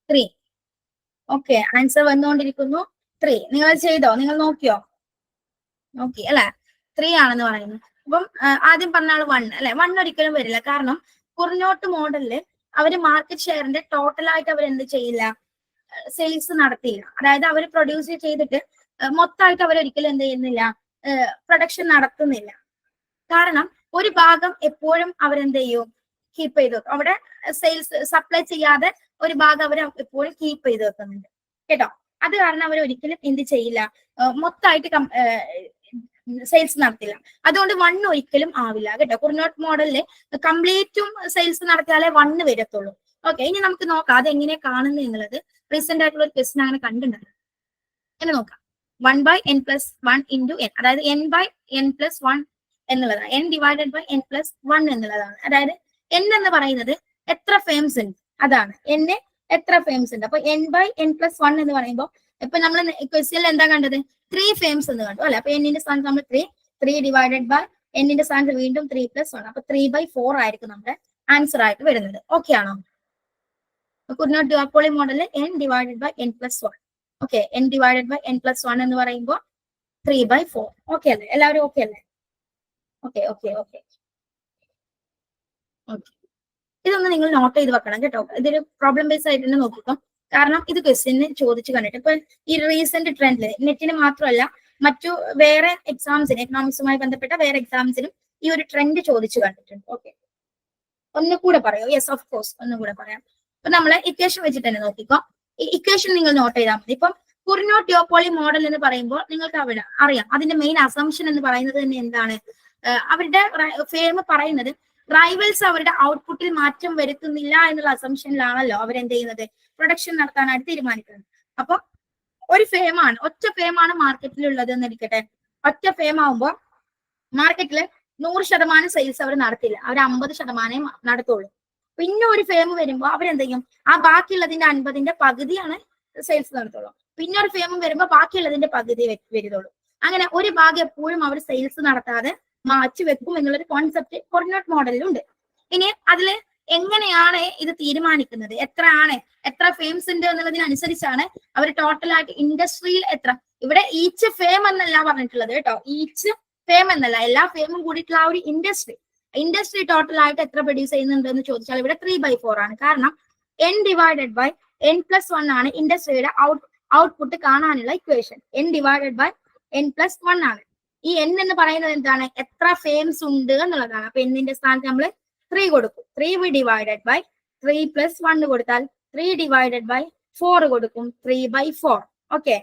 three. ഓക്കെ, ആൻസർ വന്നുകൊണ്ടിരിക്കുന്നു. 3. നിങ്ങൾ ചെയ്തോ? നിങ്ങൾ നോക്കിയോ? ഓക്കെ അല്ലെ, 3 ആണെന്ന് പറയുന്നത്. അപ്പം ആദ്യം പറഞ്ഞ ആള് 1 അല്ലെ, 1 ഒരിക്കലും വരില്ല. കാരണം കുറിഞ്ഞോട്ട് മോഡലില് അവര് മാർക്കറ്റ് ഷെയറിന്റെ ടോട്ടലായിട്ട് അവർ എന്ത് ചെയ്യില്ല, സെയിൽസ് നടത്തിയില്ല. അതായത് അവർ പ്രൊഡ്യൂസ് ചെയ്തിട്ട് മൊത്തമായിട്ട് അവർ ഒരിക്കലും എന്ത് ചെയ്യുന്നില്ല, പ്രൊഡക്ഷൻ നടത്തുന്നില്ല. കാരണം ഒരു ഭാഗം എപ്പോഴും അവരെന്ത് ചെയ്യും, കീപ്പ് ചെയ്ത് വെക്കും. അവിടെ സെയിൽസ് സപ്ലൈ ചെയ്യാതെ ഒരു ഭാഗം അവർ എപ്പോഴും കീപ്പ് ചെയ്ത് വെക്കുന്നുണ്ട് കേട്ടോ. അത് കാരണം അവർ ഒരിക്കലും എന്ത് ചെയ്യില്ല, മൊത്തമായിട്ട് സെയിൽസ് നടത്തില്ല. അതുകൊണ്ട് 1 ഒരിക്കലും ആവില്ല കേട്ടോ. കുറിഞ്ഞോട്ട് മോഡലില് കംപ്ലീറ്റും സെയിൽസ് നടത്തിയാലേ 1 വരത്തുള്ളൂ. ഓക്കെ, ഇനി നമുക്ക് നോക്കാം അത് എങ്ങനെ കാണുന്നത് എന്നുള്ളത്. റീസെന്റ് ആയിട്ടുള്ള ഒരു ക്വസ്റ്റൻ അങ്ങനെ കണ്ടിട്ടുണ്ട്. എന്ന് നോക്കാം. 1/n+1 into n, അതായത് n/n+1 എന്നുള്ളതാണ്. n ഡിവൈഡഡ് ബൈ n+1 എന്നുള്ളതാണ്. അതായത് n എന്ന് പറയുന്നത് എത്ര ഫേംസ് ഉണ്ട്, അതാണ് n എത്ര ഫേംസ് ഉണ്ട്. അപ്പൊ n/n+1 എന്ന് പറയുമ്പോൾ ഇപ്പൊ നമ്മൾ ക്വസ്റ്റ്യനിൽ എന്താ കണ്ടത്, 3 ഫേംസ് എന്ന് കണ്ടു അല്ലെ. അപ്പൊ n-ന്റെ സ്ഥാനത്ത് നമ്മൾ 3 ഡിവൈഡഡ് ബൈ n-ന്റെ സ്ഥാനത്ത് വീണ്ടും 3+1, അപ്പൊ 3/4 ആയിരിക്കും നമ്മുടെ ആൻസർ ആയിട്ട് വരുന്നത്. ഓക്കെ ആണോ? കുറിഞ്ഞോട്ട് ഡുയോപോളി മോഡലിൽ n divided by n+1. Okay, n divided by n+1 എന്ന് പറയുമ്പോൾ 3/4. ഓക്കെ അല്ലേ, എല്ലാവരും ഓക്കെ അല്ലേ? ഓക്കെ ഓക്കെ ഓക്കെ ഓക്കെ, ഇതൊന്ന് നിങ്ങൾ നോട്ട് ചെയ്ത് വെക്കണം കേട്ടോ. ഇതൊരു പ്രോബ്ലം ബേസ് ആയിട്ട് തന്നെ നോക്കിക്കോ. കാരണം ഇത് ക്വസ്റ്റ്യന് ചോദിച്ചു കണ്ടിട്ട് ഇപ്പൊ ഈ റീസെന്റ് ട്രെൻഡില് നെറ്റിന് മാത്രമല്ല മറ്റു വേറെ എക്സാംസിന്, എക്കണോമിക്സുമായി ബന്ധപ്പെട്ട വേറെ എക്സാംസിനും ഈ ഒരു ട്രെൻഡ് ചോദിച്ചു കണ്ടിട്ടുണ്ട്. ഓക്കെ, ഒന്നുകൂടെ പറയോ? യെസ് ഓഫ് കോഴ്സ്, ഒന്നുകൂടെ പറയാം. അപ്പൊ നമ്മള് ഇക്വേഷൻ വെച്ചിട്ട് തന്നെ നോക്കിക്കോ. ഈ ഇക്വേഷൻ നിങ്ങൾ നോട്ട് ചെയ്താൽ മതി. ഇപ്പം കുറിഞ്ഞോട്ട് ഡുയോപോളി മോഡൽ എന്ന് പറയുമ്പോൾ നിങ്ങൾക്ക് അവിടെ അറിയാം അതിന്റെ മെയിൻ അസംഷൻ എന്ന് പറയുന്നത് തന്നെ എന്താണ്, അവരുടെ ഫേം പറയുന്നത് റൈവൽസ് അവരുടെ ഔട്ട്പുട്ടിൽ മാറ്റം വരുത്തുന്നില്ല എന്നുള്ള അസംഷനിലാണല്ലോ അവരെന്ത് ചെയ്യുന്നത്, പ്രൊഡക്ഷൻ നടത്താനായിട്ട് തീരുമാനിക്കുന്നത്. അപ്പൊ ഒരു ഫേമാണ്, ഒറ്റ ഫേമാണ് മാർക്കറ്റിലുള്ളത് എന്നിരിക്കട്ടെ. ഒറ്റ ഫേം ആവുമ്പോൾ മാർക്കറ്റില് 100% സെയിൽസ് അവർ നടത്തില്ല, അവർ 50% നടത്തുള്ളൂ. പിന്നെ ഒരു ഫേം വരുമ്പോൾ അവരെന്ത് ചെയ്യും, ആ ബാക്കിയുള്ളതിന്റെ 50ന്റെ പകുതിയാണ് സെയിൽസ് നടത്തുള്ളൂ. പിന്നെ ഒരു ഫേം വരുമ്പോൾ ബാക്കിയുള്ളതിന്റെ പകുതി വരുന്നുള്ളൂ. അങ്ങനെ ഒരു ഭാഗം എപ്പോഴും അവർ സെയിൽസ് നടത്താതെ മാറ്റി വെക്കും എന്നുള്ളൊരു കോൺസെപ്റ്റ് കുറിഞ്ഞോട്ട് മോഡലിലുണ്ട്. ഇനി അതില് എങ്ങനെയാണ് ഇത് തീരുമാനിക്കുന്നത്, എത്ര ഫേംസ് ഉണ്ട് എന്നുള്ളതിനനുസരിച്ചാണ് അവർ ടോട്ടലായിട്ട് ഇൻഡസ്ട്രിയിൽ എത്ര, ഇവിടെ ഈച്ച് ഫേം എന്നല്ല പറഞ്ഞിട്ടുള്ളത് കേട്ടോ, ഈച്ച് ഫേം എന്നല്ല, എല്ലാ ഫേമും കൂടിയിട്ടുള്ള ആ ഒരു ഇൻഡസ്ട്രി ടോട്ടൽ ആയിട്ട് എത്ര പ്രൊഡ്യൂസ് ചെയ്യുന്നുണ്ട് എന്ന് ചോദിച്ചാൽ ഇവിടെ 3/4 ആണ്. കാരണം n ഡിവൈഡഡ് ബൈ n+1 ആണ് ഇൻഡസ്ട്രിയുടെ ഔട്ട്പുട്ട് കാണാനുള്ള equation. n divided by n+1 ആണ്. ഈ n എന്ന് പറയുന്നത് എന്താണ്, എത്ര ഫേംസ് ഉണ്ട് എന്നുള്ളതാണ്. അപ്പൊ n-ന്റെ സ്ഥാനത്ത് നമ്മൾ 3 കൊടുക്കും. 3 ഡിവൈഡഡ് ബൈ 3+1 കൊടുത്താൽ 3 ഡിവൈഡഡ് ബൈ 4 കൊടുക്കും, 3/4. ഓക്കെ,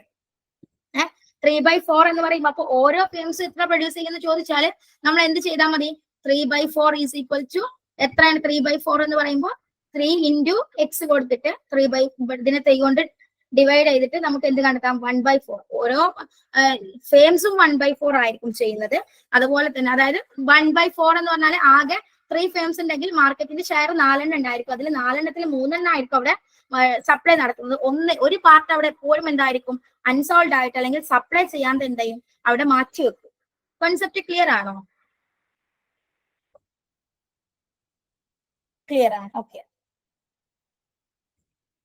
3/4 എന്ന് പറയുമ്പോൾ അപ്പൊ ഓരോ ഫേംസ് എത്ര പ്രൊഡ്യൂസ് ചെയ്യുന്ന ചോദിച്ചാൽ നമ്മൾ എന്ത് ചെയ്താൽ മതി, 3/4 ഈസ് ഈക്വൽ ടു എത്രയാണ് 3/4 എന്ന് പറയുമ്പോൾ 3 into x കൊടുത്തിട്ട് 3 കൊണ്ട് ഡിവൈഡ് ചെയ്തിട്ട് നമുക്ക് എന്ത് കണ്ടെത്താം, 1/4. ഓരോ ഫേംസും 1/4 ആയിരിക്കും ചെയ്യുന്നത്. അതുപോലെ തന്നെ അതായത് 1/4 എന്ന് പറഞ്ഞാൽ ആകെ 3 ഫേംസ് ഉണ്ടെങ്കിൽ മാർക്കറ്റിന്റെ ഷെയർ 4 ഉണ്ടായിരിക്കും. അതിൽ 4 3 അവിടെ സപ്ലൈ നടത്തുന്നത്. ഒരു പാർട്ട് അവിടെ എപ്പോഴും എന്തായിരിക്കും, അൺസോൾഡ് ആയിട്ട് അല്ലെങ്കിൽ സപ്ലൈ ചെയ്യാതെ എന്ത് ചെയ്യും, അവിടെ മാറ്റി വെക്കും. കോൺസെപ്റ്റ് ക്ലിയർ ആണോ? ക്ലിയർ ആണ്. ഓക്കെ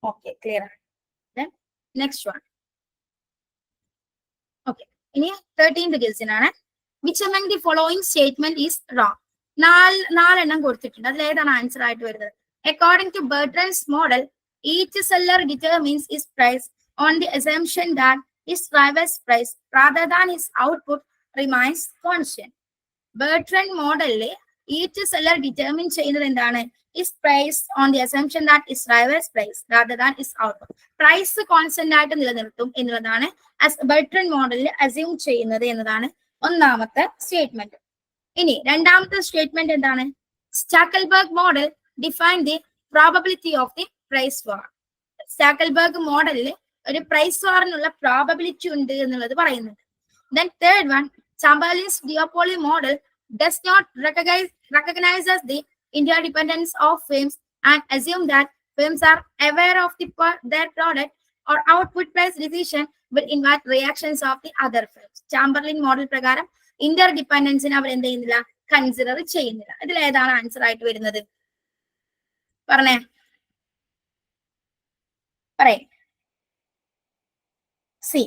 ഓക്കെ, ക്ലിയർ ആണ്. Next one. ഓക്കെ, ഇനി 13th ക്വസ്റ്റ്യൻ ആണ്. Which among the following statement is wrong? നാലെണ്ണം കൊടുത്തിട്ടുണ്ട്. അതിൽ ഏതാണ് ആൻസർ ആയിട്ട് വരുന്നത്? According to Bertrand's model, each seller determines his price on the assumption that his driver's price rather than his output remains constant. Bertrand മോഡലില് each seller determine ചെയ്യുന്നത് എന്താണ്, is price on the assumption that is driver's price rather than is output. Price constant ആയിട്ട് നിലനിർത്തും എന്നുള്ളതാണ് ബെർട്രൻഡ് മോഡലിൽ assume ചെയ്യുന്നത് എന്നതാണ് ഒന്നാമത്തെ statement. ഇനി രണ്ടാമത്തെ സ്റ്റേറ്റ്മെന്റ് എന്താണ്? Stackelberg model define the probability of the price war. Stackelberg മോഡലിൽ ഒരു പ്രൈസ് വാറിനുള്ള പ്രോബബിലിറ്റി ഉണ്ട് എന്നുള്ളത് പറയുന്നുണ്ട്. Then third one, Chamberlain's duopoly model does not recognizes the interdependence of firms and assume that firms are aware of their product or output price decision will invite reactions of the other firms. Chamberlain model പ്രകാരം Inter ഡിപെൻഡൻസിനെ അവർ എന്ത് ചെയ്യുന്നില്ല, consider ചെയ്യുന്നില്ല. ഇതിൽ ഏതാണ് answer ആയിട്ട് വരുന്നത്? പറഞ്ഞേ, പറയേ. സി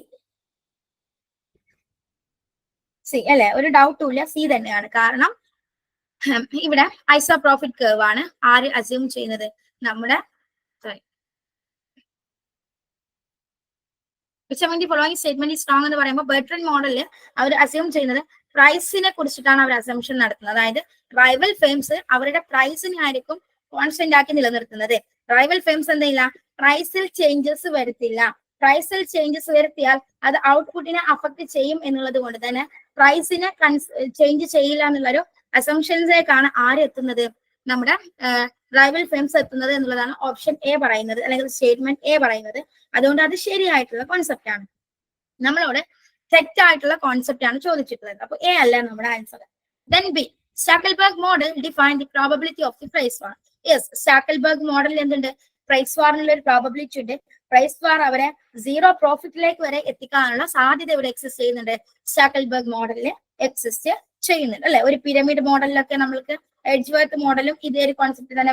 സി അല്ലെ, ഒരു ഡൗട്ടും ഇല്ല, സി തന്നെയാണ്. കാരണം ഇവിടെ ഐസോ പ്രോഫിറ്റ് കർവ് ആണ് ആര് അസ്യൂം ചെയ്യുന്നത്, നമ്മുടെ ഫോളോയിങ് സ്റ്റേറ്റ്മെന്റ് സ്ട്രോങ് എന്ന് പറയുമ്പോൾ ബെർട്രൻഡ് മോഡലിൽ അവർ അസ്യൂം ചെയ്യുന്നത് പ്രൈസിനെ കുറിച്ചിട്ടാണ് അവർ അസംഷൻ നടത്തുന്നത്. അതായത് റൈവൽ ഫേംസ് അവരുടെ പ്രൈസിനെ ആയിരിക്കും കോൺസ്റ്റന്റ് ആക്കി നിലനിർത്തുന്നത്. റൈവൽ ഫേംസ് എന്തില്ല, പ്രൈസിൽ ചേഞ്ചസ് വരുത്തില്ല. പ്രൈസിൽ ചേഞ്ചസ് വരുത്തിയാൽ അത് ഔട്ട്പുട്ടിനെ അഫക്ട് ചെയ്യും എന്നുള്ളത് കൊണ്ട് തന്നെ പ്രൈസിനെ ചേഞ്ച് ചെയ്യില്ല എന്നുള്ളൊരു അസംഷൻസിലേക്കാണ് ആര് എത്തുന്നത്, നമ്മുടെ റൈവൽ ഫേംസ് എത്തുന്നത് എന്നുള്ളതാണ് ഓപ്ഷൻ എ പറയുന്നത്, അല്ലെങ്കിൽ സ്റ്റേറ്റ്മെന്റ് എ പറയുന്നത്. അതുകൊണ്ട് അത് ശരിയായിട്ടുള്ള കോൺസെപ്റ്റ് ആണ്. നമ്മളോട് തെറ്റായിട്ടുള്ള കോൺസെപ്റ്റ് ആണ് ചോദിച്ചിട്ടുള്ളത്. അപ്പൊ എ അല്ല നമ്മുടെ answer. Then B, Stackelberg model define the probability of the price war. Yes, Stackelberg മോഡലിൽ എന്തുണ്ട്, പ്രൈസ് വാറിനുള്ള ഒരു പ്രോബബിലിറ്റി ഉണ്ട്. പ്രൈസ് വാർ അവരെ സീറോ പ്രോഫിറ്റിലേക്ക് വരെ എത്തിക്കാനുള്ള സാധ്യത ഇവിടെ എക്സിസ്റ്റ് ചെയ്യുന്നുണ്ട്, സ്റ്റാക്കൽബർഗ് മോഡലിൽ എക്സിസ്റ്റ് ചെയ്യുന്നുണ്ട് അല്ലെ. ഒരു പിരമിഡ് മോഡലിലൊക്കെ നമ്മൾക്ക് എഡ്ജ്വർത്ത് മോഡലും ഇതേ ഒരു കോൺസെപ്റ്റ് തന്നെ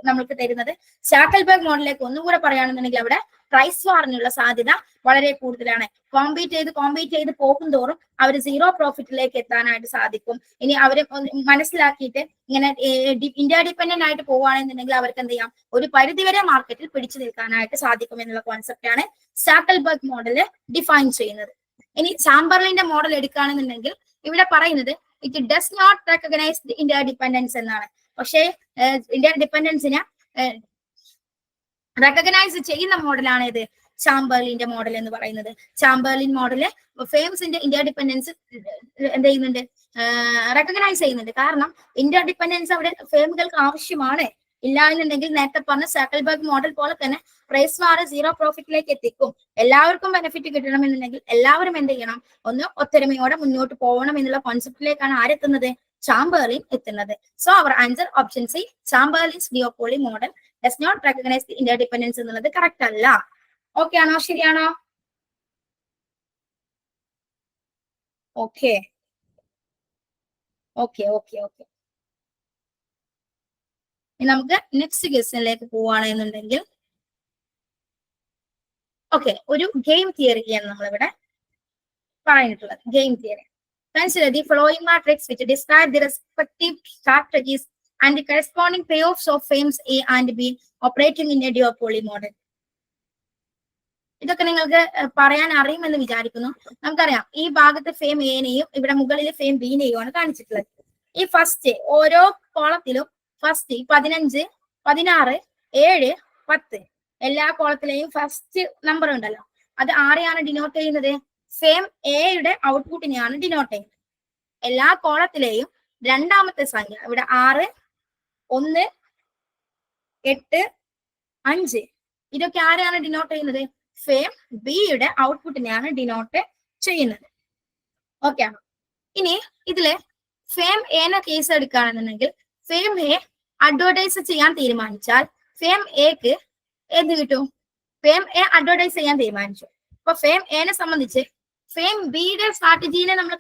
നമ്മൾക്ക് തരുന്നത്. സ്റ്റാക്കൽബർഗ് മോഡലിലേക്ക് ഒന്നും കൂടെ പറയുകയാണെന്നുണ്ടെങ്കിൽ അവിടെ പ്രൈസ് വാറിനുള്ള സാധ്യത വളരെ കൂടുതലാണ്. കോമ്പീറ്റ് ചെയ്ത് പോകും തോറും അവർ സീറോ പ്രോഫിറ്റിലേക്ക് എത്താനായിട്ട് സാധിക്കും. ഇനി അവര് മനസ്സിലാക്കിയിട്ട് ഇങ്ങനെ ഇന്ത്യ ഡിപെൻഡന്റ് ആയിട്ട് പോവുകയാണെന്നുണ്ടെങ്കിൽ അവർക്ക് എന്ത് ചെയ്യാം, ഒരു പരിധിവരെ മാർക്കറ്റിൽ പിടിച്ചു നിൽക്കാനായിട്ട് സാധിക്കും എന്നുള്ള കോൺസെപ്റ്റാണ് സ്റ്റാക്കൽബർഗ് മോഡല് ഡിഫൈൻ ചെയ്യുന്നത്. ഇനി ചാംബർലിന്റെ മോഡൽ എടുക്കുകയാണെന്നുണ്ടെങ്കിൽ ഇവിടെ പറയുന്നത് it does not recognise the interdependence എന്നാണ്. പക്ഷേ ഇന്ത്യ ഡിപെൻഡൻസിനെ റെക്കഗ്നൈസ് ചെയ്യുന്ന മോഡലാണ് ഇത് ചാംബർലിന്റെ മോഡൽ എന്ന് പറയുന്നത്. ചാംബർലിൻ മോഡല് ഫേംസിന്റെ ഇന്ത്യ ഡിപെൻഡൻസ് എന്ത് ചെയ്യുന്നുണ്ട്, റെക്കഗ്നൈസ് ചെയ്യുന്നുണ്ട്. കാരണം ഇന്ത്യ ഡിപെൻഡൻസ് അവിടെ ഫേമുകൾക്ക് ആവശ്യമാണ്. ഇല്ല എന്നുണ്ടെങ്കിൽ നേരത്തെ പറഞ്ഞ സ്റ്റാക്കൽബർഗ് മോഡൽ പോലെ തന്നെ പ്രൈസ് വാർ സീറോ പ്രോഫിറ്റിലേക്ക് എത്തിക്കും. എല്ലാവർക്കും ബെനിഫിറ്റ് കിട്ടണമെന്നുണ്ടെങ്കിൽ എല്ലാവരും എന്ത് ചെയ്യണം, ഒന്ന് ഒത്തൊരുമയോടെ മുന്നോട്ട് പോകണം എന്നുള്ള കോൺസെപ്റ്റിലേക്കാണ് ആരെത്തുന്നത്, ചാംബർലിൻ എത്തുന്നത്. So our answer option C, Chamberlin's duopoly model does not recognise the interdependence എന്നുള്ളത് കറക്റ്റ് അല്ല. ഓക്കെ ആണോ, ശരിയാണോ? ഓക്കെ ഓക്കെ ഓക്കെ ഓക്കെ നമുക്ക് നെക്സ്റ്റ് ക്വസ്റ്റ്യനിലേക്ക് പോവുകയാണെന്നുണ്ടെങ്കിൽ, ഓക്കെ, ഒരു ഗെയിം തിയറിയാണ് നമ്മളിവിടെ പറഞ്ഞിട്ടുള്ളത്. Game theory. Consider the following matrix which describe the respective strategies and the corresponding payoffs of firms A and B operating in a duopoly model. ഇതൊക്കെ നിങ്ങൾക്ക് പറയാൻ അറിയുമെന്ന് വിചാരിക്കുന്നു. നമുക്കറിയാം ഈ ഭാഗത്ത് ഫെയിം എനെയും ഇവിടെ മുകളിൽ ഫെയിം ബിനെയും ആണ് കാണിച്ചിട്ടുള്ളത്. ഈ ഫസ്റ്റ് ഓരോ കോളത്തിലും ഫസ്റ്റ് 15, 16, 7, 10 എല്ലാ കോളത്തിലെയും ഫസ്റ്റ് നമ്പർ ഉണ്ടല്ലോ, അത് ആരെയാണ് ഡിനോട്ട് ചെയ്യുന്നത്, ഫെയിം എയുടെ ഔട്ട്പുട്ടിനെയാണ് ഡിനോട്ട് ചെയ്യുന്നത്. എല്ലാ കോളത്തിലെയും രണ്ടാമത്തെ സംഖ്യ ഇവിടെ 6, 1, 8, 5 ഇതൊക്കെ ആരെയാണ് ഡിനോട്ട് ചെയ്യുന്നത്, ഫെയിം ബിയുടെ ഔട്ട്പുട്ടിനെയാണ് ഡിനോട്ട് ചെയ്യുന്നത്. ഓക്കെ ആണോ? ഇനി ഇതില് ഫെയിം എനെ കേസ് എടുക്കുകയാണെന്നുണ്ടെങ്കിൽ ഫെയിം എ അഡ്വർടൈസ് ചെയ്യാൻ തീരുമാനിച്ചാൽ ഫെയിം എക്ക് എന്ത് കിട്ടും, ഫെയിം എ അഡ്വർടൈസ് ചെയ്യാൻ തീരുമാനിച്ചു. അപ്പൊ ഫെയിം എനെ സംബന്ധിച്ച് ഫെയിം ബിയുടെ സ്ട്രാറ്റജീനെ നമ്മൾ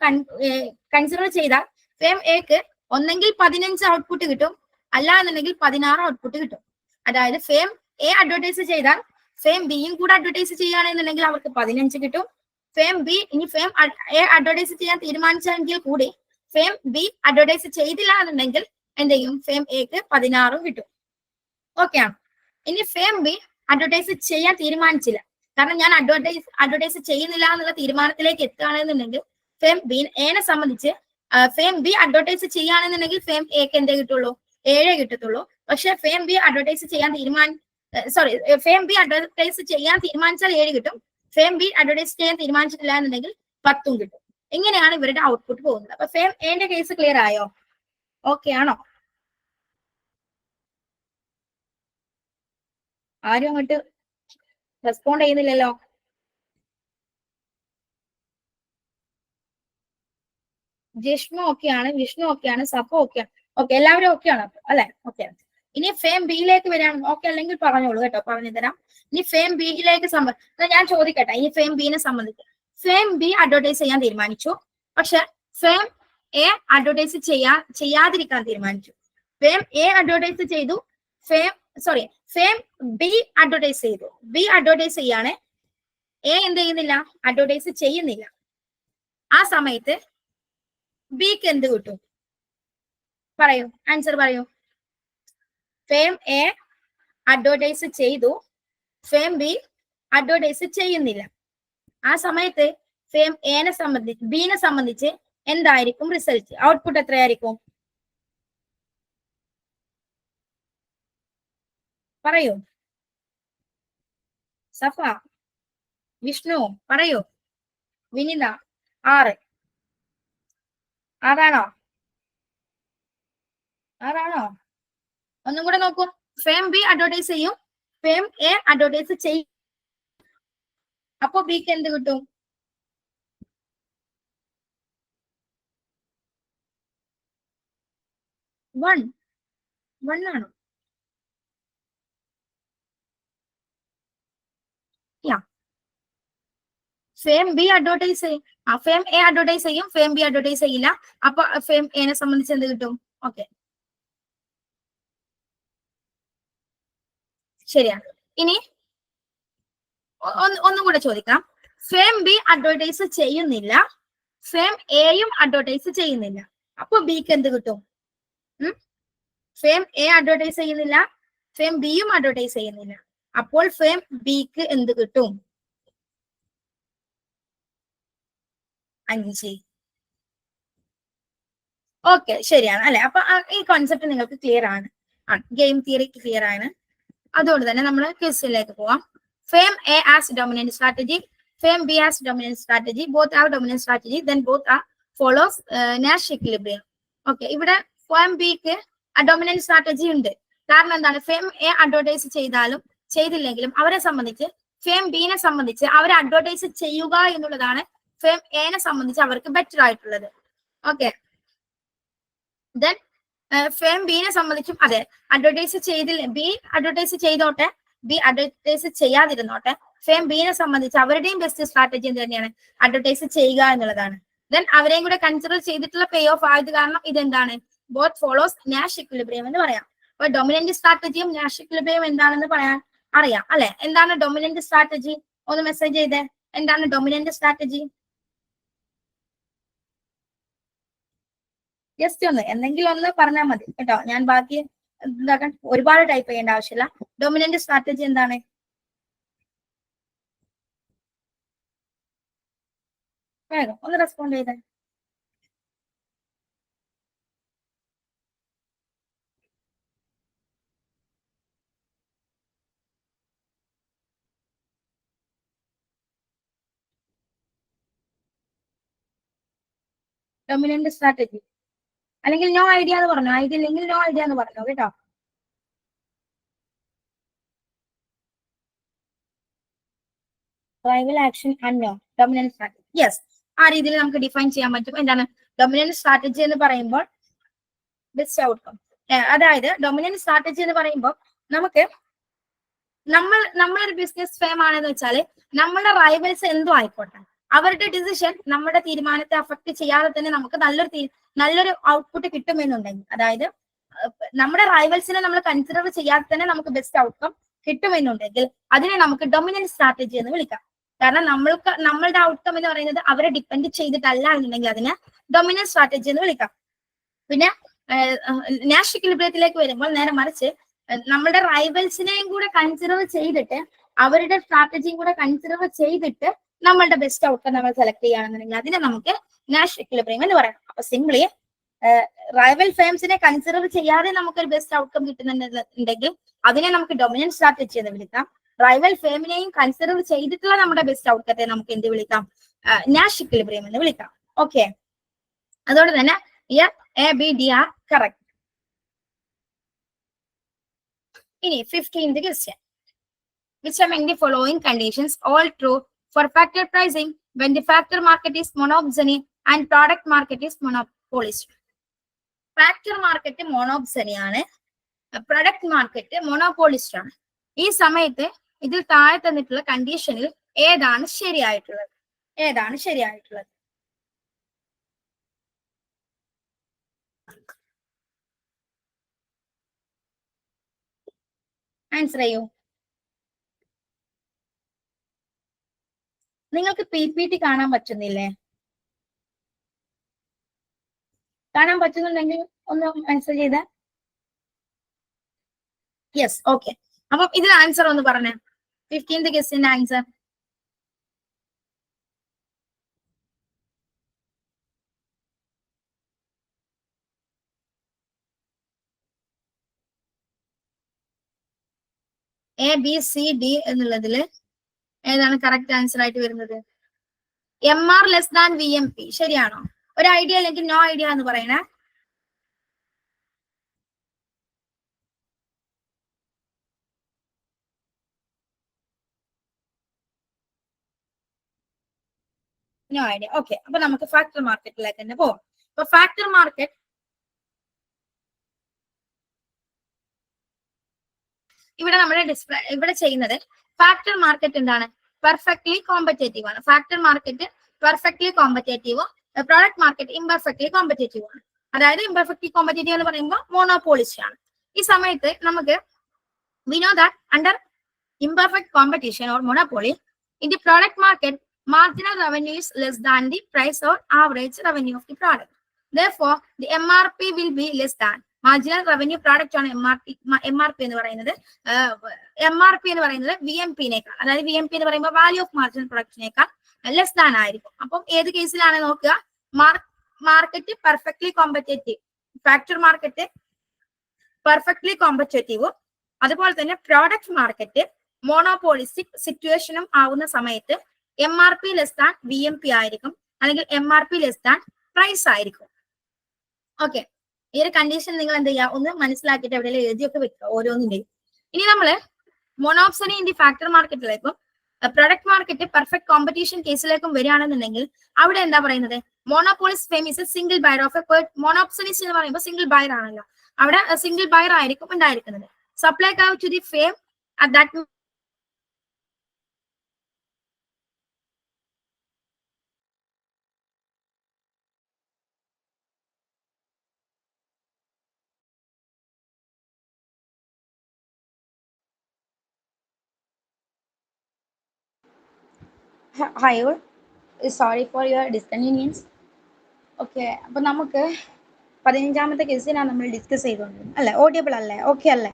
കൺസിഡർ ചെയ്താൽ ഫെയിം എക്ക് ഒന്നെങ്കിൽ 15 ഔട്ട്പുട്ട് കിട്ടും, അല്ല എന്നുണ്ടെങ്കിൽ 16 ഔട്ട്പുട്ട് കിട്ടും. അതായത് ഫെയിം എ അഡ്വർടൈസ് ചെയ്താൽ ഫെയിം ബിയും കൂടെ അഡ്വർടൈസ് ചെയ്യുകയാണെന്നുണ്ടെങ്കിൽ അവർക്ക് 15 കിട്ടും. ഫെയിം ബി ഇനി ഫെയിം എ അഡ്വർടൈസ് ചെയ്യാൻ തീരുമാനിച്ചെങ്കിൽ കൂടി ഫെയിം ബി അഡ്വർടൈസ് ചെയ്തില്ല എന്നുണ്ടെങ്കിൽ എന്ത് ചെയ്യും, ഫെയിം എക്ക് 16 കിട്ടും. ഓക്കെ ആണ്. ഇനി ഫെയിം ബി അഡ്വർടൈസ് ചെയ്യാൻ തീരുമാനിച്ചില്ല, കാരണം ഞാൻ അഡ്വർടൈസ് ചെയ്യുന്നില്ല എന്നുള്ള തീരുമാനത്തിലേക്ക് എത്തുകയാണെന്നുണ്ടെങ്കിൽ ഫെയിം ബി എനെ സംബന്ധിച്ച് ഫെയിം ബി അഡ്വർടൈസ് ചെയ്യുകയാണെന്നുണ്ടെങ്കിൽ ഫെയിം എക്ക് എന്തേ കിട്ടുള്ളൂ, 7 കിട്ടത്തുള്ളൂ. പക്ഷെ ഫെയിം ബി അഡ്വർടൈസ് ചെയ്യാൻ ഫെയിം ബി അഡ്വർടൈസ് ചെയ്യാൻ തീരുമാനിച്ചാൽ 7 കിട്ടും. ഫെയിം ബി അഡ്വർടൈസ് ചെയ്യാൻ തീരുമാനിച്ചിട്ടില്ല എന്നുണ്ടെങ്കിൽ 10 കിട്ടും. ഇങ്ങനെയാണ് ഇവരുടെ ഔട്ട്പുട്ട് പോകുന്നത്. അപ്പൊ ഫെയിം എന്റെ കേസ് ക്ലിയർ ആയോ? ഓക്കെ ആണോ? ആരും അങ്ങോട്ട് റെസ്പോണ്ട് ചെയ്യുന്നില്ലല്ലോ. ജിഷ്മു ഓക്കെയാണ്, വിഷ്ണു ഓക്കെയാണ്, സഫോ ഓക്കെയാണ്. ഓക്കെ, എല്ലാവരും ഓക്കെയാണ് അല്ലെ? ഓക്കെ. ഇനി ഫെയിം ബിയിലേക്ക് വരികയാണ്. ഓക്കെ അല്ലെങ്കിൽ പറഞ്ഞോളൂ കേട്ടോ, പറഞ്ഞു തരാം. ഇനി ഫെയിം ബിയിലേക്ക് ഞാൻ ചോദിക്കട്ടെ, ഇനി ഫെയിം ബിനെ സംബന്ധിച്ച് ഫെയിം ബി അഡ്വർടൈസ് ചെയ്യാൻ തീരുമാനിച്ചു, പക്ഷെ ഫെയിം എ അഡ്വർടൈസ് ചെയ്യാതിരിക്കാൻ തീരുമാനിച്ചു. ഫെയിം എ അഡ്വർടൈസ് ചെയ്തു, ഫെയിം ബി അഡ്വർടൈസ് ചെയ്തു. ബി അഡ്വർടൈസ് ചെയ്യാണ്, എ എന്ത് ചെയ്യുന്നില്ല, അഡ്വർടൈസ് ചെയ്യുന്നില്ല. ആ സമയത്ത് ബിക്ക് എന്ത് കിട്ടും? പറയൂ, ആൻസർ പറയൂ. ഫേം എ അഡ്വർടൈസ് ചെയ്തു, ഫേം ബി അഡ്വർടൈസ് ചെയ്യുന്നില്ല. ആ സമയത്ത് ഫേം എനെ സംബന്ധിച്ച് ബിനെ സംബന്ധിച്ച് എന്തായിരിക്കും റിസൾട്ട്? ഔട്ട്പുട്ട് എത്രയായിരിക്കും? പറയൂ. സഫ, വിഷ്ണു പറയൂ. വിനിത 6. 6ആണോ? 6ആണോ? ഒന്നും കൂടെ നോക്കൂ. ഫേം ബി അഡ്വർടൈസ് ചെയ്യും, ഫേം എ അഡ്വർടൈസ് ചെയ്യും. അപ്പൊ ബിക്ക് എന്ത് കിട്ടും? 1. 1 ആണോ? യാ. ഫേം ബി അഡ്വർടൈസ് ചെയ്യും, ഫേം എ അഡ്വർടൈസ് ചെയ്യും, ഫേം ബി അഡ്വർടൈസ് ചെയ്യില്ല. അപ്പൊ ഫേം എനെ സംബന്ധിച്ച് എന്ത് കിട്ടും? ഓക്കെ, ശരിയാണ്. ഇനി ഒന്നും കൂടെ ചോദിക്കാം. ഫേം ബി അഡ്വർടൈസ് ചെയ്യുന്നില്ല, ഫേം എയും അഡ്വർടൈസ് ചെയ്യുന്നില്ല. അപ്പൊ ബിക്ക് എന്ത് കിട്ടും? ഫേം എ അഡ്വർടൈസ് ചെയ്യുന്നില്ല, ഫേം ബിയും അഡ്വർടൈസ് ചെയ്യുന്നില്ല. അപ്പോൾ ഫേം ബിക്ക് എന്ത് കിട്ടും? 5. ഓക്കെ, ശരിയാണ് അല്ലെ? അപ്പൊ ഈ കോൺസെപ്റ്റ് നിങ്ങൾക്ക് ക്ലിയർ ആണ്, ഗെയിം തിയറി ക്ലിയർ ആണ്. അതുകൊണ്ട് തന്നെ നമ്മൾ ക്വസ്റ്റ്യനിലേക്ക് പോവാം. Firm A as dominant strategy, firm B as dominant strategy, both are dominant strategy, then both are follows Nash equilibrium. Okay, ഇവിടെ ഫേം ബിക്ക് ഡൊമിനന്റ് സ്ട്രാറ്റജി ഉണ്ട്. കാരണം എന്താണ്? ഫേം എ അഡ്വർടൈസ് ചെയ്താലും ചെയ്തില്ലെങ്കിലും അവരെ സംബന്ധിച്ച്, ഫേം ബിനെ സംബന്ധിച്ച് അവരെ അഡ്വർടൈസ് ചെയ്യുക എന്നുള്ളതാണ് ഫേം എനെ സംബന്ധിച്ച് അവർക്ക് ബെറ്റർ ആയിട്ടുള്ളത്. ഓക്കെ, ദെൻ ഫേം ബിനെ സംബന്ധിച്ചും അതെ, അഡ്വർടൈസ് ചെയ്തില്ല, ബി അഡ്വർടൈസ് ചെയ്തോട്ടെ, ബി അഡ്വർടൈസ് ചെയ്യാതിരുന്നോട്ടെ, ഫേം ബിനെ സംബന്ധിച്ച് അവരുടെയും ബെസ്റ്റ് സ്ട്രാറ്റജി എന്ത് തന്നെയാണ്? അഡ്വർടൈസ് ചെയ്യുക എന്നുള്ളതാണ്. ദെൻ അവരെയും കൂടെ കൺസിഡർ ചെയ്തിട്ടുള്ള പേ ഓഫ് ആയത് കാരണം ഇതെന്താണ്? ബോത്ത് ഫോളോസ് നാഷ് ഇക്വിലിബ്രിയം എന്ന് പറയാം. അപ്പൊ ഡൊമിനന്റ് സ്ട്രാറ്റജിയും നാഷ് ഇക്വിലിബ്രിയം എന്താണെന്ന് പറയാൻ അറിയാം അല്ലെ? എന്താണ് ഡൊമിനന്റ് സ്ട്രാറ്റജി? ഒന്ന് മെസ്സേജ് ചെയ്തേ. എന്താണ് ഡൊമിനന്റ് സ്ട്രാറ്റജി? ജസ്റ്റ് ഒന്ന് എന്തെങ്കിലും ഒന്ന് പറഞ്ഞാൽ മതി കേട്ടോ. ഞാൻ ബാക്കി എന്താക്കാൻ ഒരുപാട് ടൈപ്പ് ചെയ്യേണ്ട ആവശ്യമില്ല. ഡൊമിനന്റ് സ്ട്രാറ്റജി എന്താണ്? വേഗം ഒന്ന് റെസ്പോണ്ട് ചെയ്തേ. ഡൊമിനന്റ് സ്ട്രാറ്റജി അല്ലെങ്കിൽ നോ ഐഡിയ എന്ന് പറഞ്ഞു, ഐഡിയ ഇല്ലെങ്കിൽ നോ ഐഡിയ എന്ന് പറഞ്ഞു കേട്ടോ. Rival action and no dominant strategy. Yes, ആ രീതിയിൽ നമുക്ക് ഡിഫൈൻ ചെയ്യാൻ പറ്റും. എന്താണ് ഡൊമിനന്റ് സ്ട്രാറ്റജി എന്ന് പറയുമ്പോൾ? Best outcome. അതായത് ഡൊമിനന്റ് സ്ട്രാറ്റജി എന്ന് പറയുമ്പോൾ നമുക്ക് നമ്മളൊരു ബിസിനസ് ഫേം ആണെന്ന് വെച്ചാൽ നമ്മുടെ റൈവൽസ് എന്തോ ആയിക്കോട്ടെ, അവരുടെ ഡിസിഷൻ നമ്മുടെ തീരുമാനത്തെ അഫക്ട് ചെയ്യാതെ തന്നെ നമുക്ക് നല്ലൊരു ഔട്ട്പുട്ട് കിട്ടുമെന്നുണ്ടെങ്കിൽ, അതായത് നമ്മുടെ റൈവൽസിനെ നമ്മൾ കൺസിഡർ ചെയ്യാതെ തന്നെ നമുക്ക് ബെസ്റ്റ് ഔട്ട്കം കിട്ടുമെന്നുണ്ടെങ്കിൽ അതിനെ നമുക്ക് ഡൊമിനന്റ് സ്ട്രാറ്റജി എന്ന് വിളിക്കാം. കാരണം നമ്മളുടെ ഔട്ട്കം എന്ന് പറയുന്നത് അവരെ ഡിപ്പെൻഡ് ചെയ്തിട്ടല്ല എന്നുണ്ടെങ്കിൽ അതിനെ ഡൊമിനന്റ് സ്ട്രാറ്റജി എന്ന് വിളിക്കാം. പിന്നെ നാഷ് ഇക്വിലിബ്രിയത്തിലേക്ക് വരുമ്പോൾ നേരെ മറിച്ച് നമ്മുടെ റൈവൽസിനെയും കൂടെ കൺസിഡർ ചെയ്തിട്ട് അവരുടെ സ്ട്രാറ്റജിയും കൂടെ കൺസിഡർ ചെയ്തിട്ട് നമ്മളുടെ ബെസ്റ്റ് ഔട്ട്കം നമ്മൾ സെലക്ട് ചെയ്യുകയാണെന്നുണ്ടെങ്കിൽ അതിനെ നമുക്ക് നാഷ് ഇക്വിലിബ്രിയം എന്ന് പറയാം. അപ്പൊ സിംപ്ലി റൈവൽ ഫേംസിനെ കൺസിഡർ ചെയ്യാതെ നമുക്കൊരു ബെസ്റ്റ് ഔട്ട്കം കിട്ടുന്നുണ്ടെങ്കിൽ അതിനെ നമുക്ക് ഡൊമിനന്റ് സ്ട്രാറ്റജി എന്ന് വിളിക്കാം. റൈവൽ ഫേമിനെയും കൺസിഡർ ചെയ്തിട്ടുള്ള നമ്മുടെ ബെസ്റ്റ് ഔട്ട്കത്തെ നമുക്ക് എന്ത് വിളിക്കാം? നാഷ് ഇക്വിലിബ്രിയം എന്ന് വിളിക്കാം. ഓക്കെ, അതുകൊണ്ട് തന്നെ A, B, D are correct. ഇനി 15th question. Which among the following conditions all true for factor pricing when the factor market is monopsony and product market is monopolist? Factor market monopsony ആണ്, product market മോണോപോളിസ്റ്റ് ആണ്. ഈ സമയത്ത് ഇതിൽ താഴെ തന്നിട്ടുള്ള കണ്ടീഷനിൽ ഏതാണ് ശരിയായിട്ടുള്ളത്? ഏതാണ് ശരിയായിട്ടുള്ളത്? ആൻസർ ചെയ്യൂ. നിങ്ങൾക്ക് PPT കാണാൻ പറ്റുന്നില്ലേ? കാണാൻ പറ്റുന്നുണ്ടെങ്കിൽ ഒന്ന് ആൻസർ ചെയ്ത. Yes, okay. അപ്പം ഇതിന് ആൻസർ ഒന്ന് പറഞ്ഞേ. 15th ക്വസ്റ്റ്യന്റെ answer. ABCD എന്നുള്ളതിൽ ഏതാണ് കറക്റ്റ് ആൻസർ ആയിട്ട് വരുന്നത്? MR ലെസ് ദാൻ VMP ശരിയാണോ? ഒരു ഐഡിയ അല്ലെങ്കിൽ നോ ഐഡിയ എന്ന് പറയണേ. No idea. ഓക്കെ, അപ്പൊ നമുക്ക് ഫാക്ടർ മാർക്കറ്റിലേക്ക് തന്നെ പോവാം. അപ്പൊ ഫാക്ടർ മാർക്കറ്റ് ഇവിടെ നമ്മുടെ ഡിസ്പ്ലേ ഇവിടെ ചെയ്യുന്നത് ഫാക്ടർ മാർക്കറ്റ് എന്താണ്? പെർഫെക്റ്റ്ലി കോമ്പറ്റേറ്റീവ് ആണ്. ഫാക്ടർ മാർക്കറ്റ് പെർഫെക്റ്റ്ലി കോമ്പറ്റേറ്റീവും പ്രോഡക്റ്റ് മാർക്കറ്റ് ഇംപെർഫെക്റ്റ്ലി കോമ്പറ്റേറ്റീവ് ആണ്. അതായത് ഇംപെർഫെക്റ്റ്ലി കോമ്പറ്റേറ്റീവ് എന്ന് പറയുമ്പോൾ മോണോപോളിസ്റ്റ് ആണ്. ഈ സമയത്ത് നമുക്ക് we know that under imperfect competition or monopoly in the product market, marginal revenue is less than the price or average revenue of the product. Therefore, the MRP will be less than marginal revenue product on MRP എന്ന് പറയുന്നത് MRP എന്ന് പറയുന്നത് VMP നേക്കാൾ, അതായത് VMP എന്ന് പറയുമ്പോൾ value of marginal പ്രൊഡക്റ്റിനേക്കാൾ less than ആയിരിക്കും. അപ്പം ഏത് കേസിലാണ് നോക്കുക? Market perfectly competitive, factor market perfectly കോമ്പറ്റേറ്റീവും അതുപോലെ തന്നെ പ്രോഡക്റ്റ് മാർക്കറ്റ് മോണോപോളിസ്റ്റിക് സിറ്റുവേഷനും ആവുന്ന സമയത്ത് MRP ലെസ് ദാൻ VMP ആയിരിക്കും, അല്ലെങ്കിൽ MRP ലെസ് ദാൻ പ്രൈസ് ആയിരിക്കും. ഓക്കെ, ഈ ഒരു കണ്ടീഷൻ നിങ്ങൾ എന്ത് ചെയ്യുക, ഒന്ന് മനസ്സിലാക്കിയിട്ട് എവിടെയെങ്കിലും എഴുതിയൊക്കെ വെക്കുക ഓരോന്നിന്റെയും. ഇനി നമ്മള് മോണോപ്സണി ഇൻ ദി ഫാക്ടർ മാർക്കറ്റിലേക്കും പ്രൊഡക്റ്റ് മാർക്കറ്റ് പെർഫെക്റ്റ് കോമ്പറ്റീഷൻ കേസിലേക്കും വരികയാണെന്നുണ്ടെങ്കിൽ അവിടെ എന്താ പറയുന്നത്? Monopolist firm is a single buyer of a monopsonist എന്ന് പറയുമ്പോൾ സിംഗിൾ ബയർ ആണല്ലോ, അവിടെ സിംഗിൾ ബയർ ആയിരിക്കും ഉണ്ടായിരിക്കുന്നത്. Supply curve to the fame at that Hi all, sorry for your disconvenience. Okay, അപ്പൊ നമുക്ക് 15ാമത്തെ കേസിനാണ് നമ്മൾ ഡിസ്കസ് ചെയ്തുകൊണ്ടിരുന്നത് അല്ലെ? ഓഡിയബിൾ അല്ലേ? ഓക്കെ അല്ലേ?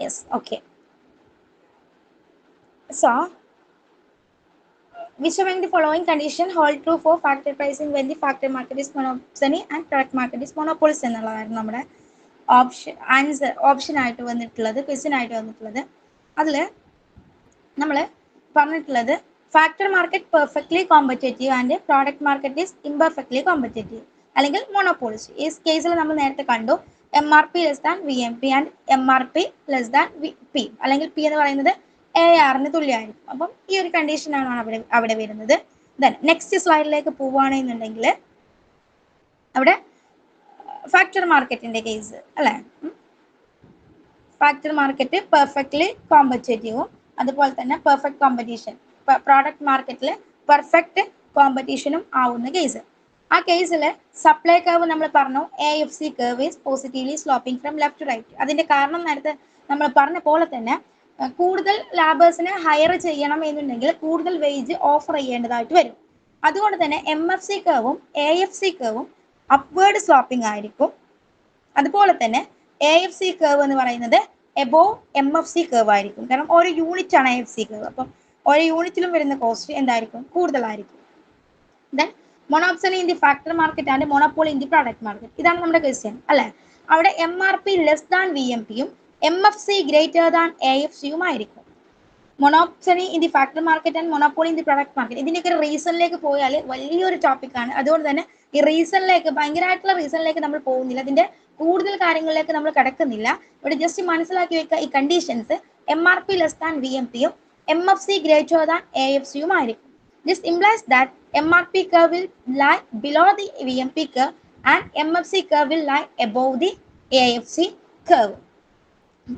Yes, okay. So, which among the following condition hold true for factor pricing when the factor market is monopsony and product market is monopoly എന്നുള്ളതായിരുന്നു നമ്മുടെ option ആയിട്ട് വന്നിട്ടുള്ളത്, ക്വസ്റ്റ്യൻ ആയിട്ട് വന്നിട്ടുള്ളത്. അതിൽ നമ്മൾ പറഞ്ഞിട്ടുള്ളത് factor market perfectly competitive and product market is imperfectly competitive അല്ലെങ്കിൽ മോണോപോളിസ്റ്റ്. ഈ കേസിൽ നമ്മൾ നേരത്തെ കണ്ടു MRP less than VMP and MRP less than P, അല്ലെങ്കിൽ P എന്ന് പറയുന്നത് ARന് തുല്യമായിരിക്കും. അപ്പം ഈ ഒരു കണ്ടീഷനാണ് അവിടെ വരുന്നത്. ദെൻ നെക്സ്റ്റ് സ്ലൈഡിലേക്ക് പോവുകയാണെന്നുണ്ടെങ്കിൽ അവിടെ ഫാക്ടർ മാർക്കറ്റിന്റെ കേസ് അല്ലെ, ഫാക്ടർ മാർക്കറ്റ് പെർഫെക്റ്റ്ലി കോമ്പറ്റേറ്റീവും അതുപോലെ തന്നെ പെർഫെക്റ്റ് കോമ്പറ്റീഷൻ, പ്രോഡക്റ്റ് മാർക്കറ്റിൽ പെർഫെക്റ്റ് കോമ്പറ്റീഷനും ആവുന്ന കേസ്. ആ കേസിൽ സപ്ലൈ കർവ് നമ്മൾ പറഞ്ഞു AFC curve is positively sloping from left to right. അതിന്റെ കാരണം നേരത്തെ നമ്മൾ പറഞ്ഞ പോലെ തന്നെ കൂടുതൽ ലാബേഴ്സിനെ ഹയർ ചെയ്യണം എന്നുണ്ടെങ്കിൽ കൂടുതൽ വേജ് ഓഫർ ചെയ്യേണ്ടതായിട്ട് വരും. അതുകൊണ്ട് തന്നെ MFC കർവും AFC കർവും അപ്വേർഡ് സ്ലോപ്പിംഗ് ആയിരിക്കും. അതുപോലെ തന്നെ AFC കർവ് എന്ന് പറയുന്നത് എബോവ് MFC കർവ് ആയിരിക്കും. കാരണം ഓരോ യൂണിറ്റ് ആണ് AFC കർവ്. അപ്പം ഓരോ യൂണിറ്റിലും വരുന്ന കോസ്റ്റ് എന്തായിരിക്കും? കൂടുതലായിരിക്കും. Then monopsony in the factor market and monopoly in the product market, ഇതാണ് നമ്മുടെ ക്വസ്റ്റ്യൻ അല്ലെ. അവിടെ MRP ലെസ് ദാൻ VMPയും MFC ഗ്രേറ്റർ ദാൻ AFCയും ആയിരിക്കും. Monopsony in the factor market and monopoly in the product market, ഇതിന്റെയൊക്കെ റീസണിലേക്ക് പോയാൽ വലിയൊരു ടോപ്പിക്കാണ്. അതുകൊണ്ട് തന്നെ ഈ റീസണിലേക്ക്, ഭയങ്കരമായിട്ടുള്ള റീസണിലേക്ക് നമ്മൾ പോകുന്നില്ല, ഇതിന്റെ കൂടുതൽ കാര്യങ്ങളിലേക്ക് നമ്മൾ കിടക്കുന്നില്ല. ഇവിടെ ജസ്റ്റ് മനസ്സിലാക്കി വെക്കുക ഈ കണ്ടീഷൻസ് MRP ലെസ് ദാൻ VMPയും MFC ഗ്രേറ്റർ ദാൻ AFCയും ആയിരിക്കും. This implies that MRP curve will lie below the VMP curve and MFC curve will lie above the AFC curve.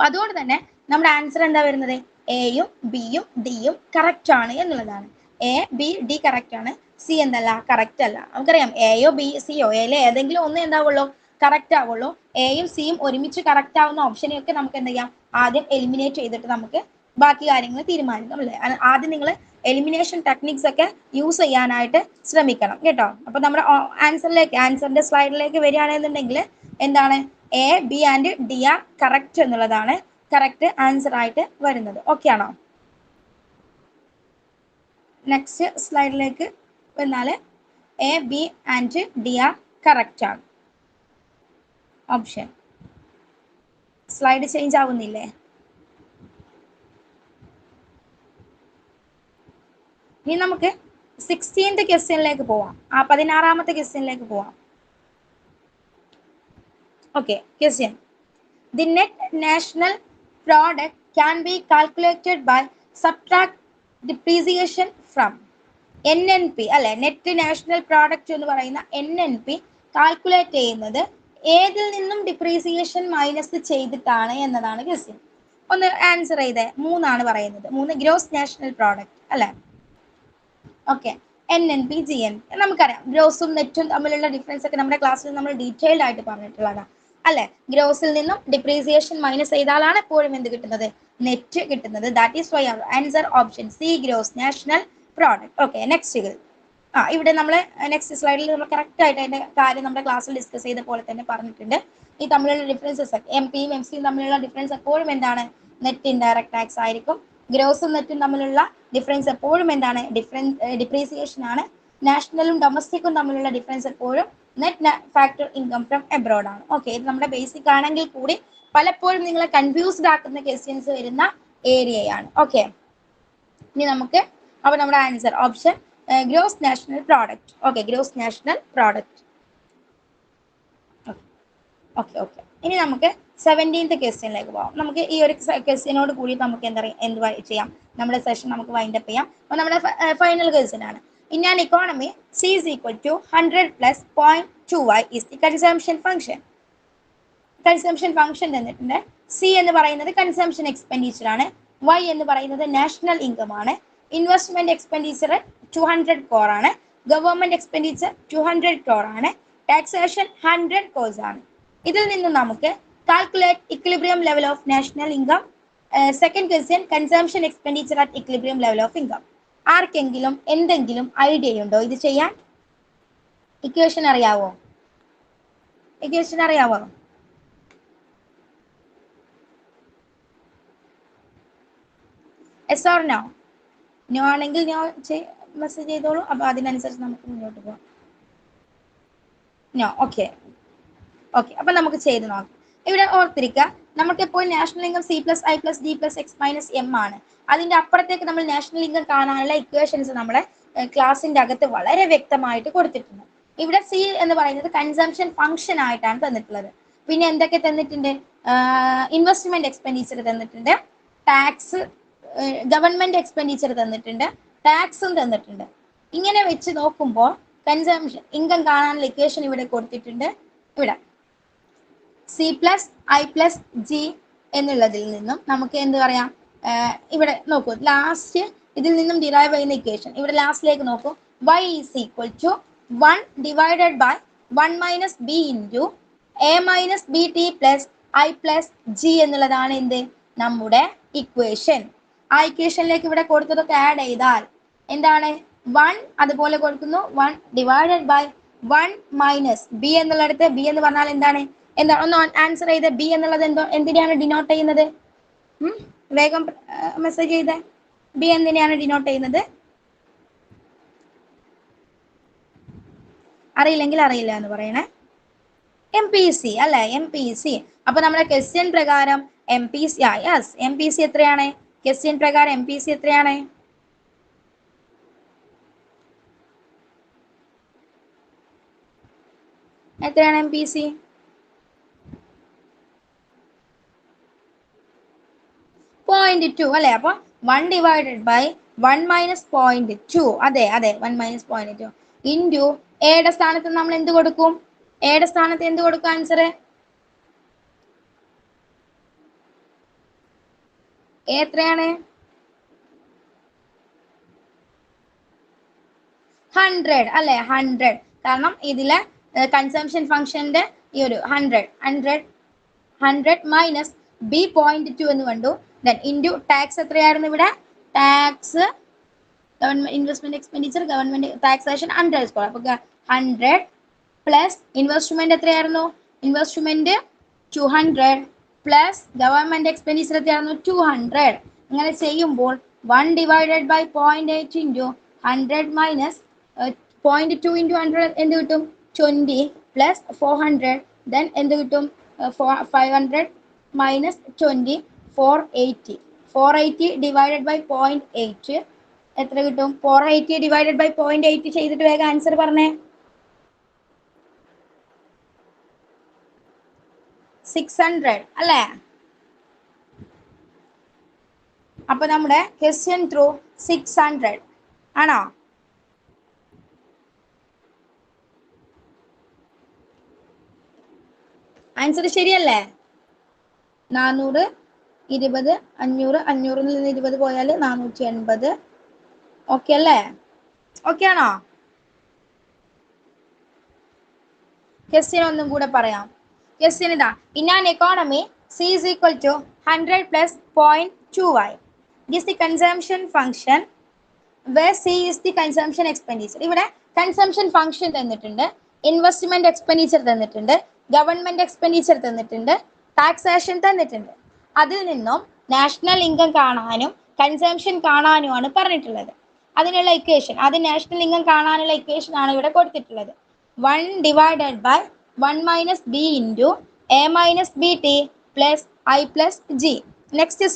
അതുകൊണ്ട് തന്നെ നമ്മുടെ ആൻസർ എന്താ വരുന്നത്? എയും ബിയും ഡിയും കറക്റ്റ് ആണ് എന്നുള്ളതാണ്. A, B, D കറക്റ്റ് ആണ്, സി എന്തല്ല? കറക്റ്റ് അല്ല. നമുക്കറിയാം എയോ ബി സിയോ എയിലെ ഏതെങ്കിലും ഒന്ന് എന്താവുള്ളൂ? കറക്റ്റ് ആവുള്ളൂ. എയും സിയും ഒരുമിച്ച് കറക്റ്റ് ആവുന്ന ഓപ്ഷനെയൊക്കെ നമുക്ക് എന്ത് ചെയ്യാം? ആദ്യം എലിമിനേറ്റ് ചെയ്തിട്ട് നമുക്ക് ബാക്കി കാര്യങ്ങൾ തീരുമാനിക്കാം അല്ലേ. ആദ്യം നിങ്ങൾ എലിമിനേഷൻ ടെക്നിക്സ് ഒക്കെ യൂസ് ചെയ്യാനായിട്ട് ശ്രമിക്കണം കേട്ടോ. അപ്പൊ നമ്മുടെ ആൻസറിന്റെ സ്ലൈഡിലേക്ക് വരികയാണെന്നുണ്ടെങ്കിൽ എന്താണ് A, B and D are correct എന്നുള്ളതാണ് കറക്റ്റ് ആൻസർ ആയിട്ട് വരുന്നത്. ഓക്കെ ആണോ? നെക്സ്റ്റ് സ്ലൈഡിലേക്ക് വന്നാൽ A, B and D are correct ആണ് ഓപ്ഷൻ. സ്ലൈഡ് ചേഞ്ച് ആവുന്നില്ലേ? ഇനി നമുക്ക് 16th ക്വസ്റ്റ്യനിലേക്ക് പോവാം. 16ാമത്തെ ക്വസ്റ്റ്യനിലേക്ക് പോവാം. ഓക്കെ, question. The net national product can be calculated by subtract depreciation from. NNP അല്ലെ, നെറ്റ് നാഷണൽ പ്രോഡക്റ്റ് എന്ന് പറയുന്ന NNP കാൽക്കുലേറ്റ് ചെയ്യുന്നത് ഏതിൽ നിന്നും ഡിപ്രീസിയേഷൻ മൈനസ് ചെയ്തിട്ടാണ് എന്നതാണ് ക്വസ്റ്റ്യൻ. ഒന്ന് ആൻസർ ചെയ്തേ. 3 ആണ് പറയുന്നത്. 3 ഗ്രോസ് നാഷണൽ പ്രോഡക്റ്റ് അല്ലെ. ഓക്കെ, NNP GNP നമുക്കറിയാം. ഗ്രോസും നെറ്റും തമ്മിലുള്ള ഡിഫറൻസ് ഒക്കെ നമ്മുടെ ക്ലാസ്സിൽ നമ്മൾ ഡീറ്റെയിൽഡ് ആയിട്ട് പറഞ്ഞിട്ടുള്ളതാണ് അല്ലെ. ഗ്രോസിൽ നിന്നും ഡിപ്രീസിയേഷൻ മൈനസ് ചെയ്താലാണ് എപ്പോഴും എന്ത് കിട്ടുന്നത്? നെറ്റ് കിട്ടുന്നത്. That is why answer option C, gross national product. Okay, next. ഇവിടെ നമ്മൾ നെക്സ്റ്റ് സ്ലൈഡിൽ നമ്മൾ കറക്റ്റ് ആയിട്ട് അതിന്റെ കാര്യം നമ്മുടെ ക്ലാസ്സിൽ ഡിസ്കസ് ചെയ്ത പോലെ തന്നെ പറഞ്ഞിട്ടുണ്ട്. ഈ തമ്മിലുള്ള ഡിഫറൻസസ് MP-യും MC-യും തമ്മിലുള്ള ഡിഫറൻസ് എപ്പോഴും എന്താണ്? നെറ്റ് ഇൻഡയറക്ട് ടാക്സ് ആയിരിക്കും. ഗ്രോസും നെറ്റും തമ്മിലുള്ള ഡിഫറൻസ് എപ്പോഴും എന്താണ്? ഡിപ്രീസിയേഷൻ ആണ്. നാഷണലും ഡൊമസ്റ്റിക്കും തമ്മിലുള്ള ഡിഫറൻസ് എപ്പോഴും net factor income from abroad ആണ്. ഓക്കെ, ഇത് നമ്മുടെ ബേസിക് ആണെങ്കിൽ കൂടി പലപ്പോഴും നിങ്ങളെ കൺഫ്യൂസ്ഡ് ആക്കുന്ന ക്വസ്റ്റ്യൻസ് വരുന്ന ഏരിയയാണ്. ഓക്കെ, ഇനി നമുക്ക് അപ്പൊ നമ്മുടെ answer option gross national product. Okay, gross national product. Okay okay, ഇനി നമുക്ക് 17th ക്വസ്റ്റ്യനിലേക്ക് പോകാം. നമുക്ക് ഈ ഒരു ക്വസ്റ്റ്യനോട് കൂടി നമുക്ക് എന്ത് ചെയ്യാം? നമ്മുടെ സെഷൻ നമുക്ക് വൈൻഡ് അപ്പ് ചെയ്യാം. അപ്പോൾ നമ്മുടെ ഫൈനൽ ക്വസ്റ്റ്യൻ ആണ്. In an economy, C is equal to 100 plus 0.2y is the consumption function. Consumption function തന്നിട്ടുണ്ട്. സി എന്ന് പറയുന്നത് കൺസംഷൻ എക്സ്പെൻഡിച്ചർ ആണ്. വൈ എന്ന് പറയുന്നത് നാഷണൽ ഇൻകം ആണ്. ഇൻവെസ്റ്റ്മെന്റ് എക്സ്പെൻഡിച്ചർ 200 crore ആണ്. ഗവൺമെന്റ് എക്സ്പെൻഡിച്ചർ 200 crore ആണ്. ടാക്സേഷൻ 100 crores ആണ്. ഇതിൽ നിന്ന് നമുക്ക് calculate equilibrium level of national income. Second question, consumption expenditure at equilibrium level of income. ആർക്കെങ്കിലും എന്തെങ്കിലും ഐഡിയ ഉണ്ടോ ഇത് ചെയ്യാൻ? ഇക്വേഷൻ അറിയാവോ? ഇക്വേഷൻ അറിയാവോ? Yes or no? നോ ആണെങ്കിൽ നോ മെസ്സേജ് ചെയ്തോളൂ. അപ്പൊ അതിനനുസരിച്ച് നമുക്ക് മുന്നോട്ട് പോകാം. നോ. ഓക്കെ ഓക്കെ, അപ്പൊ നമുക്ക് ചെയ്ത് നോക്കാം. ഇവിടെ ഓർത്തിരിക്കുക, നമുക്ക് ഇപ്പോൾ നാഷണൽ ഇൻകം C+I+D+X-M ആണ്. അതിന്റെ അപ്പുറത്തേക്ക് നമ്മൾ നാഷണൽ ഇൻകം കാണാനുള്ള ഇക്വേഷൻസ് നമ്മുടെ ക്ലാസിന്റെ അകത്ത് വളരെ വ്യക്തമായിട്ട് കൊടുത്തിട്ടുണ്ട്. ഇവിടെ സി എന്ന് പറയുന്നത് കൺസംഷൻ ഫംഗ്ഷൻ ആയിട്ടാണ് തന്നിട്ടുള്ളത്. പിന്നെ എന്തൊക്കെ തന്നിട്ടുണ്ട്? ഇൻവെസ്റ്റ്മെന്റ് എക്സ്പെൻഡിച്ചർ തന്നിട്ടുണ്ട്, ടാക്സ്, ഗവൺമെന്റ് എക്സ്പെൻഡിച്ചർ തന്നിട്ടുണ്ട്, ടാക്സും തന്നിട്ടുണ്ട്. ഇങ്ങനെ വെച്ച് നോക്കുമ്പോൾ കൺസംഷൻ ഇൻകം കാണാനുള്ള ഇക്വേഷൻ ഇവിടെ കൊടുത്തിട്ടുണ്ട്. ഇവിടെ C+I+G എന്നുള്ളതിൽ നിന്നും നമുക്ക് എന്ത് പറയാം? ഇവിടെ നോക്കൂ, ലാസ്റ്റ് ഇതിൽ നിന്നും ഡിറൈവ് ചെയ്യുന്ന ഇക്വേഷൻ ഇവിടെ ലാസ്റ്റിലേക്ക് നോക്കൂ. y is equal to 1 divided by 1 minus b into a minus bt plus I plus g എന്നുള്ളതാണ് എന്ത്? നമ്മുടെ ഇക്വേഷൻ. ആ ഇക്വേഷനിലേക്ക് ഇവിടെ കൊടുത്തതൊക്കെ ആഡ് ചെയ്താൽ എന്താണ്? 1 അതുപോലെ കൊടുക്കുന്നു, 1 divided by 1 minus b എന്നുള്ളിടത്ത് b എന്ന് പറഞ്ഞാൽ എന്താണ്? ഒന്ന് ആൻസർ ചെയ്ത്. ബി എന്നുള്ളത് എന്തിനെയാണ് ഡിനോട്ട് ചെയ്യുന്നത്? വേഗം മെസ്സേജ് ചെയ്തേ. ബി എന്തിനെയാണ് ഡിനോട്ട് ചെയ്യുന്നത്? അറിയില്ലെങ്കിൽ അറിയില്ല എന്ന് പറയണേ. MPC അല്ലെ, MPC. അപ്പൊ നമ്മുടെ ക്വസ്റ്റ്യൻ പ്രകാരം MPC, യെസ്, MPC എത്രയാണ്? ക്വസ്റ്റ്യൻ പ്രകാരം MPC എത്രയാണ്? എത്രയാണ് MPC? 0.2 അല്ലെ. അപ്പൊ 1 divided by 1 minus 0.2. അതെ അതെ, 1 minus 0.2 ഇൻറ്റു എയുടെ സ്ഥാനത്ത് നമ്മൾ എന്ത് കൊടുക്കും? എയുടെ സ്ഥാനത്ത് എന്ത് കൊടുക്കും? ആൻസർ എത്രയാണ്? 100 അല്ലെ, 100. കാരണം ഇതിലെ കൺസംഷൻ ഫംഗ്ഷന്റെ ഈ ഒരു 100 മൈനസ് ബി 0.2 എന്ന് കണ്ടു. ദെൻ ഇൻറ്റു ടാക്സ് എത്രയായിരുന്നു ഇവിടെ? Tax government investment expenditure government taxation 100 square. അപ്പൊ 100 പ്ലസ് ഇൻവെസ്റ്റ്മെന്റ് എത്രയായിരുന്നു? ഇൻവെസ്റ്റ്മെന്റ് 200 പ്ലസ് ഗവൺമെന്റ് എക്സ്പെൻഡിച്ചർ എത്രയായിരുന്നു? 200. അങ്ങനെ ചെയ്യുമ്പോൾ 1 divided by 0.8 into 100 minus 0.2 into 100 എന്ത് കിട്ടും? 20 പ്ലസ് 400. ദെൻ എന്ത് കിട്ടും? 500 മൈനസ് 20 480. 480 ഡിവൈഡഡ് ബൈ 0.8 എത്ര കിട്ടും? 480 ഡിവൈഡഡ് ബൈ 0.8 ചെയ്തിട്ട് വേഗം ആൻസർ പറഞ്ഞേ. 600 അല്ലേ? അപ്പൊ നമ്മുടെ ക്വസ്റ്റ്യൻ ത്രൂ 600 ആണോ? ആൻസർ ശരിയല്ലേ? 400 20 500 500 നിന്ന് 20 പോയാൽ 480. ഓക്കെ അല്ലേ? ഓക്കെ ആണോ? ക്വസ്റ്റ്യൻ ഒന്നും കൂടെ പറയാം. ക്വസ്റ്റ്യൻ ഇതാ. In an economy C is equal to 100 plus 0.2y. It is the consumption function where C is the consumption expenditure. ഇവിടെ കൺസംഷൻ ഫംഗ്ഷൻ തന്നിട്ടുണ്ട്, ഇൻവെസ്റ്റ്മെന്റ് എക്സ്പെൻഡിച്ചർ തന്നിട്ടുണ്ട്, ഗവൺമെന്റ് എക്സ്പെൻഡിച്ചർ തന്നിട്ടുണ്ട്, ടാക്സേഷൻ തന്നിട്ടുണ്ട്. അതിൽ നിന്നും നാഷണൽ ഇൻകം കാണാനും കൺസംഷൻ കാണാനുമാണ് പറഞ്ഞിട്ടുള്ളത്. അതിനുള്ള ഇക്വേഷൻ, അത് നാഷണൽ ഇൻകം കാണാനുള്ള ഇക്വേഷൻ ആണ് ഇവിടെ കൊടുത്തിട്ടുള്ളത്. 1 divided by 1 minus b into a minus bt plus I plus g. Next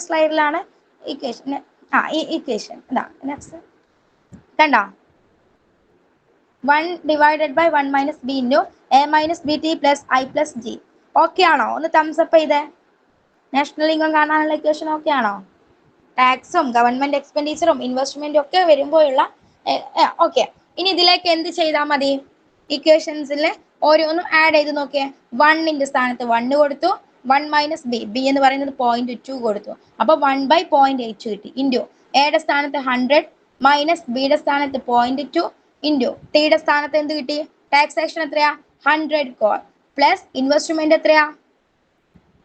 സ്ലൈഡിലാണ് ഇക്വേഷൻ. ഈ ഇക്വേഷൻ ഇതാ. നെക്സ്റ്റ് കണ്ടോ? 1 divided by 1 minus b into a minus bt plus I plus g. Okay ആണോ? ഒന്ന് തംസ് അപ്പ് ചെയ്തേ. National income കാണാനുള്ള equation okay ആണോ? ടാക്സും ഗവൺമെന്റ് എക്സ്പെൻഡിച്ചറും ഇൻവെസ്റ്റ്മെന്റും ഒക്കെ വരുമ്പോഴുള്ള ഓക്കെ. ഇനി ഇതിലേക്ക് എന്ത് ചെയ്താൽ മതി? ഇക്വേഷൻസിൽ ഓരോന്നും ആഡ് ചെയ്ത് നോക്കിയേ. 1ന്റെ സ്ഥാനത്ത് 1 കൊടുത്തു, 1 മൈനസ് ബി എന്ന് പറയുന്നത് 0.2 കൊടുത്തു. അപ്പൊ 1 ബൈ 0.8 കിട്ടി. ഇൻറ്റു എയുടെ സ്ഥാനത്ത് 100 മൈനസ് ബിയുടെ സ്ഥാനത്ത് 0.2 ഇൻറ്റു ടിയുടെ സ്ഥാനത്ത് എന്ത് കിട്ടി? ടാക്സേഷൻ എത്രയാ? 100 കോർ പ്ലസ് ഇൻവെസ്റ്റ്മെന്റ് എത്രയാ?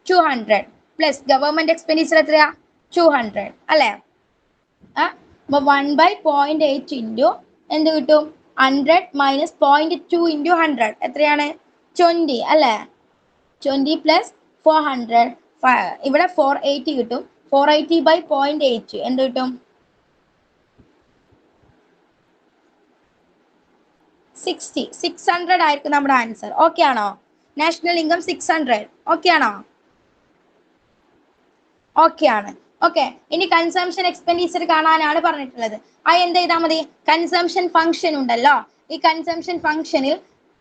200 പ്ലസ് ഗവൺമെന്റ് എക്സ്പെൻഡിച്ചർ എത്രയാ? 200 അല്ലേ? അപ്പൊ 1 ബൈ 0.8 ഇൻറ്റു എന്ത് കിട്ടും? 100 മൈനസ് 0.2 ഇൻറ്റു 100 എത്രയാണ്? 20 അല്ലേ? 20 പ്ലസ് 400 ഇവിടെ 480 കിട്ടും. 480 ബൈ 0.8 എന്ത് കിട്ടും? 600 ആയിരിക്കും നമ്മുടെ ആൻസർ. ഓക്കെ ആണോ? National income 600. ഓക്കെ ആണോ? ഓക്കെ ആണ്. ഓക്കെ. ഇനി കൺസംഷൻ എക്സ്പെൻഡിച്ചർ കാണാനാണ് പറഞ്ഞിട്ടുള്ളത്. അത് എന്ത് ചെയ്താൽ മതി? കൺസംഷൻ ഫംഗ്ഷൻ ഉണ്ടല്ലോ, ഈ കൺസംഷൻ ഫംഗ്ഷനിൽ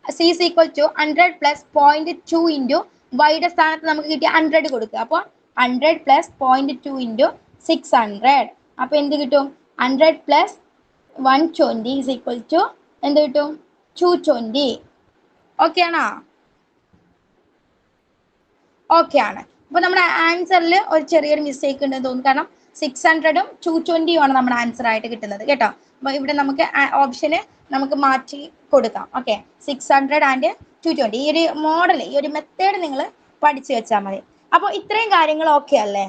C is equal to 100 plus 0.2 into വൈയുടെ സ്ഥാനത്ത് നമുക്ക് കിട്ടിയ 100 കൊടുക്കുക. അപ്പോൾ 100 plus 0.2 ഇൻറ്റു 600. അപ്പൊ എന്ത് കിട്ടും? 100 plus 120 is equal to എന്ത് കിട്ടും? 220. ഓക്കെ ആണോ? ഓക്കെ ആണ്. അപ്പൊ നമ്മുടെ ആൻസറിൽ ഒരു ചെറിയൊരു മിസ്റ്റേക്ക് ഉണ്ടെന്ന് തോന്നുന്നു. കാരണം 600ഉം 220 ആണ് നമ്മുടെ ആൻസർ ആയിട്ട് കിട്ടുന്നത് കേട്ടോ. അപ്പൊ ഇവിടെ നമുക്ക് ഓപ്ഷന് നമുക്ക് മാറ്റി കൊടുക്കാം. Okay, 600 and 220. ഈ ഒരു മോഡൽ, ഈ ഒരു മെത്തേഡ് നിങ്ങൾ പഠിച്ചു വെച്ചാൽ മതി. അപ്പോൾ ഇത്രയും കാര്യങ്ങൾ ഓക്കെ അല്ലേ?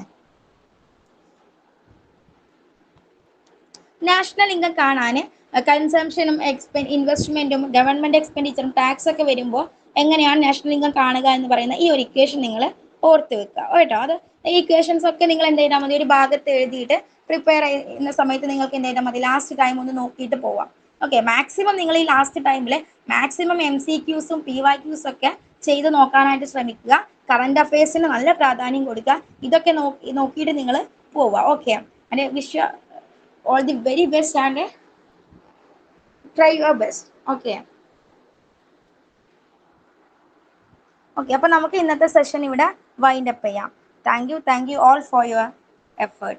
നാഷണൽ ഇൻകം കാണാൻ കൺസംഷനും ഇൻവെസ്റ്റ്മെന്റും ഗവൺമെന്റ് എക്സ്പെൻഡിച്ചറും ടാക്സ് ഒക്കെ വരുമ്പോൾ എങ്ങനെയാണ് നാഷണൽ ഇൻകം കാണുക എന്ന് പറയുന്ന ഈ ഒരു ഇക്വേഷൻ നിങ്ങൾ ഓർത്ത് വെക്കുക കേട്ടോ. അത് ഈ ഇക്വേഷൻസ് ഒക്കെ നിങ്ങൾ എന്ത് ചെയ്താൽ മതി? ഒരു ഭാഗത്ത് എഴുതിയിട്ട് പ്രിപ്പയർ ചെയ്യുന്ന സമയത്ത് നിങ്ങൾക്ക് എന്ത് ചെയ്താൽ മതി? ലാസ്റ്റ് ടൈം ഒന്ന് നോക്കിയിട്ട് പോവാം. ഓക്കെ, മാക്സിമം നിങ്ങൾ ഈ ലാസ്റ്റ് ടൈമിൽ മാക്സിമം MCQസും PYQസും ഒക്കെ ചെയ്ത് നോക്കാനായിട്ട് ശ്രമിക്കുക. കറണ്ട് അഫയേഴ്സിന് നല്ല പ്രാധാന്യം കൊടുക്കുക. ഇതൊക്കെ നോക്കിയിട്ട് നിങ്ങൾ പോവുക. Okay, and wish you all the very best and try your best. Okay. Okay, അപ്പോൾ നമുക്ക് ഇന്നത്തെ സെഷൻ ഇവിടെ വൈൻഡ് അപ്പ് ചെയ്യാം. Thank you all for your effort.